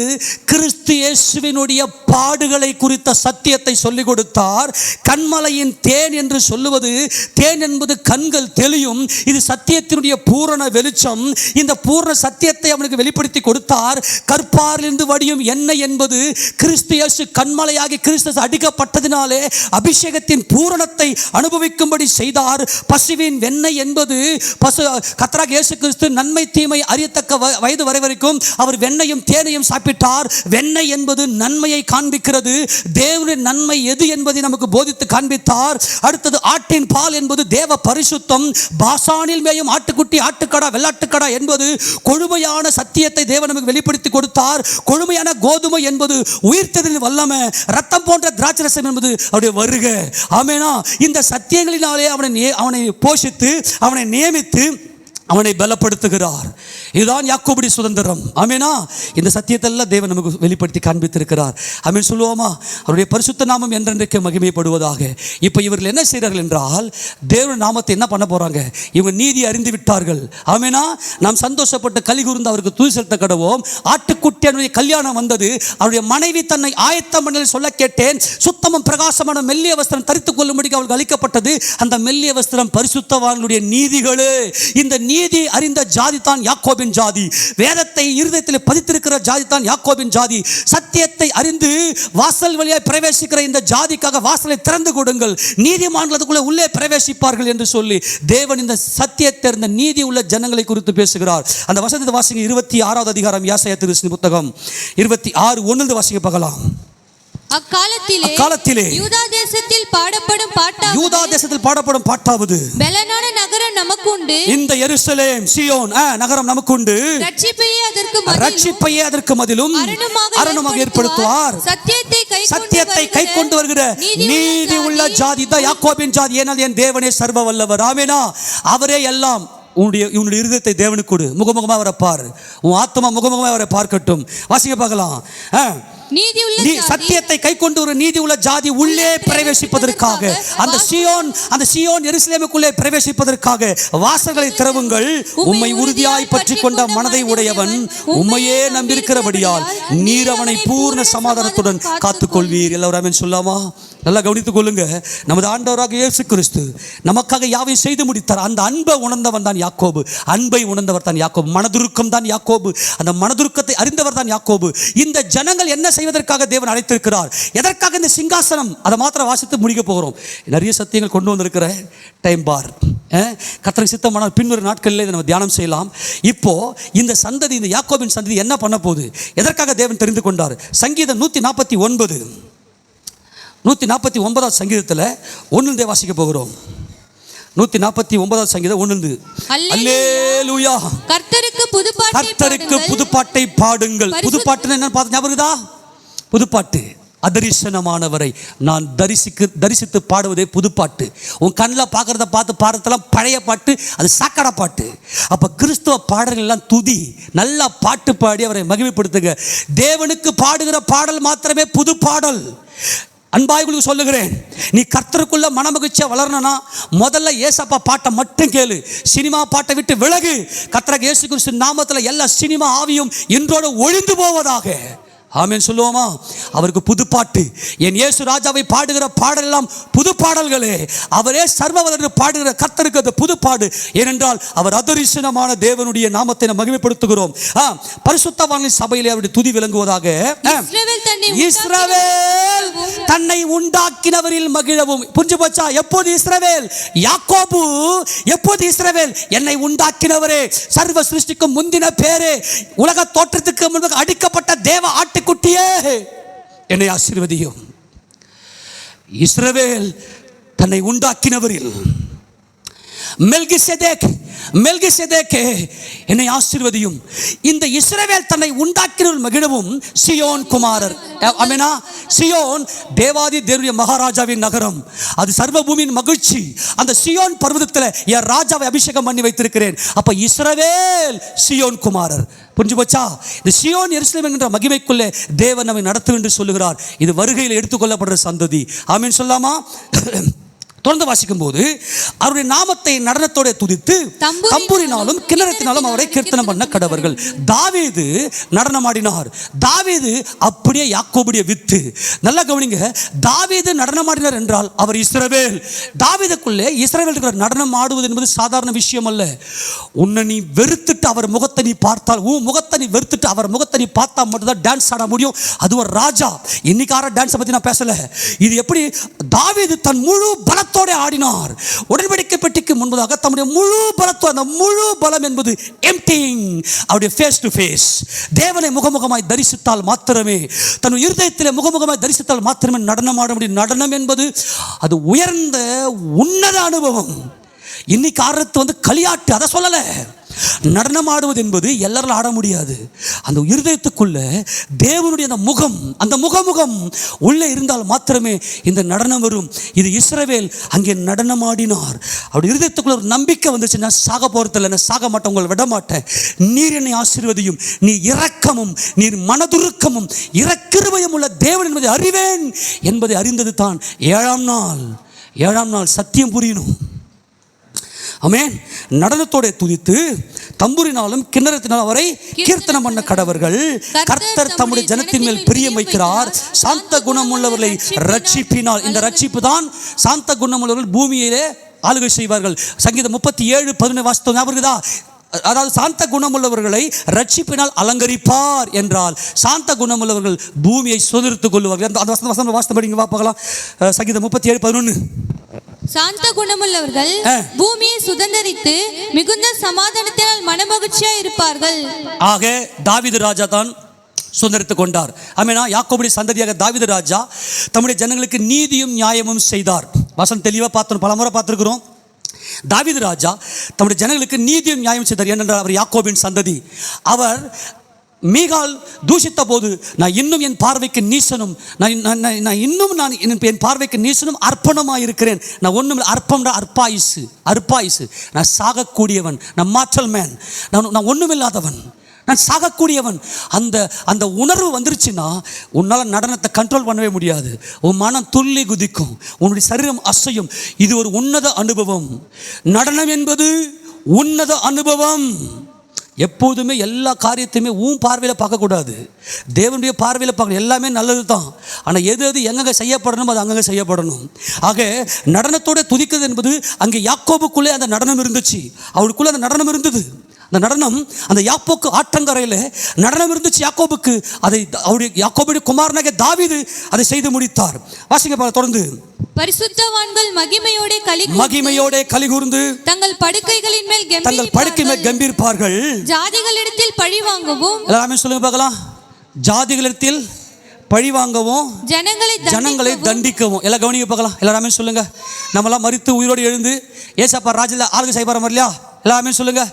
கிறிஸ்து இயேசுவினுடைய பாடுகளை குறித்த சத்தியத்தை சொல்லிக் கொடுத்தார். கண்மலையின் தேன் என்று சொல்லுவது, தேன் என்பது கண்கள் தெளியும், இது சத்தியத்தினுடைய பூரண வெளிச்சம். இந்த பூரண சத்தியத்தை அவனுக்கு வெளிப்படுத்தி கொடுத்தார். கற்பாரிலிருந்து வடியும் எண்ணெய் என்பது கிறிஸ்து இயேசு கண்மலையாகி கிறிஸ்து அடிக்கப்பட்டதினாலே அபிஷேகத்தின் பூரணத்தை அனுபவிக்கும்படி செய்தார். பசுவின் வெண்ணெய் என்பது கர்த்தராகிய இயேசு கிறிஸ்து நன்மை தீமை அறியத்தக்க வயது வரை வரைக்கும் அவர் வெண்ணையும் தேனையும் சாப்பிட்டார். வெண்ணெய் என்பது நன்மையை காண்பிக்கிறது. தேவனுடைய நன்மை எது என்பதை நமக்கு போதித்து காண்பித்தார். அடுத்தது ஆட்டின் பால் என்பது தேவ பரிசுத்தம். பாசானில் மேயும் ஆட்டுக்குட்டி, ஆட்டுக்கடா, வெள்ளாட்டுக்கடா என்பது கொழுமையான சத்தியத்தை தேவன் நமக்கு வெளிப்படுத்தி கொடுத்தார். கொழுமையான கோதுமை என்பது உயிர்த்தெழுதலின் வல்லமை. ரத்தம் போன்ற திராட்சரசம் என்பது அவருடைய வருகை. ஆமெனா. இந்த சத்தியங்களினாலே அவனை போஷித்து, அவனை நியமித்து, அவனை பலப்படுத்துகிறார். இதுதான் யாக்கோபுடைய சுதந்திரம். ஆமெனா. இந்த சத்தியத்தெல்லாம் தேவன் நமக்கு வெளிப்படுத்தி காண்பித்திருக்கிறார். ஆமென் சொல்லுவோமா? அவருடைய பரிசுத்த நாமம் என்றென்றைக்கு மகிமைப்படுவதாக. இப்போ இவர்கள் என்ன செய்கிறார்கள் என்றால், தேவன் நாமத்தை என்ன பண்ண போறாங்க? இவங்க நீதி அறிந்து விட்டார்கள். ஆமெனா. நாம் சந்தோஷப்பட்டு கலி கூர்ந்து அவருக்கு தூய் செலுத்த கடவோம். ஆட்டுக்குட்டியினுடைய கல்யாணம் வந்தது. அவருடைய மனைவி தன்னை ஆயத்தம் பண்ண சொல்ல கேட்டேன். சுத்தமும் பிரகாசமான மெல்லிய வஸ்திரம் தரித்துக் கொள்ளும்படி அவளுக்கு அளிக்கப்பட்டது. அந்த மெல்லிய வஸ்திரம் பரிசுத்தவான்களுடைய நீதிகளே. இந்த நீதி அறிந்த ஜாதி தான் யாக்கோபின் ஜாதி. வேதத்தை இருதயத்தில் பதித்திருக்கிற ஜாதி தான் யாக்கோபின் ஜாதி. சத்தியத்தை அறிந்து வாசல் வழியாய் பிரவேசிக்கிற இந்த ஜாதிக்காக வாசலை திறந்து கொடுங்கள், நீதிமான்களுக்குள்ளே உள்ளே பிரவேசிப்பார்கள் என்று சொல்லி தேவன் இந்த சத்தியத்தை அறிந்த நீதி உள்ள ஜனங்களை குறித்து பேசுகிறார். அந்த வசனத்தை வாசிங்க. 26வது அதிகாரம், ஏசாயா தீர்க்கதரிசி புத்தகம் 26:1 வாசிங்க பார்க்கலாம். அக்காலத்திலே யூதா தேசத்தில் பாடப்படும் பாட்டாவது பெலனான நகரம் நமக்குண்டு, இந்த எருசலேம் சீயோன் நகரம் நமக்குண்டு, ரட்சிப்பையே அதற்கு மதிலும் அரணுமாக ஏற்படுத்துவார். சத்தியத்தை கை கொண்டு வருகிற நீதி உள்ள ஜாதி தான் யாக்கோபின் ஜாதி. ஏனால் என் தேவனே சர்வ வல்லவர். ஆமெனா. அவரே எல்லாம். உன்னுடைய இருதயத்தை தேவனுக்கு கொடு. முகமுகமா அவரை பார். உன் ஆத்மா முகமுகமா அவரை பார்க்கட்டும். வாசிக்க பார்க்கலாம். சத்தியத்தை கை கொண்டு ஒரு நீதி உள்ள ஜாதி உள்ளே பிரவேசிப்பதற்காக, அந்த சியோன் எருசலேமுக்குள்ளே பிரவேசிப்பதற்காக வாசல்களை திறவுங்கள். உம்மை உறுதியாய் பற்றி கொண்ட மனதை உடையவன் உம்மையே நம்பியிருக்கிறபடியால் நீர் அவனை பூர்ண சமாதானத்துடன் காத்துக்கொள்வீர். எல்லாரும் ஆமென் சொல்லாமா? நல்லா கவனித்துக் கொள்ளுங்க. நமது ஆண்டவராக இயேசு கிறிஸ்து நமக்காக யாவையும் செய்து முடித்தார். அந்த அன்பை உணர்ந்தவன் தான் யாக்கோபு. அன்பை உணர்ந்தவர் தான் யாக்கோபு. மனதுருக்கம் தான் யாக்கோபு. அந்த மனதுருக்கத்தை அறிந்தவர் தான் யாக்கோபு. இந்த ஜனங்கள் என்ன செய்வதற்காக தேவன் அழைத்திருக்கிறார்? எதற்காக இந்த சிங்காசனம்? அதை மாத்திரம் வாசித்து முடிக்க போகிறோம். நிறைய சத்தியங்கள் கொண்டு வந்திருக்கிற டைம் பார். கர்த்தருக்கு சித்தமானால் பின்வரும் நாட்களில் இதை நம்ம தியானம் செய்யலாம். இப்போ இந்த சந்ததி, இந்த யாக்கோபின் சந்ததி என்ன பண்ண போகுது? எதற்காக தேவன் தெரிந்து கொண்டார்? சங்கீதம் 149 சங்கீதத்தில் 1 வாசிக்க போகிறோம். 149 சங்கீதம் 1. அல்லேலூயா. கர்த்தருக்கு புதுப்பாட்டை பாடுங்கள். புதுப்பாட்டு என்ன பார்த்து ஞாபகம் இருக்குதா? புதுப்பாட்டு அதரிசனமானவரை நான் தரிசித்து பாடுவதே புதுப்பாட்டு. உன் கண்ணில் பார்க்கறத பார்த்து பாடுறதெல்லாம் பழைய பாட்டு, அது சாக்கடை பாட்டு. அப்போ கிறிஸ்துவ பாடல்கள் எல்லாம் துதி, நல்லா பாட்டு பாடி அவரை மகிமைப்படுத்துங்க. தேவனுக்கு பாடுகிற பாடல் மாத்திரமே புது பாடல். அன்பாய்களுக்கு சொல்லுகிறேன், நீ கர்த்தருக்குள்ள மனமகிழ்ச்சியா வளரணும்னா முதல்ல ஏசப்பா பாட்டை மட்டும் கேளு. சினிமா பாட்டை விட்டு விலகு. கர்த்தராகிய இயேசு கிறிஸ்து நாமத்தில் எல்லா சினிமா ஆவியும் இன்றோடு ஒழிந்து போவதாக. ஆமென் சொல்லுவோமா? அவருக்கு புதுப்பாட்டு. என் இயேசு ராஜாவை பாடுகிற பாடல் எல்லாம் புது பாடல்களே. அவரே சர்வவல்லவர் பாடுகிற கர்த்தருக்கு அது புதுப்பாடு. ஏனென்றால் அவர் அதரிசனமான தேவனுடைய நாமத்தை நாம் மகிமைப்படுத்துகிறோம். பரிசுத்தவான்களின் சபையிலே அவருடைய துதி விளங்குவதாக. இஸ்ரவேல் தன்னை உண்டாக்கினவரில் மகிழவும். புரிஞ்சு போச்சா? எப்போது இஸ்ரவேல்? யாக்கோபு. எப்போது இஸ்ரவேல்? என்னை உண்டாக்கினவரே, சர்வ சிருஷ்டிக்கும் முந்தின பேரே, உலக தோற்றத்துக்கு முன்பு அடிக்கப்பட்ட தேவ ஆட்டுக்குட்டியே, என்னை ஆசீர்வதியும். இஸ்ரவேல் தன்னை உண்டாக்கினவரில் மெல்கிசேதேக்கே, என்னை ஆசீர்வதியும். இந்த இஸ்ரவேல் தன்னை உண்டாக்கினவர்கள் மகிழவும். சியோன் குமாரர். ஆமெனா. சியோன் தேவாதி தேவனுடைய மகாராஜாவின் நகரம். அது சர்வ பூமியின் மகிழ்ச்சி. அந்த சியோன் பர்வதத்தில் என் ராஜாவை அபிஷேகம் பண்ணி வைத்திருக்கிறேன். அப்ப இஸ்ரவேல் சியோன் குமாரர். புரிஞ்சு போச்சா? இந்த சியோன் எருசலேம் என்கிற மகிமைக்குள்ளே தேவன் நம்மை நடத்தும் என்று சொல்லுகிறார். இது வருகையில் எடுத்துக்கொள்ளப்படுற சந்ததி. ஆமென் சொல்லாமா? தொடர்ந்து வாசிக்கும் போது அவருடைய நாமத்தை நடனத்தோட துதித்து தம்புரினாலும் கிண்ணறத்தினாலும் அவரை கீர்த்தனம் பண்ண கடவர்கள். தாவீது நடனமாடினார். தாவீது அப்படியே யாக்கோபுடைய வித்து. நல்லா கவனிங்க. தாவீது நடனமாடினார் என்றால் அவர் இஸ்ரவேல். தாவீதுக்குள்ளே இஸ்ரவேல் இருக்கிற நடனம் ஆடுவது என்பது சாதாரண விஷயம் அல்ல. உன்னை நீ வெறுத்துட்டு அவர் முகத்தை நீ பார்த்தால், உன் முகத்தை நீ வெறுத்துட்டு அவர் முகத்தை நீ பார்த்தா மட்டும்தான் டான்ஸ் ஆட முடியும். அது ஒரு ராஜா. இன்னைக்கார டான்ஸை பற்றி நான் பேசல. இது எப்படி? தாவீது தன் முழு பலத்தோடு ஆடினார். உடன்படிக்கை பெட்டிக்கு முன்பதாக தம்முடைய முழு பலத்தோடு, அந்த முழு பலம் என்பது எம்ப்டிங், அவருடைய ஃபேஸ் டு ஃபேஸ். தேவனை முகமுகமாய் தரிசித்தால் மாத்திரமே, தன் இருதயத்திலே முகமுகமாய் தரிசித்தால் மாத்திரமே நடனம் ஆட முடியும். நடனம் என்பது அது உயர்ந்த உன்னத அனுபவம். இன்னைக்கு ஆடுறது களியாட்டு, அதை சொல்லல. நடனம் ஆடுவது என்பது எல்லாரும் ஆட முடியாது. அந்த இருதயத்துக்குள்ள தேவனுடைய அந்த முகம், அந்த முகமுகம் உள்ளே இருந்தால் மாத்திரமே இந்த நடனம் வரும். இது இஸ்ரவேல் அங்கே நடனம் ஆடினார். அவருடைய இருதயத்துக்குள்ள ஒரு நம்பிக்கை வந்துச்சு, நான் சாக போறதில்லை, நான் சாக மாட்டேன், உங்களை விட மாட்டேன், நீர் என்னை ஆசீர்வதியும், நீ இரக்கமும் நீர் மனதுருக்கமும் இரக்கிருபையும் உள்ள தேவன் என்பதை அறிவேன் என்பதை அறிந்தது தான் 7ஆம் நாள் சத்தியம் புரியணும். ஆமென். நடனத்தோட துதித்து தம்புரினாலும் கிண்ணறத்தினாலும் அவரை கீர்த்தனம் பண்ண கடவர்கள். கர்த்தர் தம்முடைய ஜனத்தின் மேல் பிரியம் வைக்கிறார். சாந்த குணம் உள்ளவர்களை ரட்சிப்பினால். இந்த ரட்சிப்பு தான் சாந்த குணம் உள்ளவர்கள் பூமியிலே ஆளுகை செய்வார்கள். சங்கீதம் 37:11 வாசித்தோம். ஞாபகம் இருக்குதா? அதாவது சாந்த குணமுள்ளவர்களை ரட்சிப்பினால் அலங்கரிப்பார் என்றால் சாந்த குணமுள்ளவர்கள் பூமியை சுதந்திரித்துக் கொள்வார்கள். அந்த வசனம் வாசித்து படிங்க பார்க்கலாம். சங்கீதம் 37:11. சாந்த குணமுள்ளவர்கள் பூமியை சுதந்தரித்து மிகுந்த சமாதானத்தினால் மனமகிழ்ச்சியா இருப்பார்கள். ஆக தாவீது ராஜா தான் சுதந்திரித்துக் கொண்டார். ஆமெனா. யாக்கோபுடைய சந்ததியாக தாவீது ராஜா தம்முடைய ஜனங்களுக்கு நீதியும் நியாயமும் செய்தார். வசனம் தெளிவாக பார்த்தோம், பலமுறை பார்த்துருக்கிறோம். தாவீது ராஜா தம்முடைய ஜனங்களுக்கு நீதியும் நியாயம் செய்தார். ஏனென்றால் அவர் யாக்கோபின் சந்ததி. அவர் மீகால் தூஷித்த போது, நான் இன்னும் என் பார்வைக்கு நீசனும், என் பார்வைக்கு நீசனும் அர்ப்பணமாக இருக்கிறேன். நான் ஒன்றும் அற்பம்டா, அற்பாயுசு, நான் சாகக்கூடியவன், நான் மாற்றல் மேன், நான் ஒன்றுமில்லாதவன், நான் சாகக்கூடியவன். அந்த உணர்வு வந்துருச்சுன்னா உன்னால் நடனத்தை கண்ட்ரோல் பண்ணவே முடியாது. உன் மனம் துள்ளி குதிக்கும், உன்னுடைய சரீரம் அசையும். இது ஒரு உன்னத அனுபவம். நடனம் என்பது உன்னத அனுபவம். எப்போதுமே எல்லா காரியத்தையுமே உன் பார்வையில் பார்க்கக்கூடாது, தேவனுடைய பார்வையில் பார்க்கணும். எல்லாமே நல்லது தான், ஆனால் எது எங்கெங்கே செய்யப்படணும் அது அங்கங்கே செய்யப்படணும். ஆக நடனத்தோடு துதிக்கிறது என்பது அங்கே யாக்கோபுக்குள்ளே அந்த நடனம் இருந்துச்சு, அவருக்குள்ளே அந்த நடனம் இருந்தது. அந்த நடனம் அந்த யாப்போக்கு ஆற்றங்கரையில் நடனம் இருந்துச்சு யாக்கோபுக்கு. அதை அவருடைய யாக்கோபுடைய குமாரனாகிய தாவீது அதை செய்து முடித்தார். வாசிங்க தொடர்ந்து. பரிசுத்தவான்கள் மகிமையோட கலிகூர்ந்து தங்கள் படுக்கைகளின் மேல் கம்பீரிப்பார்கள். ஜாதிகளிடத்தில் பழி வாங்கவும், எல்லாமே சொல்லுங்க பார்க்கலாம், ஜாதிகளிடத்தில் பழி வாங்கவும், ஜனங்களை தண்டிக்கவும். எல்லாம் கவனிக்க பார்க்கலாம். எல்லாருமே சொல்லுங்க. நம்மளாம் மரித்து உயிரோடு எழுந்து ஏசப்பா ராஜ்யத்தில் ஆளுகை செய்யப்படுறோம் இல்லையா? எல்லாமே சொல்லுங்க.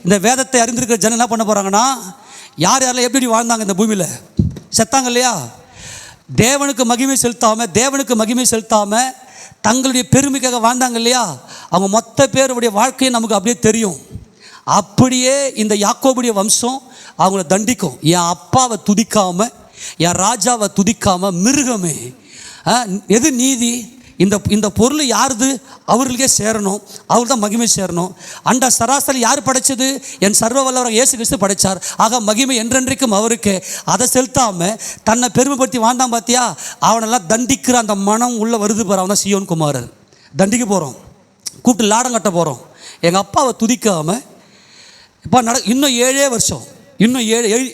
இந்த வேதத்தை அறிந்திருக்கிற ஜனம் என்ன பண்ண போறாங்கன்னா, யாரெல்லாம் எப்படி வாழ்ந்தாங்க இந்த பூமியில், செத்தாங்க இல்லையா? தேவனுக்கு மகிமை செலுத்தாம தங்களுடைய பெருமைக்காக வாழ்ந்தாங்க இல்லையா? அவங்க மொத்த பேருடைய வாழ்க்கையை நமக்கு அப்படியே தெரியும். அப்படியே இந்த யாக்கோபுடைய வம்சம் அவங்கள தண்டிக்கும். என் அப்பாவை துதிக்காம, என் ராஜாவை துதிக்காம, மிருகமே, எது நீதி? இந்த பொருள் யாருது? அவர்களுக்கே சேரணும், அவர் தான் மகிமை சேரணும். அண்ட சராசரி யார் படைச்சது? என் சர்வ வல்லவர் இயேசு கிறிஸ்து படைச்சார். ஆக மகிமை என்றென்றைக்கும் அவருக்கு. அதை செலுத்தாமல் தன்னை பெருமைப்படுத்தி வாழ்ந்தான் பார்த்தியா, அவனெல்லாம் தண்டிக்கிற அந்த மனம் உள்ள வருது பாரு. அவன் தான் சீயோன் குமாரர். தண்டிக்க போகிறோம், கூப்பிட்டு லாடம் கட்ட போகிறோம். எங்கள் அப்பாவை துதிக்காமல் இப்போ இன்னும் 7 வருஷம், இன்னும்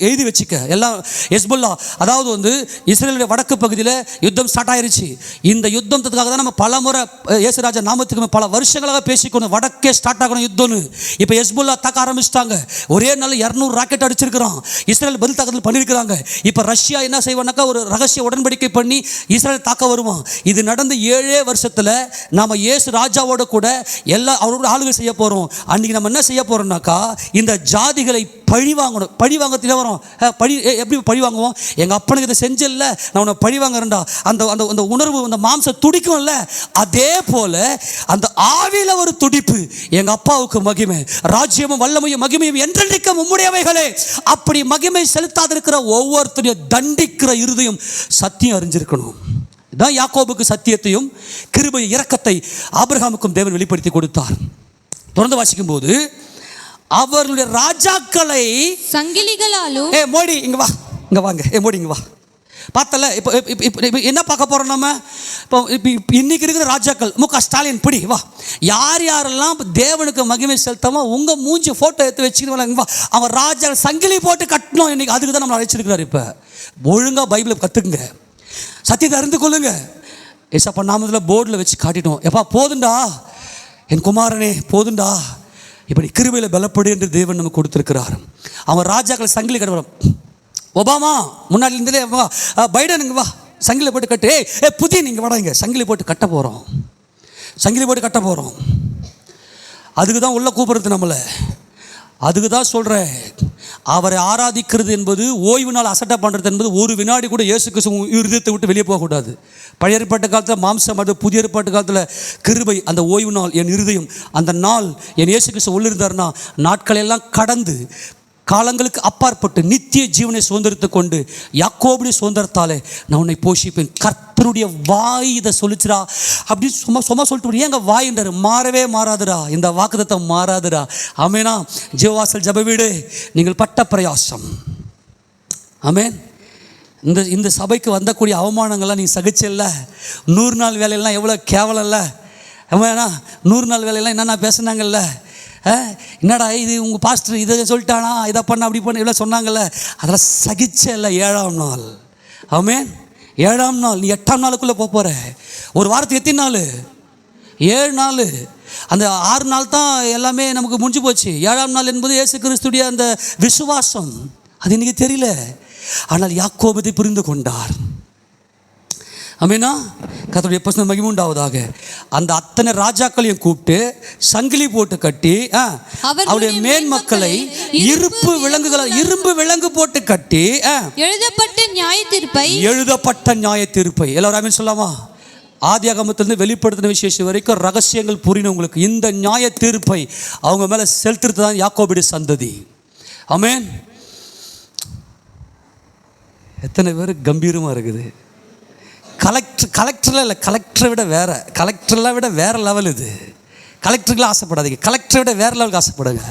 எழுதி வச்சுக்க. எல்லாம் ஹெஸ்புல்லா, அதாவது இஸ்ரேலுடைய வடக்கு பகுதியில் யுத்தம் ஸ்டார்ட் ஆயிருச்சு. இந்த யுத்தத்துக்காக தான் நம்ம பல முறை இயேசுராஜா நாமத்துக்கு பல வருஷங்களாக பேசிக்கணும், வடக்கே ஸ்டார்ட் ஆகணும் யுத்தம்னு. இப்போ ஹெஸ்புல்லா தாக்க ஆரம்பிச்சிட்டாங்க. ஒரே நாள் 200 ராக்கெட் அடிச்சிருக்கிறான். இஸ்ரேல் பதில் தாக்குதல் பண்ணியிருக்கிறாங்க. இப்போ ரஷ்யா என்ன செய்வானாக்கா, ஒரு ரகசிய உடன்படிக்கை பண்ணி இஸ்ரேல் தாக்க வருவான். இது நடந்து 7 வருஷத்தில் நாம் இயேசு ராஜாவோட கூட எல்லா அவரோட ஆளுகை செய்ய போகிறோம். அன்றைக்கி நம்ம என்ன செய்ய போகிறோம்னாக்கா, இந்த ஜாதிகளை பழி வாங்கணும். பழி வாங்கத்திலே வரும். எப்படி பழி வாங்குவோம்? எங்கள் அப்பனுக்கு இதை செஞ்சில்ல, நான் உன்னை பழி வாங்குறேன்டா. அந்த உணர்வு, அந்த மாம்சம் துடிக்கும்ல, அதே போல அந்த ஆவியில் ஒரு துடிப்பு. எங்கள் அப்பாவுக்கு மகிமை, ராஜ்யமும் வல்லமையும் மகிமையும் என்றென்றைக்கும் உம்முடையவைகளே. அப்படி மகிமை செலுத்தாதிருக்கிற ஒவ்வொருத்தரையும் தண்டிக்கிற இருதயம் சத்தியம் அறிஞ்சிருக்கணும். இதான் யாக்கோபுக்கு சத்தியத்தையும் கிருபை இரக்கத்தை ஆபிரகாமுக்கும் தேவன் வெளிப்படுத்தி கொடுத்தார். தொடர்ந்து வாசிக்கும் போது, அவர்களுடைய ராஜாக்களை சங்கிலிகளாலும், மோடி இங்க வாங்க, மோடி இங்க வா. பார்த்தல இப்போ என்ன பார்க்க போறோம் நம்ம? இப்போ இன்னைக்கு இருக்கிற ராஜாக்கள், முக ஸ்டாலின் பிடி வா. யாரெல்லாம் தேவனுக்கு மகிமை செலுத்தாம உங்க மூஞ்சி போட்டோ எடுத்து வச்சுக்கிட்டு அவன் ராஜா சங்கிலி போட்டு கட்டணும் இன்னைக்கு. அதுக்கு தான் நம்மளை அழைச்சிருக்கிறார். இப்போ ஒழுங்கா பைபிளை கத்துக்குங்க, சத்தியத்தை அறிந்து கொள்ளுங்க. ஏசப்பா நாமத்தில் போர்டில் வச்சு காட்டிட்டோம். எப்பா போதுண்டா என் குமாரனே, போதுண்டா, இப்படி கிருபையில் பலப்படு என்று தேவன் நமக்கு கொடுத்திருக்கிறார். அவன் ராஜாக்கள் சங்கிலி கட்டுவான். ஒபாமா முன்னாடி இருந்தே பைடன் இங்கே வா, சங்கிலி போட்டு கட்டு. புதிய நீங்கள் வாடா, இங்கே சங்கிலி போட்டு கட்ட போகிறோம், சங்கிலி போட்டு கட்ட போகிறோம். அதுக்கு தான் உள்ள கூப்பிடுறது நம்மளை. அதுக்கு தான் சொல்கிறேன், அவரை ஆராதிக்கிறது என்பது, ஓய்வு நாள் அசட்டை பண்ணுறது என்பது ஒரு வினாடி கூட இயேசு கிறிஸ்து இருதயத்தை விட்டு வெளியே போகக்கூடாது. பழைய ஏற்பாட்டு காலத்தில் மாம்சம், அது புதிய ஏற்பாட்டு காலத்தில் கிருபை. அந்த ஓய்வு நாள் என் இருதயம், அந்த நாள் என் இயேசு கிறிஸ்து உள்ளிருந்தார்னா நாட்களெல்லாம் கடந்து காலங்களுக்கு அப்பாற்பட்டு நித்திய ஜீவனை சுதந்திரத்து கொண்டு யாக்கோபுடைய சுதந்திரத்தாலே நான் உன்னை போஷிப்பேன். கர்த்தருடைய வாய் இதை சொல்லிச்சுரா. அப்படி சும்மா சொல்லிட்டு ஏங்க வாயின்றார், மாறவே மாறாதுரா, இந்த வாக்குத்தத்தம் மாறாதுரா. ஆமேனா. ஜீவவாசல் ஜப வீடு நீங்கள் பட்ட பிரயாசம். ஆமேன். இந்த சபைக்கு வந்தக்கூடிய அவமானங்கள்லாம் நீங்கள் சகிச்சில்ல. 100 நாள் வேலையெல்லாம் எவ்வளோ கேவலம் இல்லை? ஆமாண்ணா, 100 நாள் வேலையெல்லாம் என்னென்ன பேசுனாங்கல்ல, என்னடா இது உங்கள் பாஸ்டர் இதை சொல்லிட்டானா, இதை பண்ண அப்படி பண்ண இவ்வளோ சொன்னாங்கல்ல, அதெல்லாம் சகிச்சல்ல. 7ஆம் நாள், ஆமேன், 7ஆம் நாள். நீ 8ஆம் நாளுக்குள்ளே போகிற. ஒரு வாரத்துக்கு எத்தனை நாள்? 7 நாள். அந்த 6 நாள் தான் எல்லாமே நமக்கு முடிஞ்சு போச்சு. 7ஆம் நாள் என்பது இயேசு கிறிஸ்துடைய அந்த விசுவாசம். அது இன்றைக்கி தெரியல. ஆனால் யாக்கோபு இதை புரிந்து கொண்டார். ஆமெனா, கர்த்தருடைய பரிசுத்த மகிமை உண்டாவதாக. அந்த அத்தனை ராஜாக்களையும் கூப்பிட்டு சங்கிலி போட்டு கட்டி அவருடைய மேன்மக்களை இரும்பு விலங்கு போட்டு கட்டி எழுதப்பட்ட நியாய தீர்ப்பை எல்லாரும் ஆமென் சொல்லாமா? ஆதியாகமத்திலிருந்து வெளிப்படுத்தின விசேஷம் வரைக்கும் ரகசியங்கள் புரியணும் உங்களுக்கு. இந்த நியாய தீர்ப்பை அவங்க மேலே செலுத்துறது தான் யாக்கோபுடைய சந்ததி. ஆமென். எத்தனை பேர் கம்பீரமாக இருக்குது. கலெக்டரில் இல்லை, கலெக்டரை விட வேற லெவல் இது. கலெக்டருக்குலாம் ஆசைப்படாதீங்க, கலெக்டரை விட வேற லெவலுக்கு ஆசைப்படுங்க.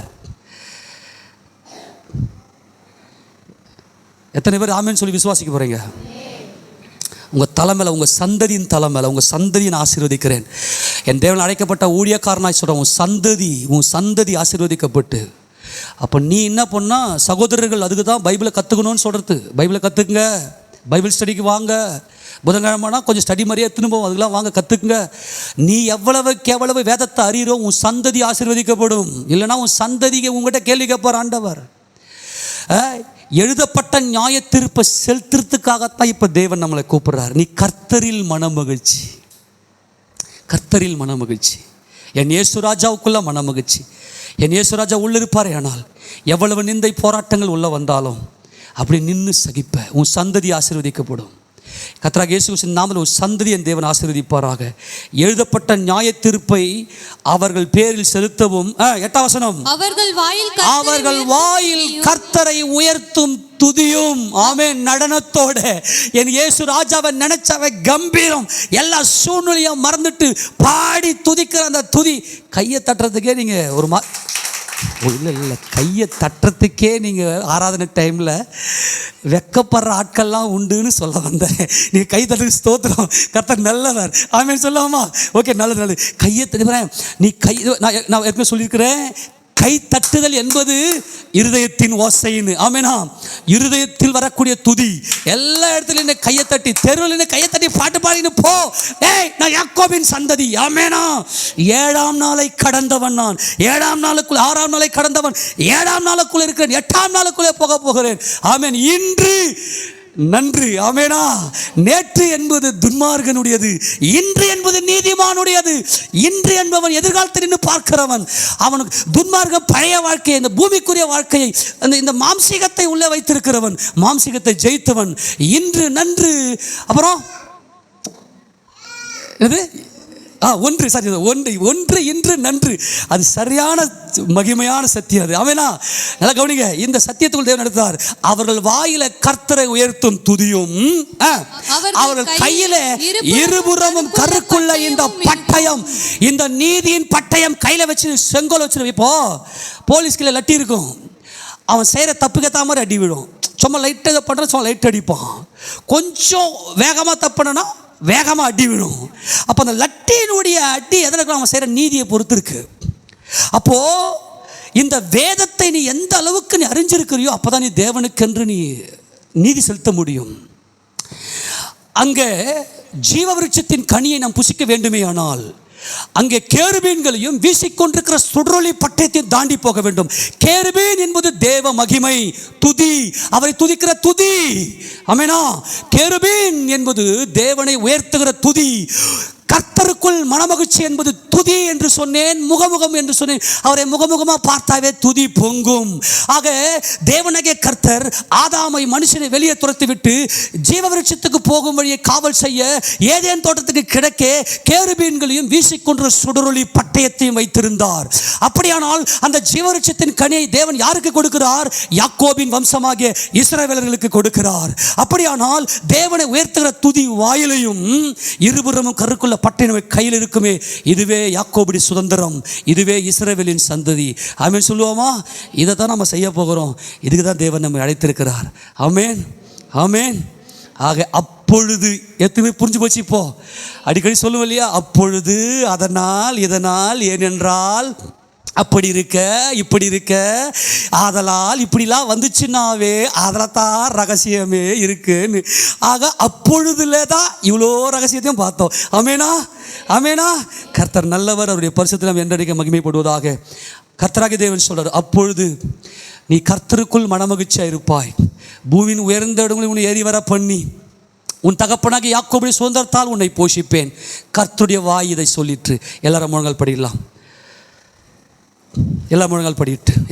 எத்தனை பேர் ஆமென் சொல்லி விசுவாசிக்க போகிறீங்க? உங்கள் தலைமையில், உங்கள் சந்ததியின் தலைமையில், உங்கள் சந்ததியை நான் ஆசீர்வதிக்கிறேன். என் தேவன் அழைக்கப்பட்ட ஊழியக்காரனாய் சொல்கிறேன், உன் சந்ததி ஆசீர்வதிக்கப்பட்டு. அப்போ நீ என்ன பண்ணால், சகோதரர்கள் அதுக்கு தான் பைபிளை கற்றுக்கணும்னு சொல்கிறது. பைபிளை கற்றுக்குங்க, பைபிள் ஸ்டடிக்கு வாங்க. புதன்கிழமைனா கொஞ்சம் ஸ்டடி மாதிரியே திரும்பவும் அதுக்கெல்லாம் வாங்க, கற்றுக்குங்க. நீ எவ்வளவு வேதத்தை அறிகிறோ உன் சந்ததி ஆசீர்வதிக்கப்படும். இல்லைனா உன் சந்ததிக்கு உங்கள்கிட்ட கேள்வி கேட்பார் ஆண்டவர். எழுதப்பட்ட நியாய தீர்ப்பை செலுத்துறதுக்காகத்தான் இப்போ தேவன் நம்மளை கூப்பிடுறார். நீ கர்த்தரில் மனமகிழ்ச்சி, கர்த்தரில் மனமகிழ்ச்சி. என் இயேசுராஜாவுக்குள்ள மனமகிழ்ச்சி. என் இயேசுராஜா உள்ளிருப்பாரே, ஆனால் எவ்வளவு நிந்தை போராட்டங்கள் உள்ள வந்தாலும் அப்படி நின்று சகிப்ப உன் சந்ததி ஆசீர்வதிக்கப்படும். கர்த்தராகிய இயேசு கிறிஸ்துவின் நாமத்தில் உன் சந்ததி என் தேவன் ஆசீர்வதிப்பாராக. எழுதப்பட்ட நியாய தீர்ப்பை அவர்கள் பேரில் செலுத்தவும். 8ஆம் வசனம், அவர்கள் வாயில் கர்த்தரை உயர்த்தும் துதியும். ஆமென். நடனத்தோட என் இயேசு ராஜாவை நினைச்சவ கம்பீரம், எல்லா சூழ்நிலையும் மறந்துட்டு பாடி துதிக்கிற அந்த துதி. கையை தட்டுறதுக்கே நீங்க ஒரு இல்லை கையை தட்டுறதுக்கே நீங்கள் ஆராதனை டைமில் வெக்கப்படுற ஆட்கள்லாம் உண்டுன்னு சொல்ல வந்தேன். நீங்கள் கை தட்டு ஸ்தோத்திரம், கர்த்தர் நல்லவர். ஆமென் சொல்லாமா? ஓகே, நல்லது. கையை தட்டுறேன். நீ நான் ஏற்கனவே சொல்லியிருக்கிறேன், கை தட்டுதல் என்பது இருதயத்தின் ஓசைன்னு. ஆமெனா? இருதயத்தில் வரக்கூடிய துதி. எல்லா இடத்துலையும் கையை தட்டி, தெருவில் கையை தட்டி பாட்டு பாடின்னு போ. நான் யாக்கோபின் சந்ததி. ஆமெனா? 7ஆம் நாளை கடந்தவன் நான். 7ஆம் நாளுக்குள் 6ஆம் நாளை கடந்தவன். 7ஆம் நாளுக்குள் இருக்கிறேன். 8ஆம் நாளுக்குள்ளே போக போகிறேன். ஆமென். இன்று நன்று. ஆமெனா? நேற்று என்பது துன்மார்கனுடையது, இன்று என்பது நீதிமானுடையது. இன்று என்பவன் எதிர்காலத்தில் நின்று பார்க்கிறவன். அவனுக்கு துன்மார்க்க பழைய வாழ்க்கையை, இந்த பூமிக்குரிய வாழ்க்கையை, இந்த மாம்சீகத்தை உள்ளே வைத்திருக்கிறவன், மாம்சீகத்தை ஜெயித்தவன். இன்று நன்று. அப்புறம் எது? ஒன்று இன்று நன்று. அது சரியான மகிமையான சத்தியம் அது. ஆமெனா? நல்லா கவனிங்க. இந்த சத்தியத்துக்குள் தேவன் நடத்தார். அவர்கள் வாயில கர்த்தரை உயர்த்தும் துதியும், அவர்கள் கையில இருபுறமும் கருக்குள்ள இந்த பட்டயம், இந்த நீதியின் பட்டயம் கையில வச்சு செங்கோல் வச்சு. இப்போ போலீஸ்கில லட்டி இருக்கும், அவன் செய்கிற தப்புக்கேற்ற மாதிரி அடி விடும். சும்மா லைட்டாக இதை பண்ணுற, சும்மா லைட் அடிப்பான். கொஞ்சம் வேகமாக தப்புனா வேகமாக அடி விடும். அப்போ அந்த லட்டியினுடைய அடி எதில் அவன் செய்கிற நீதியை பொறுத்து இருக்கு. அப்போது இந்த வேதத்தை நீ எந்த அளவுக்கு நீ அறிஞ்சிருக்கிறியோ அப்போ தான் நீ தேவனுக்கென்று நீ நீதி செலுத்த முடியும். அங்கே ஜீவ விருட்சத்தின் கனியை நாம் புசிக்க வேண்டுமே, ஆனால் அங்கே கேருபீன்களையும் வீசிக்கொண்டிருக்கிற சுடரொளி பட்டயத்தையும் தாண்டி போக வேண்டும். கேருபீன் என்பது தேவ மகிமை, துதி, அவரை துதிக்கிற துதி. ஆமெனா? கேருபீன் என்பது தேவனை உயர்த்துகிற துதி. கர்த்தருக்குள் மனமகிழ்ச்சி என்பது துதி என்று சொன்னேன், முகமுகம் என்று சொன்னேன். அவரை முகமுகமாக பார்த்தாவே துதி பொங்கும். ஆக தேவனாகிய கர்த்தர் ஆதாமை, மனுஷனை வெளியே துரத்தி விட்டு ஜீவவிருட்சத்துக்கு போகும் வழியை காவல் செய்ய ஏதேன் தோட்டத்துக்கு கிழக்கே கேருபீன்களையும் வீசிக்கொண்டு சுடரொளி பட்டயத்தையும் வைத்திருந்தார். அப்படியானால் அந்த ஜீவவிருட்சத்தின் கனியை தேவன் யாருக்கு கொடுக்கிறார்? யாக்கோபின் வம்சமாகிய இஸ்ரவேலர்களுக்கு கொடுக்கிறார். அப்படியானால் தேவனை உயர்த்துகிற துதி வாயிலையும் இருபுறமும் கருக்குள்ள பட்டயம் கையில் இருக்குமே, இதுவே யாக்கோபுடைய சுதந்திரம், இதுவே இஸ்ரவேலின் சந்ததி. ஆமென் சொல்லுவோமா? இதை தான் நம்ம செய்ய போகிறோம். இதுக்கு தான் தேவன் நம்மை அழைத்திருக்கிறார். ஆமென், ஆமென். ஆக அப்பொழுது எத்தனை புரிஞ்சு போச்சு? இப்போ அடிக்கடி சொல்லுவோம் இல்லையா? அப்பொழுது, அதனால், இதனால், ஏனென்றால், அப்படி இருக்க, இப்படி இருக்க, ஆதலால், இப்படிலாம் வந்துச்சுன்னாவே அதில் தான் ரகசியமே இருக்குன்னு. ஆக அப்பொழுதுல தான் இவ்வளோ ரகசியத்தையும் பார்த்தோம். ஆமெனா? ஆமெனா? கர்த்தர் நல்லவர், அவருடைய பரிசுத்தம் என்றைக்கு மகிமைப்படுவதாக. கர்த்தராகிய தேவன் சொல்றார், அப்பொழுது நீ கர்த்தருக்குள் மனமகிழ்ச்சியா இருப்பாய், பூமியின் உயர்ந்த இடங்களில் உன்னை ஏறி வர பண்ணி உன் தகப்பனாகிய யாக்கோபுடைய சுதந்திரத்தால் உன்னை போஷிப்பேன். கர்த்தருடைய வாய் இதை சொல்லிற்று. எல்லாரும் முழங்கால் படிக்கலாம். எல்லா முழங்கால் படிட்டு